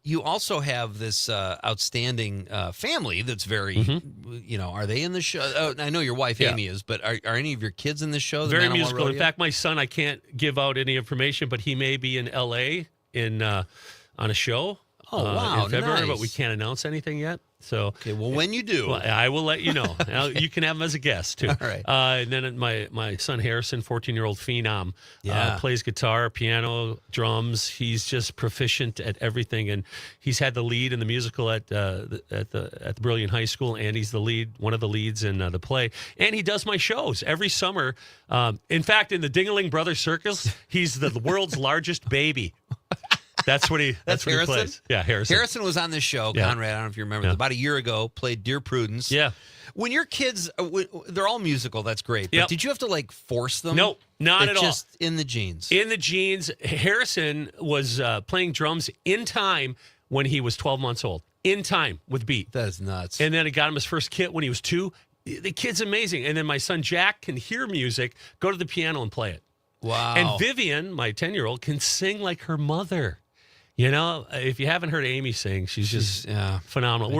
You also have this outstanding family that's very, are they in the show? Oh, I know your wife, Amy, is, but are any of your kids in the show? Very musical. In fact, my son, I can't give out any information, but he may be in L.A. on a show in February, but we can't announce anything yet. So, okay, well, when you do, I will let you know. You can have him as a guest too. All right. And then my son Harrison, 14-year-old phenom, plays guitar, piano, drums. He's just proficient at everything, and he's had the lead in the musical at the Brilliant High School, and he's one of the leads in the play. And he does my shows every summer. In fact, in the Dingaling Brothers Circus, he's the world's largest baby. That's what he plays. Yeah, Harrison. Harrison was on this show, Conrad. I don't know if you remember. About a year ago, played Dear Prudence. Yeah. When your kids, they're all musical. That's great. But did you have to force them? No, not at all. Just in the genes. In the genes. Harrison was playing drums in time when he was 12 months old. In time with beat. That is nuts. And then it got him his first kit when he was 2. The kid's amazing. And then my son Jack can hear music, go to the piano and play it. Wow. And Vivian, my 10-year-old, can sing like her mother. If you haven't heard Amy sing, she's just phenomenal.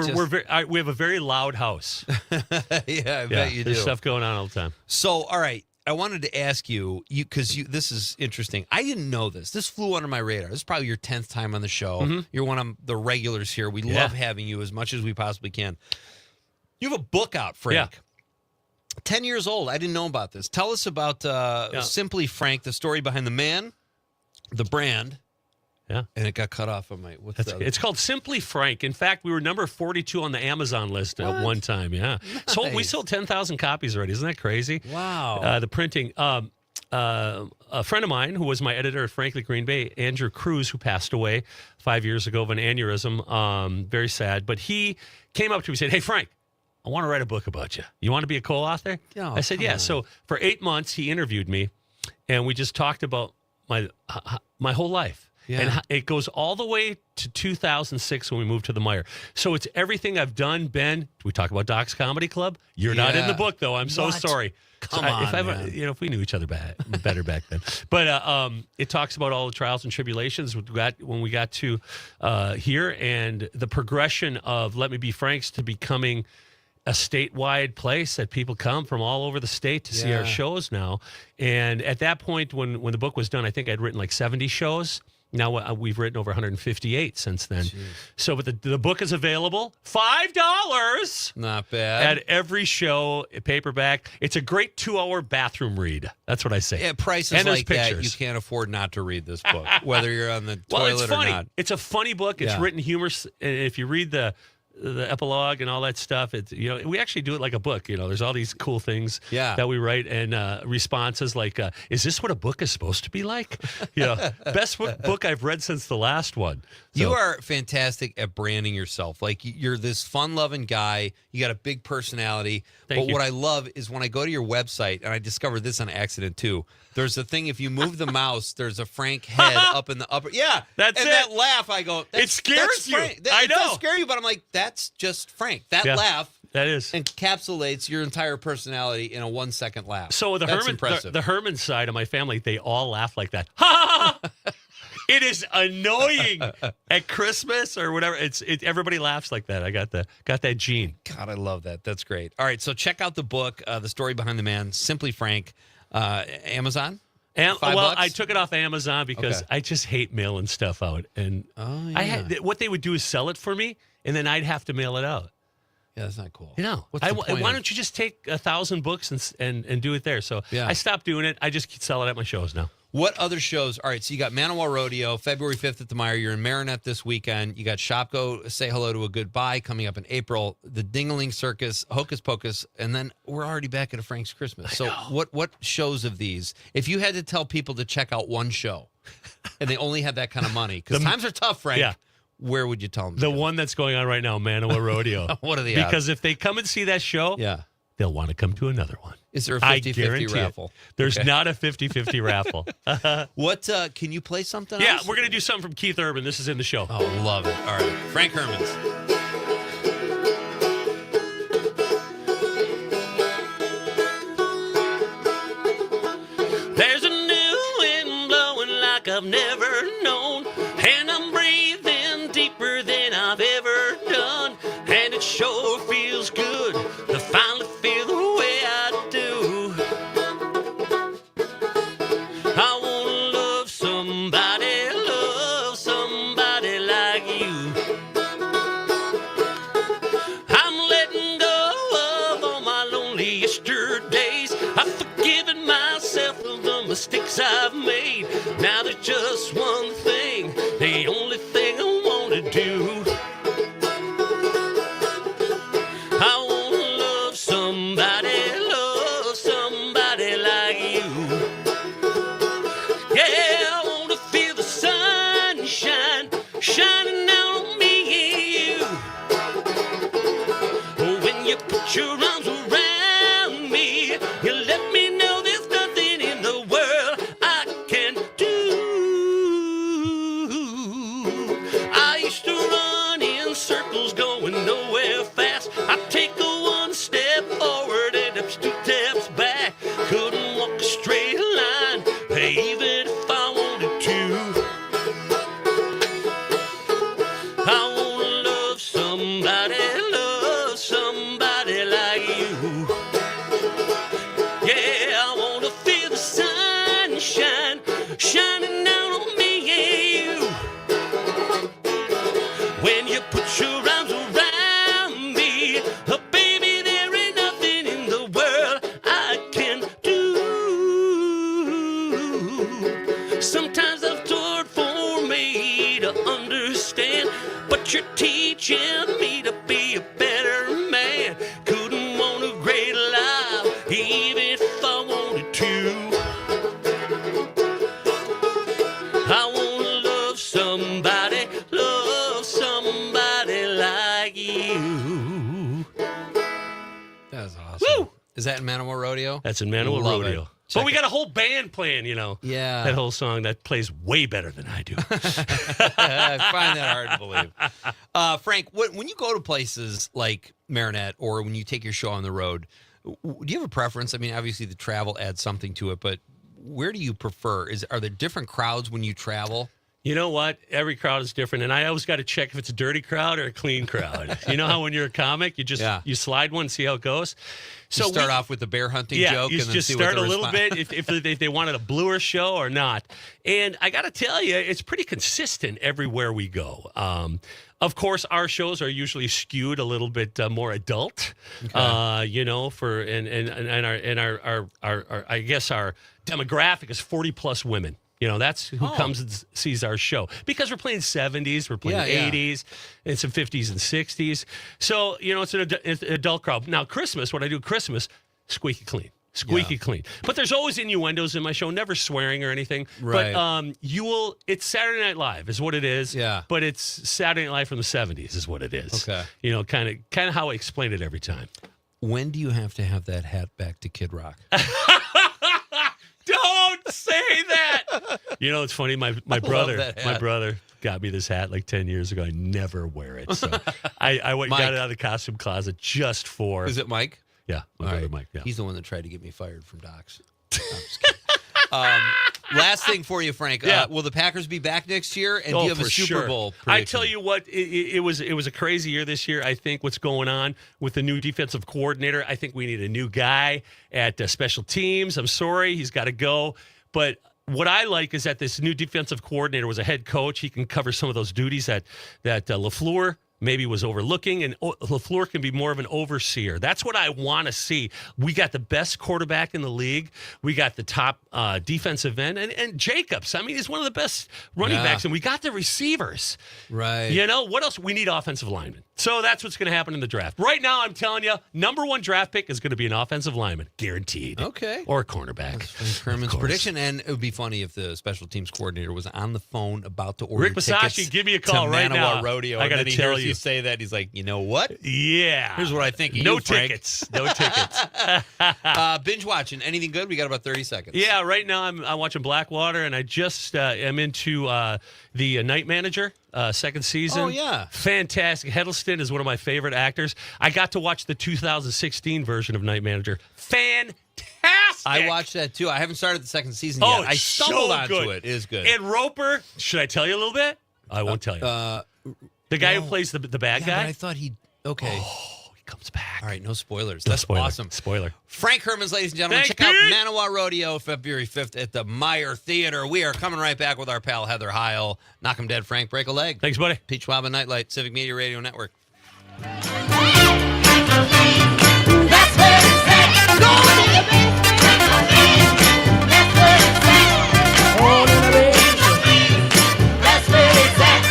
We have a very loud house. I bet you do. There's stuff going on all the time. So, all right, I wanted to ask you because this is interesting. I didn't know this. This flew under my radar. This is probably your 10th time on the show. Mm-hmm. You're one of the regulars here. We love having you as much as we possibly can. You have a book out, Frank. Yeah. 10 years old. I didn't know about this. Tell us about Simply Frank, the story behind the man, the brand. Yeah. And it got cut off on my... It's called Simply Frank. In fact, we were number 42 on the Amazon list at one time. Yeah. Nice. We sold 10,000 copies already. Isn't that crazy? Wow. The printing. A friend of mine who was my editor at Frankly Green Bay, Andrew Cruz, who passed away 5 years ago of an aneurysm. Very sad. But he came up to me and said, "Hey, Frank, I want to write a book about you. You want to be a co-author?" Oh, I said, "Yeah." So for 8 months, he interviewed me, and we just talked about my whole life. Yeah. And it goes all the way to 2006 when we moved to the Meijer. So it's everything I've done. Ben, we talk about Doc's Comedy Club. You're not in the book, though. I'm so sorry. Come on, man. If we knew each other better back then. But it talks about all the trials and tribulations when we got to here, and the progression of Let Me Be Frank's to becoming a statewide place that people come from all over the state to see our shows now. And at that point, when the book was done, I think I'd written like 70 shows. Now we've written over 158 since then. Jeez. So, but the book is available $5. Not bad. At every show, paperback. It's a great 2-hour bathroom read. That's what I say. Yeah, prices and like pictures. that, you can't afford not to read this book, whether you're on the well, toilet it's funny. or not. It's a funny book. It's written humorous. And if you read the epilogue and all that stuff, it's we actually do it like a book. There's all these cool things that we write, and responses like, "Is this what a book is supposed to be like?" Best book I've read since the last one. So. You are fantastic at branding yourself. Like, you're this fun-loving guy. You got a big personality. Thank you. What I love is when I go to your website, and I discovered this on accident too. There's a thing, if you move the mouse, there's a Frank head up in the upper. Yeah, that's and it. That laugh, I go. It scares you. Frank. I It know. does scare you, but I'm like, that's just Frank. That laugh. That is encapsulates your entire personality in a 1-second laugh. So That's the Herman side of my family, they all laugh like that. Ha ha ha! It is annoying at Christmas or whatever. Everybody laughs like that. I got that gene. God, I love that. That's great. All right, so check out the book, The Story Behind the Man, Simply Frank, Amazon. Well, $5? I took it off Amazon because I just hate mailing stuff out, and what they would do is sell it for me, and then I'd have to mail it out. Yeah, that's not cool. What's the point? Why don't you just take 1,000 books and do it there? So I stopped doing it. I just sell it at my shows now. What other shows? All right, so you got Manawa Rodeo, February 5th at the Meijer. You're in Marinette this weekend. You got Shop Go, Say Hello to a Goodbye coming up in April. The Dingaling Circus, Hocus Pocus, and then we're already back at a Frank's Christmas. So what shows of these, if you had to tell people to check out one show, and they only had that kind of money, because times are tough, Frank, where would you tell them? The one that's going on right now, Manawa Rodeo. What are the odds? Because if they come and see that show, they'll want to come to another one. Is there a I 50-50 guarantee it. raffle? There's Okay. not a 50-50 raffle. What, can you play something Yeah, else? we're going to do something from Keith Urban. This is in the show. Oh, love it. All right. Frank Herman's. There's a new wind blowing like I've never known, and I'm breathing deeper than I've ever done, and it sure feels good to finally feel the way I do. I want to love somebody like you. I'm letting go of all my lonely yesterdays. I've forgiven myself of the mistakes I've made. Now there's just one thing, the only thing I want to do. I want to love somebody like you. Yeah, I want to feel the sunshine shining down on me and you. When you put your arms around me, you let me know there's nothing in the world I can do. I used to run in circles going nowhere fast. I'd take a one step forward and up two steps back. Couldn't walk a straight line, even if I wanted to. I want to love somebody like you. Yeah, I want to feel the sunshine shining down on me and you. When you put your arms around me, baby, there ain't nothing in the world I can do. Sometimes I've thought for me to understand, but you're teaching me to be a better man. Couldn't want a great life, even if I wanted to. I want to love somebody like you. That's awesome. Woo! Is that in Manawa Rodeo? That's in Manawa Love Rodeo. it. But we got a whole band playing, Yeah. that whole song that plays way better than I do. I find that hard to believe. Frank, when you go to places like Marinette or when you take your show on the road, do you have a preference? I mean, obviously the travel adds something to it, but where do you prefer? Are there different crowds when you travel? You know what? Every crowd is different, and I always got to check if it's a dirty crowd or a clean crowd. You know how when you're a comic, you just you slide one, see how it goes. So you start off with the bear hunting joke, you and then just see start what a little bit if they wanted a bluer show or not. And I got to tell you, it's pretty consistent everywhere we go. Of course, our shows are usually skewed a little bit more adult. Okay. For our I guess our demographic is 40+ women. That's who comes and sees our show. Because we're playing 70s, we're playing 80s, and some 50s and 60s. So, it's an adult crowd. Now, Christmas, what I do at Christmas, squeaky clean. Squeaky clean. But there's always innuendos in my show, never swearing or anything. Right. But it's Saturday Night Live is what it is. Yeah. But it's Saturday Night Live from the 70s is what it is. Okay. Kind of how I explain it every time. When do you have to have that hat back to Kid Rock? Don't say that. It's funny. My brother got me this hat like 10 years ago. I never wear it. So I went and got it out of the costume closet just for. Is it Mike? Yeah, my brother Mike. Yeah. He's the one that tried to get me fired from Doc's. No, I'm just kidding. Last thing for you, Frank. Will the Packers be back next year? And do you have a Super Bowl prediction? I tell you what, it was a crazy year this year. I think what's going on with the new defensive coordinator, I think we need a new guy at special teams. I'm sorry, he's got to go. But what I like is that this new defensive coordinator was a head coach. He can cover some of those duties that LaFleur maybe was overlooking, and LaFleur can be more of an overseer. That's what I want to see. We got the best quarterback in the league. We got the top defensive end, and Jacobs. I mean, he's one of the best running backs, and we got the receivers. Right. What else? We need offensive linemen. So that's what's going to happen in the draft. Right now, I'm telling you, number one draft pick is going to be an offensive lineman, guaranteed. Okay. Or a cornerback. That's Frank Herman's prediction. And it would be funny if the special teams coordinator was on the phone about to order Rick Masashi, tickets give me a call to right Manawa now. Rodeo. I got to tell you. You say that. He's like, you know what? Yeah. Here's what I think of No you, Frank. tickets. No tickets. Binge watching. Anything good? We got about 30 seconds. Yeah, right now I'm watching Blackwater, and I just am into the Night Manager, second season. Oh, yeah. Fantastic. Hiddleston is one of my favorite actors. I got to watch the 2016 version of Night Manager. Fantastic. I watched that, too. I haven't started the second season Oh, yet. I it's stumbled so onto good. it. It is good. And Roper, should I tell you a little bit? I won't tell you. The guy who plays the bad guy? But I thought okay. Oh, he comes back. All right, no spoilers. No That's spoiler. awesome. Spoiler. Frank Herman's, ladies and gentlemen. Thanks, Check out Pete. Manawa Rodeo February 5th at the Meyer Theater. We are coming right back with our pal Heather Heil. Knock him dead, Frank. Break a leg. Thanks, buddy. Pete Schwaba, Nite Lite, Civic Media Radio Network. That's where it's at. Go to the basement. That's where it's at. Go to the basement. That's where it's at.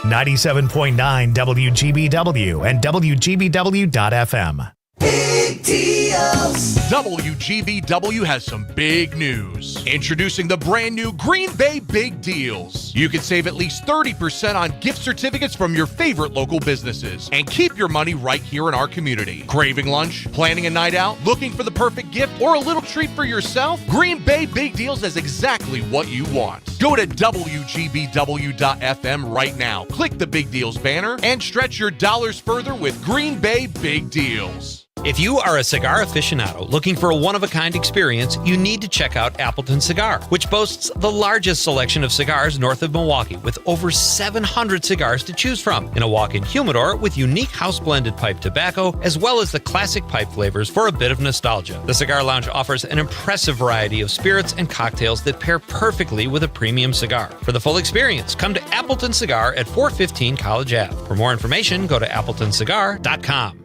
97.9 WGBW and WGBW.FM. Big deals. WGBW has some big news. Introducing the brand new Green Bay Big Deals. You can save at least 30% on gift certificates from your favorite local businesses and keep your money right here in our community. Craving lunch? Planning a night out? Looking for the perfect gift or a little treat for yourself? Green Bay Big Deals has exactly what you want. Go to WGBW.FM right now. Click the Big Deals banner and stretch your dollars further with Green Bay Big Deals. If you are a cigar aficionado looking for a one-of-a-kind experience, you need to check out Appleton Cigar, which boasts the largest selection of cigars north of Milwaukee, with over 700 cigars to choose from, in a walk-in humidor with unique house-blended pipe tobacco, as well as the classic pipe flavors for a bit of nostalgia. The Cigar Lounge offers an impressive variety of spirits and cocktails that pair perfectly with a premium cigar. For the full experience, come to Appleton Cigar at 415 College Ave. For more information, go to appletoncigar.com.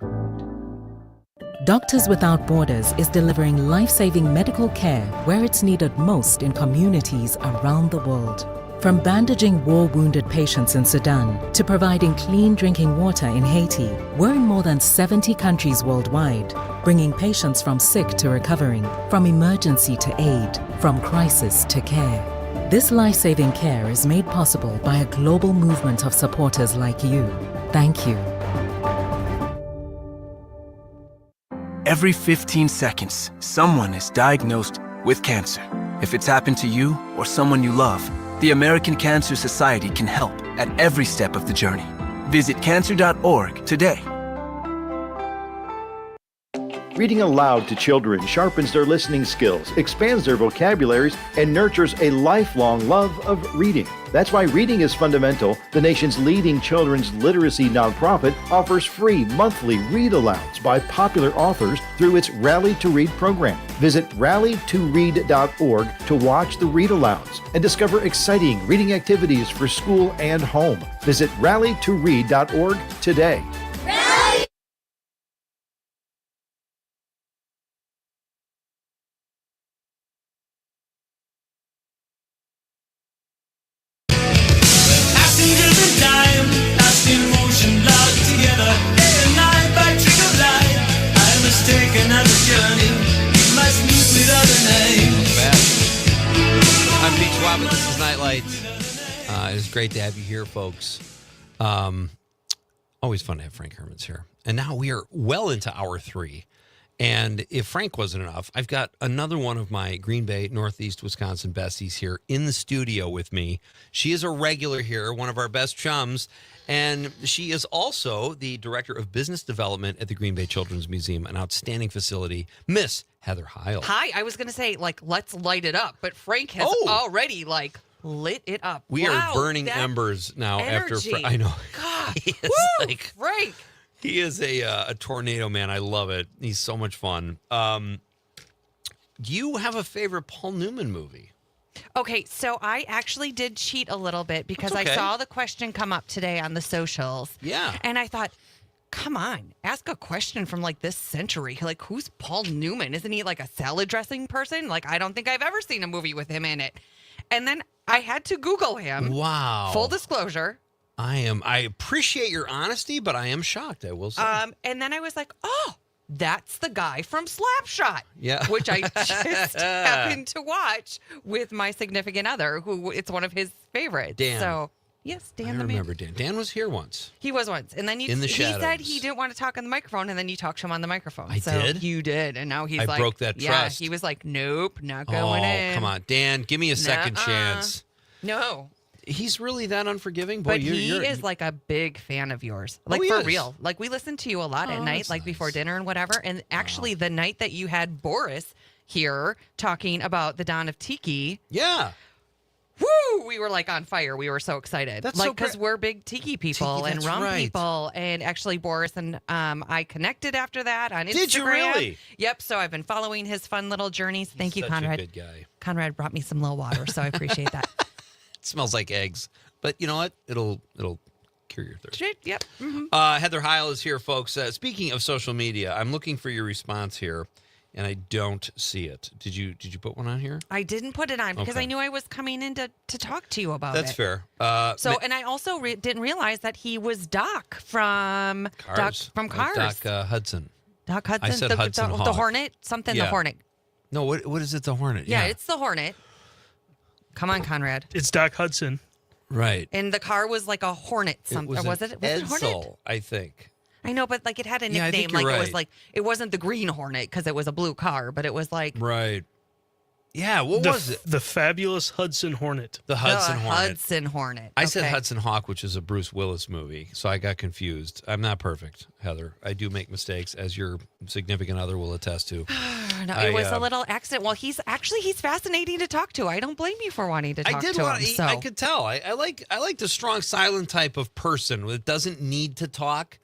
Doctors Without Borders is delivering life-saving medical care where it's needed most in communities around the world. From bandaging war-wounded patients in Sudan to providing clean drinking water in Haiti, we're in more than 70 countries worldwide, bringing patients from sick to recovering, from emergency to aid, from crisis to care. This life-saving care is made possible by a global movement of supporters like you. Thank you. Every 15 seconds, someone is diagnosed with cancer. If it's happened to you or someone you love, the American Cancer Society can help at every step of the journey. Visit cancer.org today. Reading aloud to children sharpens their listening skills, expands their vocabularies, and nurtures a lifelong love of reading. That's why Reading is Fundamental, the nation's leading children's literacy nonprofit, offers free monthly read-alouds by popular authors through its Rally to Read program. Visit rallytoread.org to watch the read-alouds and discover exciting reading activities for school and home. Visit rallytoread.org today. I'm Pete Schwaba. This is Nite Lite. It's great to have you here, folks. Always fun to have Frank Herman's here. And now we are well into hour 3. And if Frank wasn't enough, I've got another one of my Green Bay, Northeast Wisconsin besties here in the studio with me. She is a regular here, one of our best chums. And she is also the Director of Business Development at the Green Bay Children's Museum, an outstanding facility, Miss Heather Heil. Hi, I was going to say, let's light it up, but Frank has already, lit it up. We are burning embers now energy. after. I know. God, he is woo, Frank. He is a tornado man. I love it. He's so much fun. Do you have a favorite Paul Newman movie? Okay, so I actually did cheat a little bit because That's okay. I saw the question come up today on the socials. Yeah. And I thought, come on, ask a question from like this century. Like, who's Paul Newman? Isn't he like a salad dressing person? Like, I don't think I've ever seen a movie with him in it. And then I had to Google him. Wow. Full disclosure. I appreciate your honesty, but I am shocked, I will say. And then I was like, oh, that's the guy from Slapshot. Yeah. Which I just happened to watch with my significant other, who it's one of his favorites. Dan. So, yes, Dan I the man. remember Dan. Dan was here once. He was once. And then In the he said shadows. he didn't want to talk on the microphone, and then you talked to him on the microphone. I did? You did. And now he's I like, broke that trust. Yeah, he was like, nope, not going in. Come on. Dan, give me a second Nuh-uh. chance. No. He's really that unforgiving? Boy, But you're, he you're, is like a big fan of yours. Like, he for is. real. Like, we listen to you a lot at Oh, night, that's like before dinner and whatever. And actually, the night that you had Boris here talking about the Dawn of Tiki. Yeah. Woo! We were like on fire. We were so excited. That's like, so because great. we're big Tiki people Tiki, and that's rum right. people. And actually, Boris and I connected after that on Instagram. Did you really? Yep. So I've been following his fun little journeys. Thank you, such a Conrad. good guy. Conrad brought me some low water, so I appreciate that. It smells like eggs. But you know what? It'll cure your thirst. Yep. Mm-hmm. Heather Heil is here, folks. Speaking of social media, I'm looking for your response here, and I don't see it. Did you put one on here? I didn't put it on because Okay. I knew I was coming in to talk to you about That's it. fair. And I also didn't realize that he was Doc from Cars. Doc from Cars. Doc Hudson. Doc Hudson. I said Hudson the Hawk. Hornet. Something. Yeah. The Hornet. No, what is it? The Hornet? Yeah, it's the Hornet. Come on, Conrad. It's Doc Hudson. Right. And the car was like a Hornet. Something. Was it? Was it Hornet? Edsel, I think. I know, but like it had a Yeah, I nickname. think Like you're it was right. like it wasn't the Green Hornet because it was a blue car, but it was like Right. Yeah, what was it? The fabulous Hudson Hornet. The Hudson the Hornet. Hudson Hornet. I said Okay. Hudson Hawk, which is a Bruce Willis movie, so I got confused. I'm not perfect, Heather. I do make mistakes, as your significant other will attest to. No, it was a little accident. Well, he's fascinating to talk to. I don't blame you for wanting to talk to him. So. I could tell. I like the strong, silent type of person that doesn't need to talk.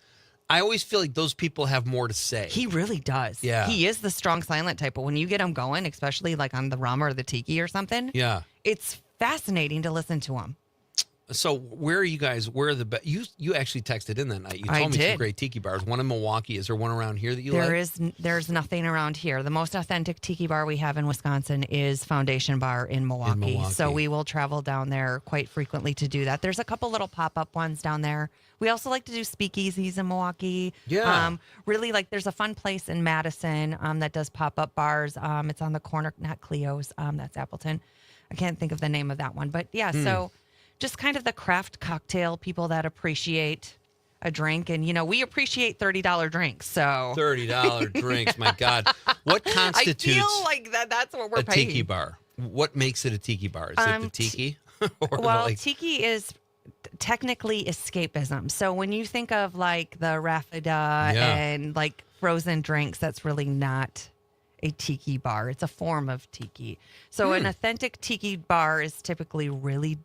I always feel like those people have more to say. He really does. Yeah. He is the strong, silent type. But when you get him going, especially like on the rum or the tiki or something, Yeah. it's fascinating to listen to him. So where are you guys? Where are the best? You actually texted in that night. You I told me some did. great tiki bars. One in Milwaukee. Is there one around here that you like? There's nothing around here. The most authentic tiki bar we have in Wisconsin is Foundation Bar in Milwaukee. So we will travel down there quite frequently to do that. There's a couple little pop-up ones down there. We also like to do speakeasies in Milwaukee. Yeah. Really, like there's a fun place in Madison that does pop-up bars. It's on the corner, not Cleo's. That's Appleton. I can't think of the name of that one. But yeah, so just kind of the craft cocktail people that appreciate a drink. And, we appreciate $30 drinks. So $30 drinks. My God. What constitutes I feel like that's what we're a paying. tiki bar? What makes it a tiki bar? Is it the tiki? Or Well, tiki is technically escapism. So when you think of like the raffida and like frozen drinks, that's really not a tiki bar. It's a form of tiki. So an authentic tiki bar is typically really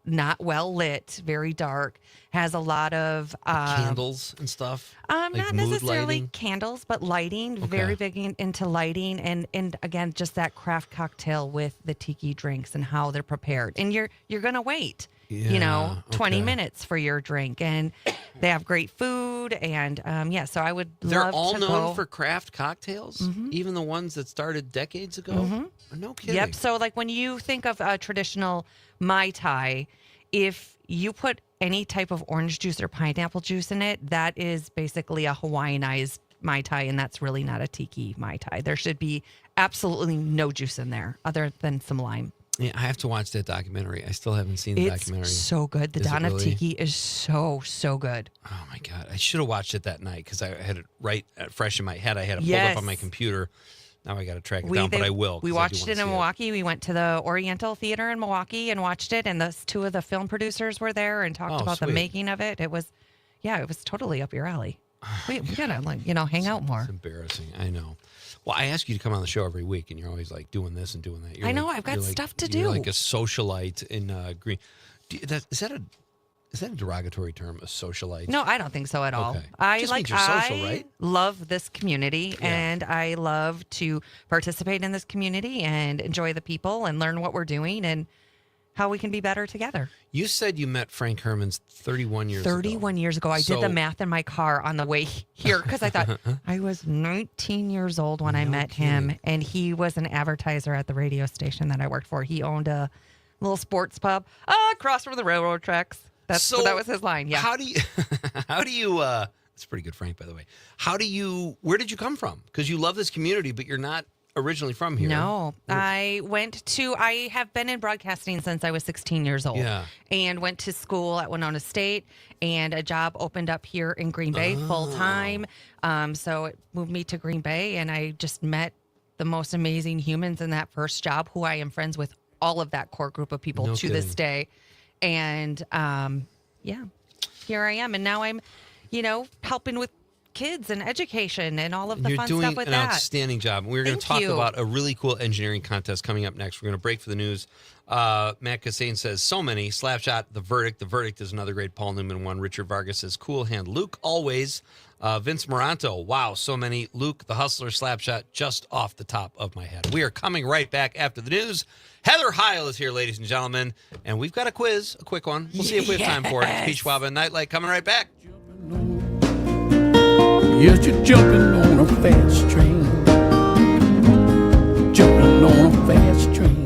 not well lit, very dark, has a lot of candles and stuff. Like not mood necessarily lighting? candles, but lighting. Very big into lighting, and again, just that craft cocktail with the tiki drinks and how they're prepared. And you're gonna wait, 20 minutes for your drink, and they have great food, and So I would. They're love all to known go. for craft cocktails, even the ones that started decades ago. No kidding. Yep. So like when you think of a traditional Mai Tai, if you put any type of orange juice or pineapple juice in it, that is basically a Hawaiianized Mai Tai, and that's really not a tiki Mai Tai. There should be absolutely no juice in there other than some lime. Yeah, I have to watch that documentary. I still haven't seen the documentary. It's so good. The Is it Dawn of really? Tiki is so good. Oh my God. I should have watched it that night because I had it right fresh in my head. I had it pulled up on my computer. Now I got to track it down, but I will. We 'cause I do watched wanna it in see Milwaukee. We went to the Oriental Theater in Milwaukee and watched it. And two of the film producers were there and talked about the sweet. making of it. It was totally up your alley. We gotta hang out more. It's embarrassing. I know. Well, I ask you to come on the show every week, and you're always like doing this and doing that. You're I know, like- I've got you're like- stuff to You're do. like a socialite in Green. Is that a derogatory term? A socialite? No, I don't think so at all. Okay. I Just like means you're social, right? love this community, and I love to participate in this community and enjoy the people and learn what we're doing. And how we can be better together. You said you met Frank Herman's 31 years ago. 31 years ago. I did the math in my car on the way here because I thought I was 19 years old when I met him, and he was an advertiser at the radio station that I worked for. He owned a little sports pub across from the railroad tracks. That was his line. Yeah. How do you, that's pretty good, Frank, by the way. Where did you come from? Because you love this community, but you're not originally from here. No, I have been in broadcasting since I was 16 years old. Yeah. And went to school at Winona State, and a job opened up here in Green Bay full time. So it moved me to Green Bay, and I just met the most amazing humans in that first job, who I am friends with all of that core group of people to this day. And here I am. And now I'm, helping with kids and education and all of the fun stuff with that. You're doing an outstanding job. We're going to talk about a really cool engineering contest coming up next. We're going to break for the news. Matt Kassane says, so many. Slapshot, The Verdict. The Verdict is another great Paul Newman one. Richard Vargas says, cool hand. Luke, always. Vince Moranto, wow, so many. Luke, the Hustler, Slapshot, just off the top of my head. We are coming right back after the news. Heather Heil is here, ladies and gentlemen, and we've got a quiz, a quick one. We'll see if we have time for it. It's Pete Schwaba and Nite Lite coming right back. Yes, you're jumping on a fast train. Jumping on a fast train.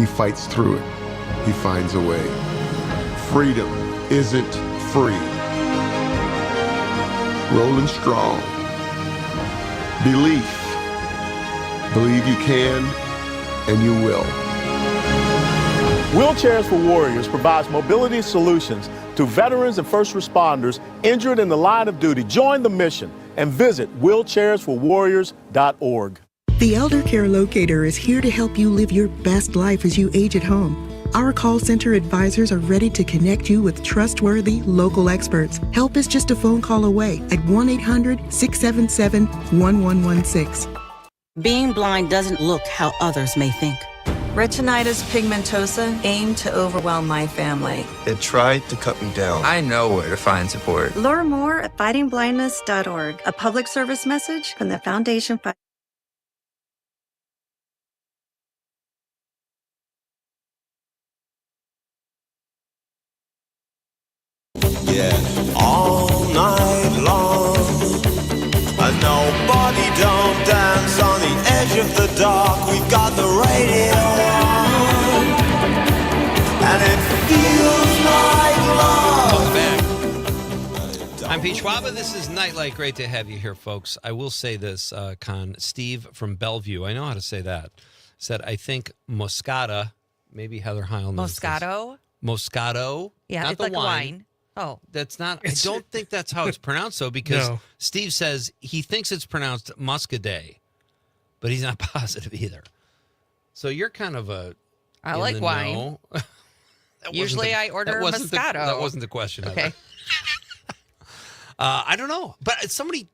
he fights through it. He finds a way. Freedom isn't free. Rolling strong. Belief. Believe you can, and you will. Wheelchairs for Warriors provides mobility solutions to veterans and first responders injured in the line of duty. Join the mission and visit wheelchairsforwarriors.org. The Elder Care Locator is here to help you live your best life as you age at home. Our call center advisors are ready to connect you with trustworthy local experts. Help is just a phone call away at 1-800-677-1116. Being blind doesn't look how others may think. Retinitis pigmentosa aimed to overwhelm my family. It tried to cut me down. I know where to find support. Learn more at fightingblindness.org, a public service message from the Foundation. Yeah, all night long. Nobody don't dance on the edge of the dark. We've got the radio on, and it feels like love. Welcome back. I'm Pete Schwaba. This is Nite Lite. Great to have you here, folks. I will say this, Con. Steve from Bellevue, I know how to say that, said, I think Moscata, maybe Heather Heil knows Moscato? this. Moscato? Yeah, not it's the like a wine. Oh. That's not, I don't think that's how it's pronounced, though, because No. Steve says he thinks it's pronounced Muscadet, but he's not positive either. So you're kind of a. I in like the wine. know. That Usually wasn't I order that wasn't Moscato. that wasn't the question. Okay. I don't know, but somebody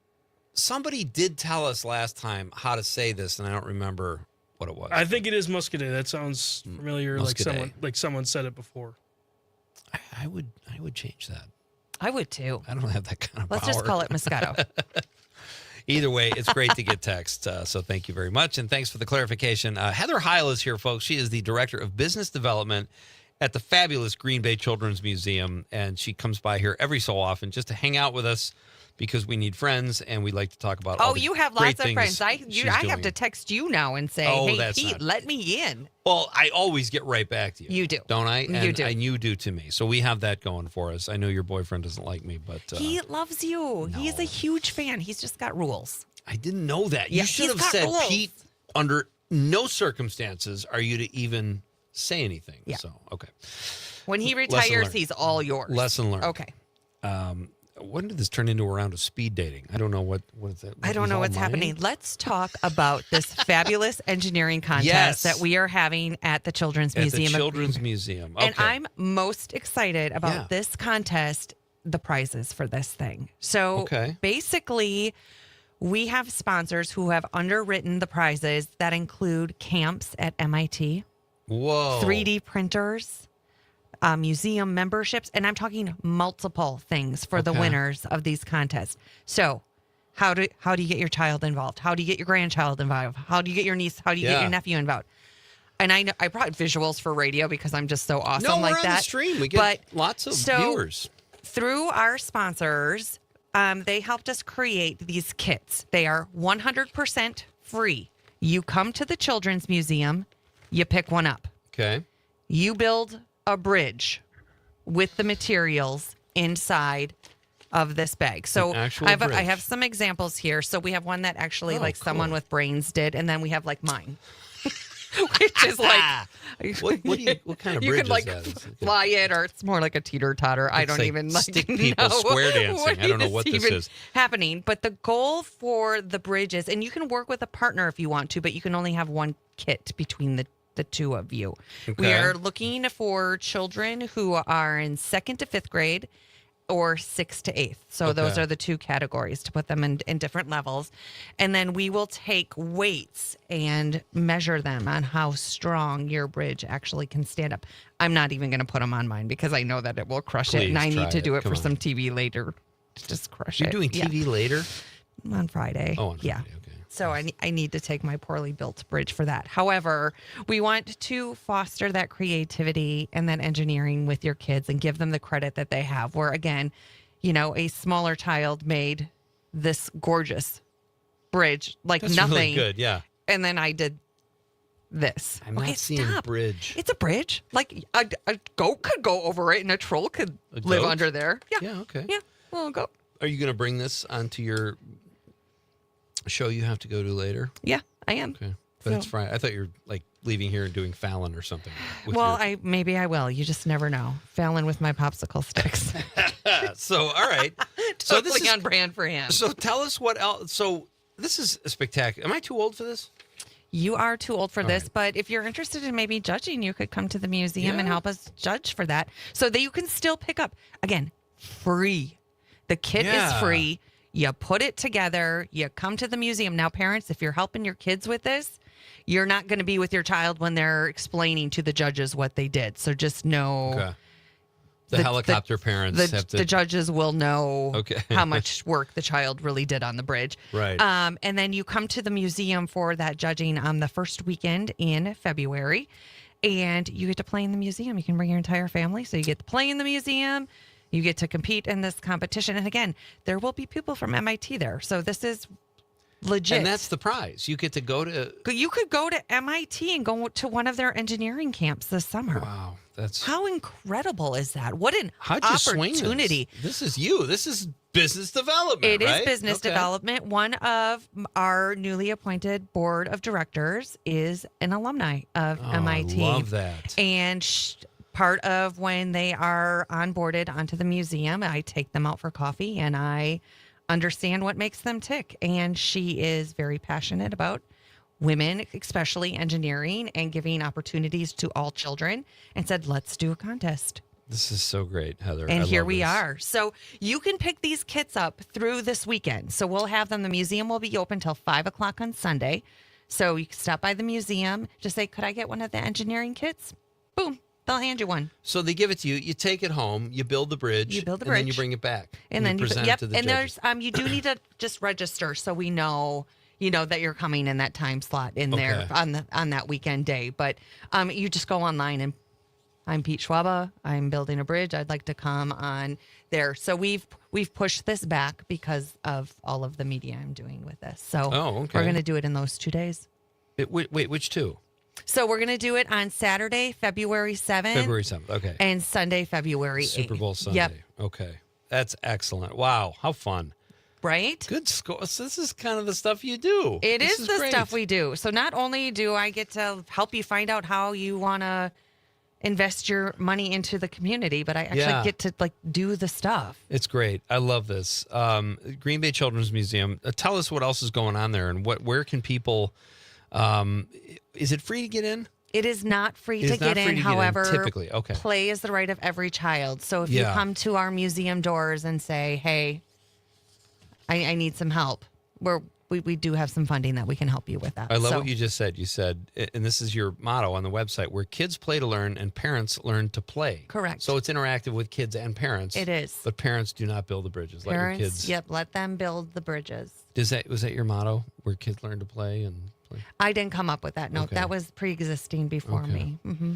did tell us last time how to say this, and I don't remember what it was. I think it is Muscadet. That sounds familiar. Muscadet. Like someone said it before. I would change that. I would too. I don't have that kind of Let's power. just call it Moscato. Either way, it's great to get text. So thank you very much. And thanks for the clarification. Heather Heil is here, folks. She is the Director of Business Development at the fabulous Green Bay Children's Museum. And she comes by here every so often just to hang out with us because we need friends and we like to talk about all the you have great lots of things friends. I she's have doing. to text you now and say, Oh, hey, that's Pete, not- let me in. Well, I always get right back to you. You do. Don't I? You do. And you do to me. So we have that going for us. I know your boyfriend doesn't like me, but He loves you. He's a huge fan. He's just got rules. I didn't know that. Yeah, You should he's have got said, rules. Pete, under no circumstances are you to even say anything. Yeah. So, okay. When he Lesson retires, learned. he's all yours. Lesson learned. Okay. When did this turn into a round of speed dating? I don't know what is that. I don't know what's happening. Let's talk about this fabulous engineering contest Yes. that we are having at the Children's At Museum. the Children's Museum. Okay. And I'm most excited about Yeah. this contest, the prizes for this thing. So Okay. basically, we have sponsors who have underwritten the prizes that include camps at MIT, Whoa. 3D printers, museum memberships, and I'm talking multiple things for the Okay. winners of these contests. So how do you get your child involved? How do you get your grandchild involved? How do you get your niece? How do you get Yeah. your nephew involved? And I know I brought visuals for radio because I'm just so awesome No, like we're on that. the stream. We get But lots of so, viewers. Through our sponsors, they helped us create these kits. They are 100% free. You come to the Children's Museum, you pick one up. Okay. You build a bridge with the materials inside of this bag. So An actual I bridge. have some examples here. So we have one that actually like someone with brains did, and then we have like mine. Which is like what kind of you bridge can like is that? Is it- fly it, or it's more like a teeter totter. I It's don't like even like stick people know square dancing. I don't know is what this even is. happening. But the goal for the bridge is, and you can work with a partner if you want to, but you can only have one kit between the two of you. We Okay. are looking for children who are in 2nd to 5th grade or 6th to 8th. So those Okay. are the two categories to put them in different levels. And then we will take weights and measure them on how strong your bridge actually can stand up. I'm not even going to put them on mine because I know that it will crush it. And Please I try need to it. do it Come for on. some TV later to just crush You're it. doing TV later? On Friday. Oh, on yeah. Friday. Okay. So I need to take my poorly built bridge for that. However, we want to foster that creativity and that engineering with your kids and give them the credit that they have. Where again, you know, a smaller child made this gorgeous bridge like That's nothing. really good. Yeah. And then I did this. I'm not seeing bridge. It's a bridge. Like a goat could go over it and a troll could live goat? under there. Yeah. Yeah, okay. Yeah, a little goat. Are you going to bring this onto your show you have to go to later? Yeah, I am. Okay. But it's Friday. I thought you were like leaving here and doing Fallon or something. Well, maybe I will. You just never know. Fallon with my popsicle sticks. So, all right. So this is on brand for him. So tell us what else. So this is spectacular. Am I too old for this? You are too old for All this, right. but if you're interested in maybe judging, you could come to the museum and Yeah. help us judge for that so that you can still pick up. Again, free. The kit is Yeah. free. You put it together. You come to the museum. Now, parents, if you're helping your kids with this, you're not going to be with your child when they're explaining to the judges what they did. So just know Okay. The helicopter parents have to. the judges will know Okay. how much work the child really did on the bridge. Right. And then you come to the museum for that judging on the first weekend in February, and you get to play in the museum. You can bring your entire family, so you get to play in the museum. You get to compete in this competition, and again, there will be people from MIT there. So this is legit. And that's the prize. You get to go to. You could go to MIT and go to one of their engineering camps this summer. Wow, that's how incredible is that? What an How'd you swing opportunity! this is you. This is business development. It is right? business Okay. development. One of our newly appointed board of directors is an alumni of MIT. I love that. And part of when they are onboarded onto the museum, I take them out for coffee and I understand what makes them tick. And she is very passionate about women, especially engineering, and giving opportunities to all children, and said, let's do a contest. This is so great, Heather. And I here love we this. are. So you can pick these kits up through this weekend. So we'll have them. The museum will be open till 5 o'clock on Sunday. So you can stop by the museum, just say, could I get one of the engineering kits? Boom. They'll hand you one. So they give it to you. You take it home. You build the bridge. You build the and then you bridge. bring it back. And then present it to the and judges. there's you do need to just register so we know that you're coming in that time slot in there Okay. on that weekend day. But you just go online and I'm Pete Schwaba. I'm building a bridge. I'd like to come on there. So we've pushed this back because of all of the media I'm doing with this. So okay. we're going to do it in those 2 days. Wait, which two? So we're going to do it on Saturday, February 7th. February 7th. Okay. And Sunday, February 8th. Super Bowl Sunday. Yep. Okay. That's excellent. Wow. How fun. Right? Good score. So this is kind of the stuff you do. It This is the great. stuff we do. So not only do I get to help you find out how you want to invest your money into the community, but I actually get to do the stuff. It's great. I love this. Green Bay Children's Museum. Tell us what else is going on there and where can people, is it free to get in? It is not free It to is not get free in. to get in, However, typically. Okay. play is the right of every child. So if you Yeah. come to our museum doors and say, hey, I need some help, we do have some funding that we can help you with that. I love So- what you just said. You said, and this is your motto on the website, where kids play to learn and parents learn to play. Correct. So it's interactive with kids and parents. It is. But parents do not build the bridges. Let your Parents, kids. yep, let them build the bridges. Was that your motto, where kids learn to play and play? I didn't come up with that. No, Okay. that was pre-existing before Okay. me. Hmm.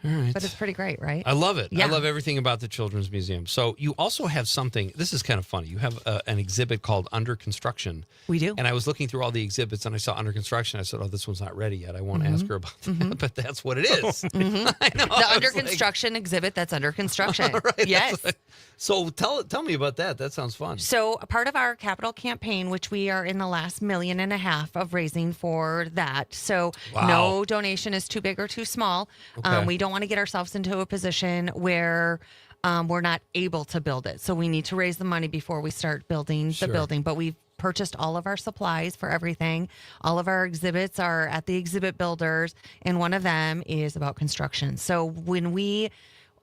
All right. But it's pretty great, right? I love it. Yeah. I love everything about the Children's Museum. So you also have something, this is kind of funny. You have an exhibit called Under Construction. We do. And I was looking through all the exhibits and I saw Under Construction. I said, oh, this one's not ready yet. I won't ask her about that, but that's what it is. I know. The I under was like, construction exhibit that's under construction. Right, Yes. so tell me about that. That sounds fun. So a part of our capital campaign, which we are in the last $1.5 million of raising for that. So Wow. no donation is too big or too small. Okay. We don't want to get ourselves into a position where we're not able to build it. So we need to raise the money before we start building Sure. the building. But we've purchased all of our supplies for everything. All of our exhibits are at the exhibit builders, and one of them is about construction. So when we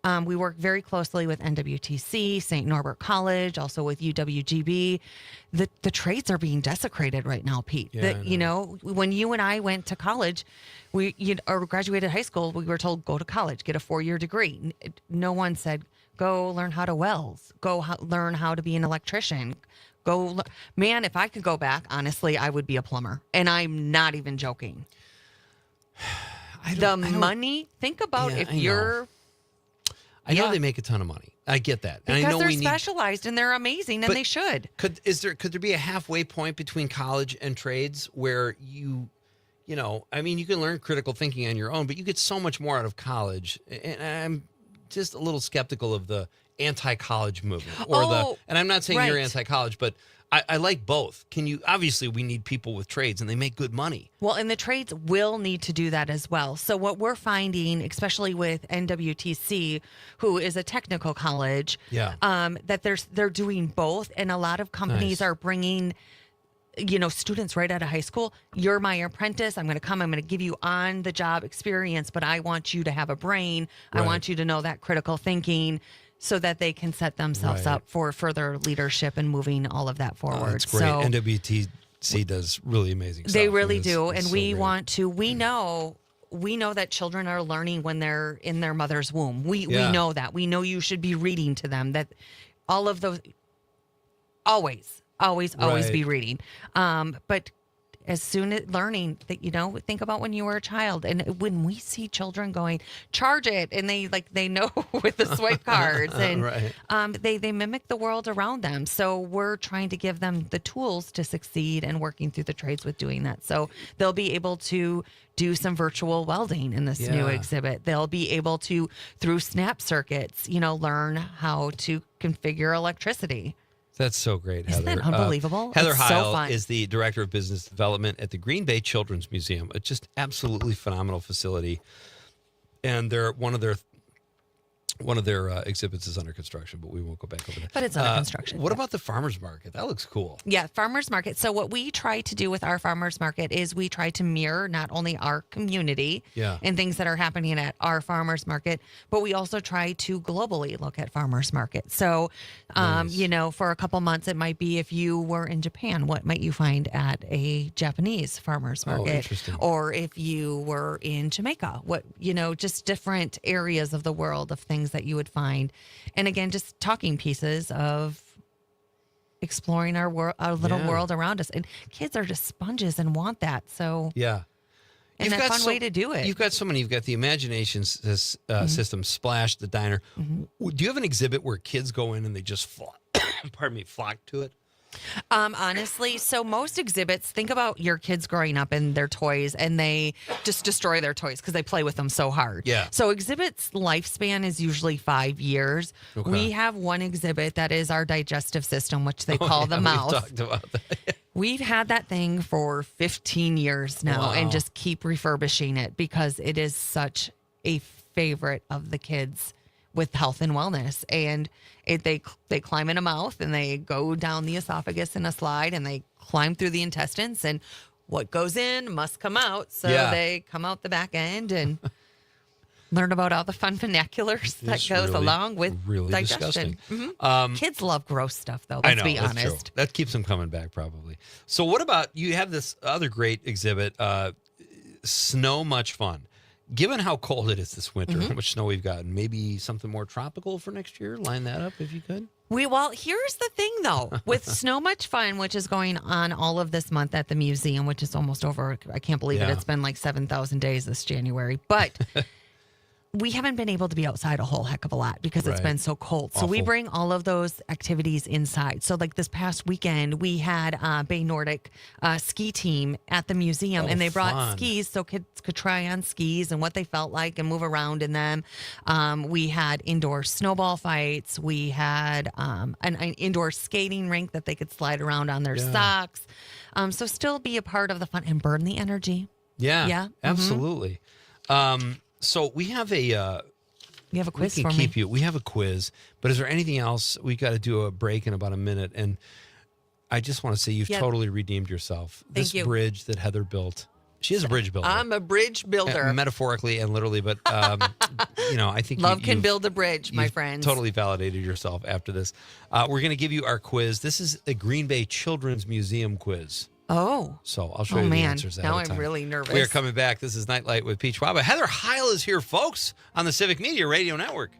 work very closely with NWTC, St. Norbert College, also with UWGB. The trades are being desecrated right now, Pete. Yeah, I When you and I went to college, or graduated high school, we were told, go to college, get a 4-year degree. No one said, go learn how to weld, learn how to be an electrician. Man, if I could go back, honestly, I would be a plumber. And I'm not even joking. Money, think about Yeah, if I know. you're... I know Yeah. they make a ton of money. I get that. And Because I know they're we need. specialized and they're amazing, and But they should. Could there be a halfway point between college and trades where you you know, I mean, you can learn critical thinking on your own, but you get so much more out of college. And I'm just a little skeptical of the anti-college movement and I'm not saying you're anti-college, but I like both. Obviously we need people with trades and they make good money. Well, and the trades will need to do that as well. So what we're finding, especially with NWTC, who is a technical college, that they're doing both. And a lot of companies are bringing, you know, students right out of high school. You're my apprentice. I'm going to give you on the job experience, but I want you to have a brain. I want you to know that critical thinking, so that they can set themselves up for further leadership and moving all of that forward. That's great. So, NWTC does really amazing stuff. They really do. And we know that children are learning when they're in their mother's womb. We know that. We know you should be reading to them, that all of those, always be reading. But as soon as learning that, you know, think about when you were a child, and when we see children going, charge it, and they know with the swipe cards, and they mimic the world around them. So we're trying to give them the tools to succeed and working through the trades with doing that. So they'll be able to do some virtual welding in this new exhibit. They'll be able to, through snap circuits, you know, learn how to configure electricity. That's so great, Heather. Isn't that unbelievable? Heather It's Heil so fun. is the Director of Business Development at the Green Bay Children's Museum. It's just absolutely phenomenal facility. And one of their exhibits is under construction, but we won't go back over that. But it's under construction. What about the farmers market? That looks cool. Yeah, farmers market. So what we try to do with our farmers market is we try to mirror not only our community and things that are happening at our farmers market, but we also try to globally look at farmers market. So, you know, for a couple months, it might be if you were in Japan, what might you find at a Japanese farmers market? Interesting. Or if you were in Jamaica, what, you know, just different areas of the world of things that you would find. And again, just talking pieces of exploring our little world around us. And kids are just sponges and want that. So and a fun way to do it. You've got so many. You've got the imagination system, Splash, the diner. Do you have an exhibit where kids go in and they just flock to it? Honestly, so most exhibits, think about your kids growing up and their toys, and they just destroy their toys because they play with them so hard. Yeah. So exhibits lifespan is usually 5 years. Okay. We have one exhibit that is our digestive system, which they call the mouth. We talked about that. We've had that thing for 15 years now and just keep refurbishing it because it is such a favorite of the kids with health and wellness. And they climb in a mouth and they go down the esophagus in a slide and they climb through the intestines, and what goes in must come out. So they come out the back end and learn about all the fun vernaculars that goes along with digestion. Kids love gross stuff, though. Let's be honest. True. That keeps them coming back, probably. So what about, you have this other great exhibit, Snow Much Fun. Given how cold it is this winter, how much snow we've gotten, maybe something more tropical for next year? Line that up if you could. Well, here's the thing, though. With Snow Much Fun, which is going on all of this month at the museum, which is almost over. I can't believe it. It's been like 7,000 days this January. But we haven't been able to be outside a whole heck of a lot because it's been so cold. So we bring all of those activities inside. So like this past weekend, we had Bay Nordic ski team at the museum, and they brought skis so kids could try on skis and what they felt like and move around in them. We had indoor snowball fights. We had an indoor skating rink that they could slide around on their socks. So still be a part of the fun and burn the energy. Yeah, absolutely. So we have a you have a quiz for me. me. We have a quiz, but is there anything else? We got to do a break in about a minute, and I just want to say you've totally redeemed yourself. Thank you. Bridge that Heather built. She is a bridge builder. I'm a bridge builder, metaphorically and literally. But you know, I think love can build a bridge, my friends. Totally validated yourself after this. We're going to give you our quiz. This is a Green Bay Children's Museum quiz. Oh. So I'll show you the answers ahead now of time. I'm really nervous. We are coming back. This is Nite Lite with Pete Schwaba. Heather Heil is here, folks, on the Civic Media Radio Network.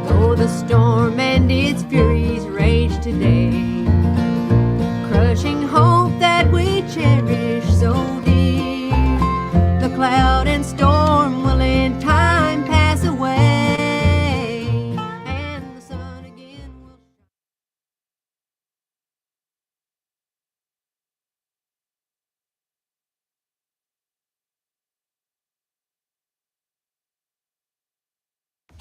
Though the storm and its furies rage today, crushing hope that we cherish so dear.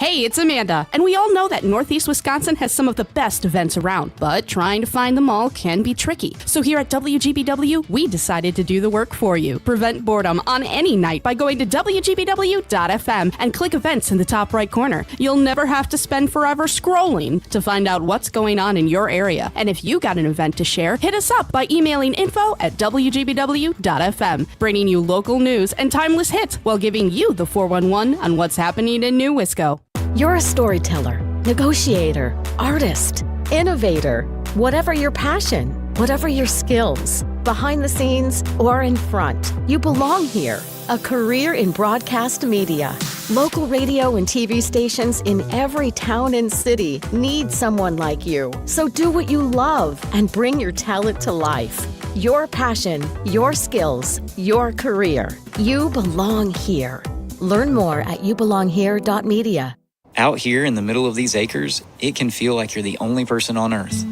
Hey, it's Amanda, and we all know that Northeast Wisconsin has some of the best events around, but trying to find them all can be tricky. So here at WGBW, we decided to do the work for you. Prevent boredom on any night by going to WGBW.fm and click events in the top right corner. You'll never have to spend forever scrolling to find out what's going on in your area. And if you got an event to share, hit us up by emailing info@WGBW.fm, bringing you local news and timeless hits while giving you the 411 on what's happening in New Wisco. You're a storyteller, negotiator, artist, innovator. Whatever your passion, whatever your skills, behind the scenes or in front, you belong here. A career in broadcast media. Local radio and TV stations in every town and city need someone like you. So do what you love and bring your talent to life. Your passion, your skills, your career. You belong here. Learn more at youbelonghere.media. Out here in the middle of these acres, it can feel like you're the only person on Earth.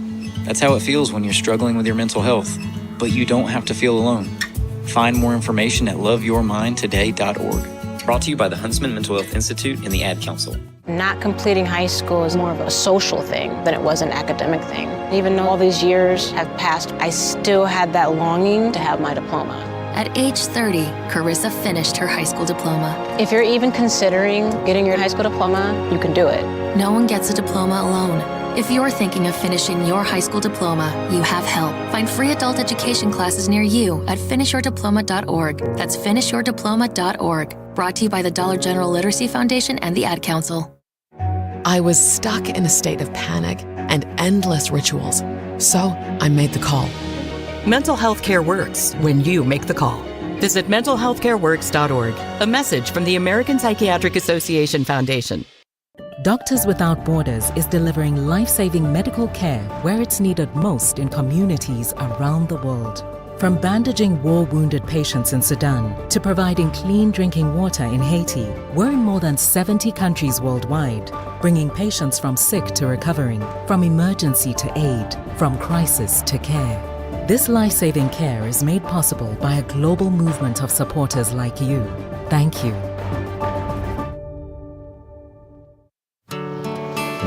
That's how it feels when you're struggling with your mental health. But you don't have to feel alone. Find more information at loveyourmindtoday.org. Brought to you by the Huntsman Mental Health Institute and the Ad Council. Not completing high school is more of a social thing than it was an academic thing. Even though all these years have passed, I still had that longing to have my diploma. At age 30, Carissa finished her high school diploma. If you're even considering getting your high school diploma, you can do it. No one gets a diploma alone. If you're thinking of finishing your high school diploma, you have help. Find free adult education classes near you at finishyourdiploma.org. That's finishyourdiploma.org. Brought to you by the Dollar General Literacy Foundation and the Ad Council. I was stuck in a state of panic and endless rituals. So I made the call. Mental health care works when you make the call. Visit mentalhealthcareworks.org. A message from the American Psychiatric Association Foundation. Doctors Without Borders is delivering life-saving medical care where it's needed most in communities around the world. From bandaging war-wounded patients in Sudan to providing clean drinking water in Haiti, we're in more than 70 countries worldwide, bringing patients from sick to recovering, from emergency to aid, from crisis to care. This life-saving care is made possible by a global movement of supporters like you. Thank you.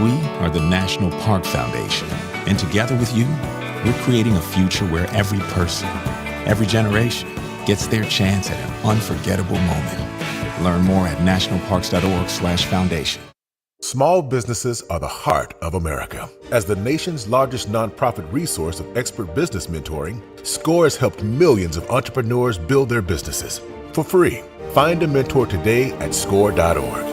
We are the National Park Foundation, and together with you, we're creating a future where every person, every generation, gets their chance at an unforgettable moment. Learn more at nationalparks.org/foundation. Small businesses are the heart of America. As the nation's largest nonprofit resource of expert business mentoring, SCORE has helped millions of entrepreneurs build their businesses for free. Find a mentor today at score.org.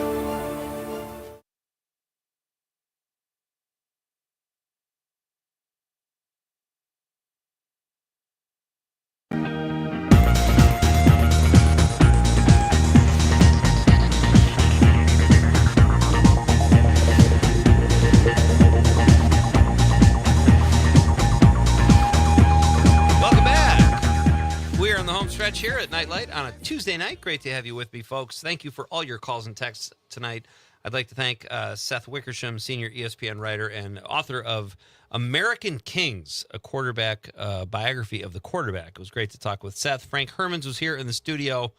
Here at Nite Lite on a Tuesday night. Great to have you with me, folks. Thank you for all your calls and texts tonight. I'd like to thank Seth Wickersham, senior ESPN writer and author of American Kings, a quarterback biography of the quarterback. It was great to talk with Seth. Frank Hermans was here in the studio,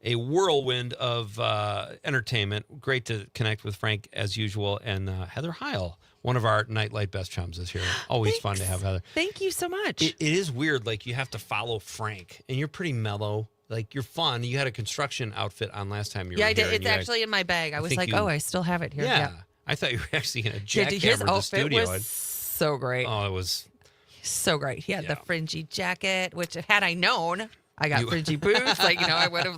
a whirlwind of entertainment. Great to connect with Frank as usual. And Heather Heil, one of our Nite Lite best chums, is here. Always fun to have Heather. Thank you so much. It is weird. Like, you have to follow Frank, and you're pretty mellow. Like, you're fun. You had a construction outfit on last time you were here. Yeah, I did. It's actually in my bag. I was like, I still have it here. Yeah. I thought you were actually going to jackhammer his the outfit studio. Was so great. Oh, it was so great. He had the fringy jacket, which had I known, I got fringy boots. I would have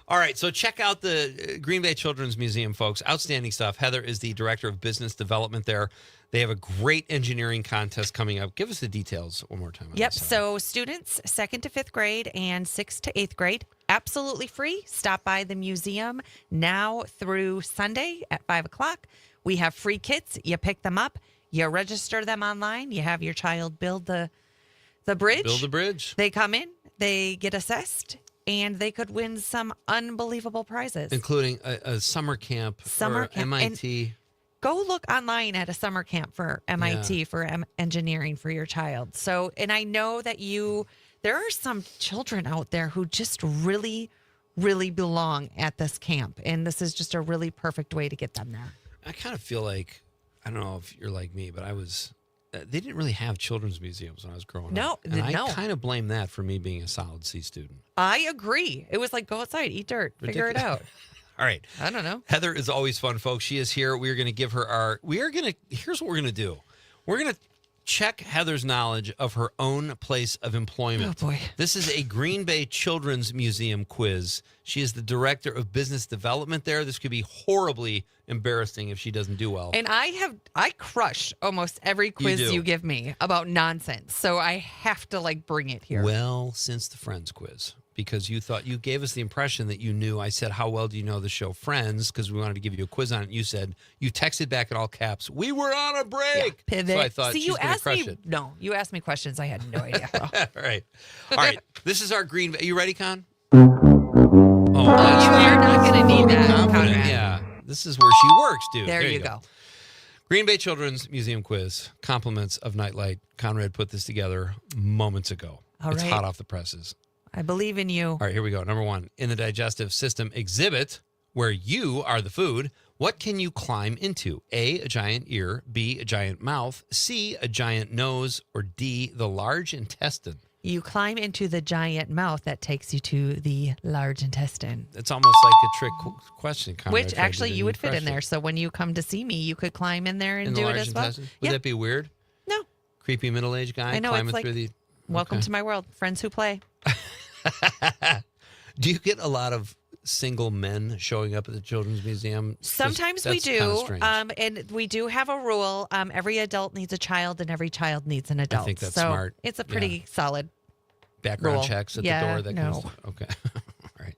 All right, so check out the Green Bay Children's Museum, folks. Outstanding stuff. Heather is the director of business development there. They have a great engineering contest coming up. Give us the details one more time. Yep. So students 2nd to 5th grade and 6th to 8th grade, absolutely free. Stop by the museum now through Sunday at 5 o'clock. We have free kits. You pick them up. You register them online. You have your child build the bridge. Build the bridge. They come in. They get assessed. And they could win some unbelievable prizes. Including a summer camp for MIT. And go look online at a summer camp for MIT for engineering for your child. So, and I know that there are some children out there who just really, really belong at this camp. And this is just a really perfect way to get them there. I kind of feel like, I don't know if you're like me, but they didn't really have children's museums when I was growing up. And I kind of blame that for me being a solid C student. I agree. It was like, go outside, eat dirt, figure it out. All right. I don't know. Heather is always fun, folks. She is here. We are going to give her here's what we're going to do. We're going to check Heather's knowledge of her own place of employment. Oh, boy. This is a Green Bay Children's Museum quiz. She is the director of business development there. This could be horribly embarrassing if she doesn't do well. And I crush almost every quiz you give me about nonsense. So I have to bring it here. Well, since the Friends quiz, because you gave us the impression that you knew. I said, how well do you know the show Friends? Because we wanted to give you a quiz on it. You said, you texted back in all caps, we were on a break. Yeah, pivot. So I thought, See, she's going to crush it. No, you asked me questions. I had no idea. All right. This is our Green Bay. You ready, Con? Oh, you're not going to need that, Conrad. Yeah. This is where she works, dude. There you go. Green Bay Children's Museum quiz. Compliments of Nite Lite. Conrad put this together moments ago. It's hot off the presses. I believe in you. All right, here we go. Number 1. In the digestive system exhibit, where you are the food, what can you climb into? A, a giant ear. B, a giant mouth. C, a giant nose. Or D, the large intestine. You climb into the giant mouth that takes you to the large intestine. It's almost like a trick question, Conrad. Which actually you would fit in there. So when you come to see me, you could climb in there and do it as well. Would that be weird? No. Creepy middle-aged guy I know, climbing it's like, through the... Welcome to my world. Friends who play. Do you get a lot of single men showing up at the Children's Museum? Sometimes we do. And we do have a rule. Every adult needs a child and every child needs an adult. I think that's so smart. It's a pretty solid background rule. checks at the door. That kind of stuff. Okay. All right.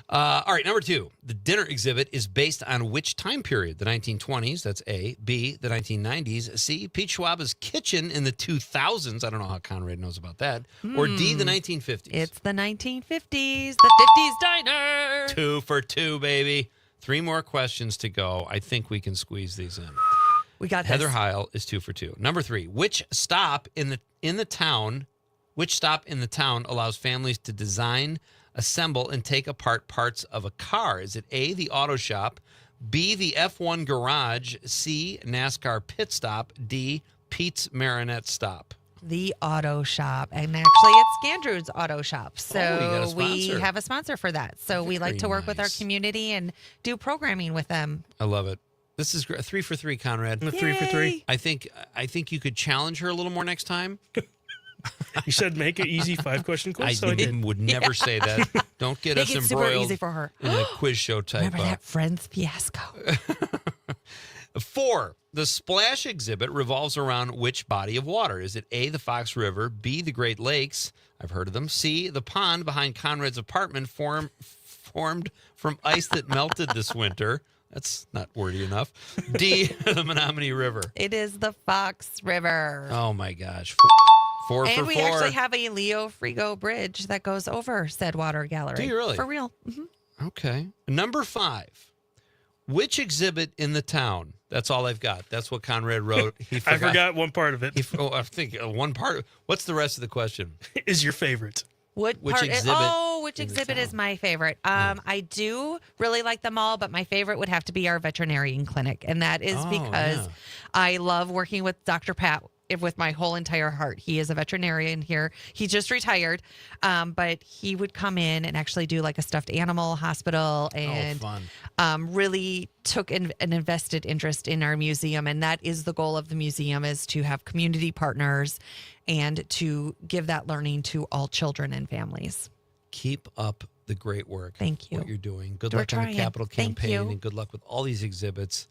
All right. Number 2. The dinner exhibit is based on which time period? The 1920s. That's A. B. The 1990s. C. Pete Schwaba's kitchen in the 2000s. I don't know how Conrad knows about that. Or D. The 1950s. It's the 1950s. The 50s diner. 2 for 2, baby. 3 more questions to go. I think we can squeeze these in. We got Heather this. Heil is 2 for 2. Number 3. Which stop in the town allows families to design, assemble, and take apart parts of a car? Is it A, the auto shop, B, the F1 garage, C, NASCAR pit stop, D, Pete's Marinette stop? The auto shop. And actually, it's Scandrew's Auto Shop. So we have a sponsor for that. So we like to work with our community and do programming with them. I love it. This is 3 for 3, Conrad. 3 for 3. I think you could challenge her a little more next time. You said make it easy 5-question quiz. Would never say that. Don't get Make us it super embroiled easy for her. in a quiz show type. Remember that Friends fiasco. 4. The Splash exhibit revolves around which body of water? Is it A, the Fox River, B, the Great Lakes? I've heard of them. C, the pond behind Conrad's apartment formed from ice that melted this winter. That's not wordy enough. D, the Menominee River. It is the Fox River. Oh, my gosh. 4 for 4. And we actually have a Leo Frigo bridge that goes over said water gallery. Do you really? For real. Mm-hmm. Okay. Number 5. Which exhibit in the town? That's all I've got. That's what Conrad wrote. I forgot one part of it. I think one part. What's the rest of the question? Is your favorite? Which exhibit is my favorite? I do really like them all, but my favorite would have to be our veterinarian clinic. And that is because I love working with Dr. Pat with my whole entire heart. He is a veterinarian here. He just retired, but he would come in and actually do like a stuffed animal hospital and really took an invested interest in our museum. And that is the goal of the museum, is to have community partners and to give that learning to all children and families. Keep up the great work. Thank you. What you're doing. Good luck on the capital campaign and good luck with all these exhibits.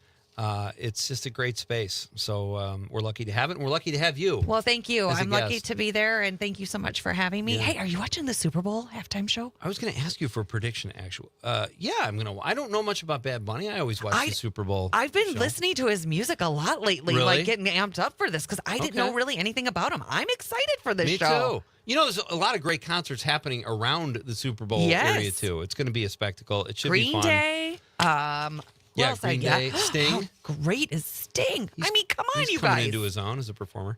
It's just a great space. So we're lucky to have it, and we're lucky to have you. Well, thank you. I'm lucky to be there, and thank you so much for having me. Yeah. Hey, are you watching the Super Bowl halftime show? I was going to ask you for a prediction, actually. Yeah, I don't know much about Bad Bunny. I always watch the Super Bowl. I've been listening to his music a lot lately, like getting amped up for this, because I didn't know really anything about him. I'm excited for this show. Me too. You know, there's a lot of great concerts happening around the Super Bowl area, too. It's going to be a spectacle. It should be fun. Green Day. Yeah, Green Day, Sting. How great is Sting? I mean, come on, He's you coming guys. into his own as a performer.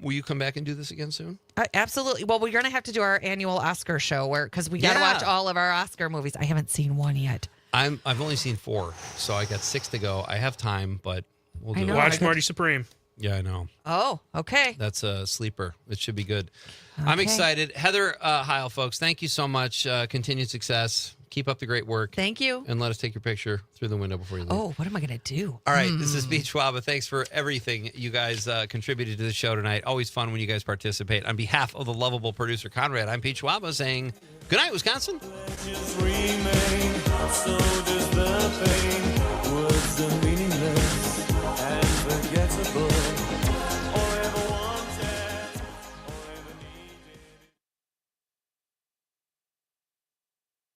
Will you come back and do this again soon? Absolutely. Well, we're going to have to do our annual Oscar show because we got to watch all of our Oscar movies. I haven't seen one yet. I've only seen 4, so I got 6 to go. I have time, but we'll do it. Watch Marty Supreme. Yeah, I know. Oh, okay. That's a sleeper. It should be good. Okay. I'm excited. Heather Heil, folks, thank you so much. Continued success. Keep up the great work. Thank you. And let us take your picture through the window before you leave. Oh, what am I going to do? All right. This is Pete Schwaba. Thanks for everything you guys contributed to the show tonight. Always fun when you guys participate. On behalf of the lovable producer, Conrad, I'm Pete Schwaba saying good night, Wisconsin.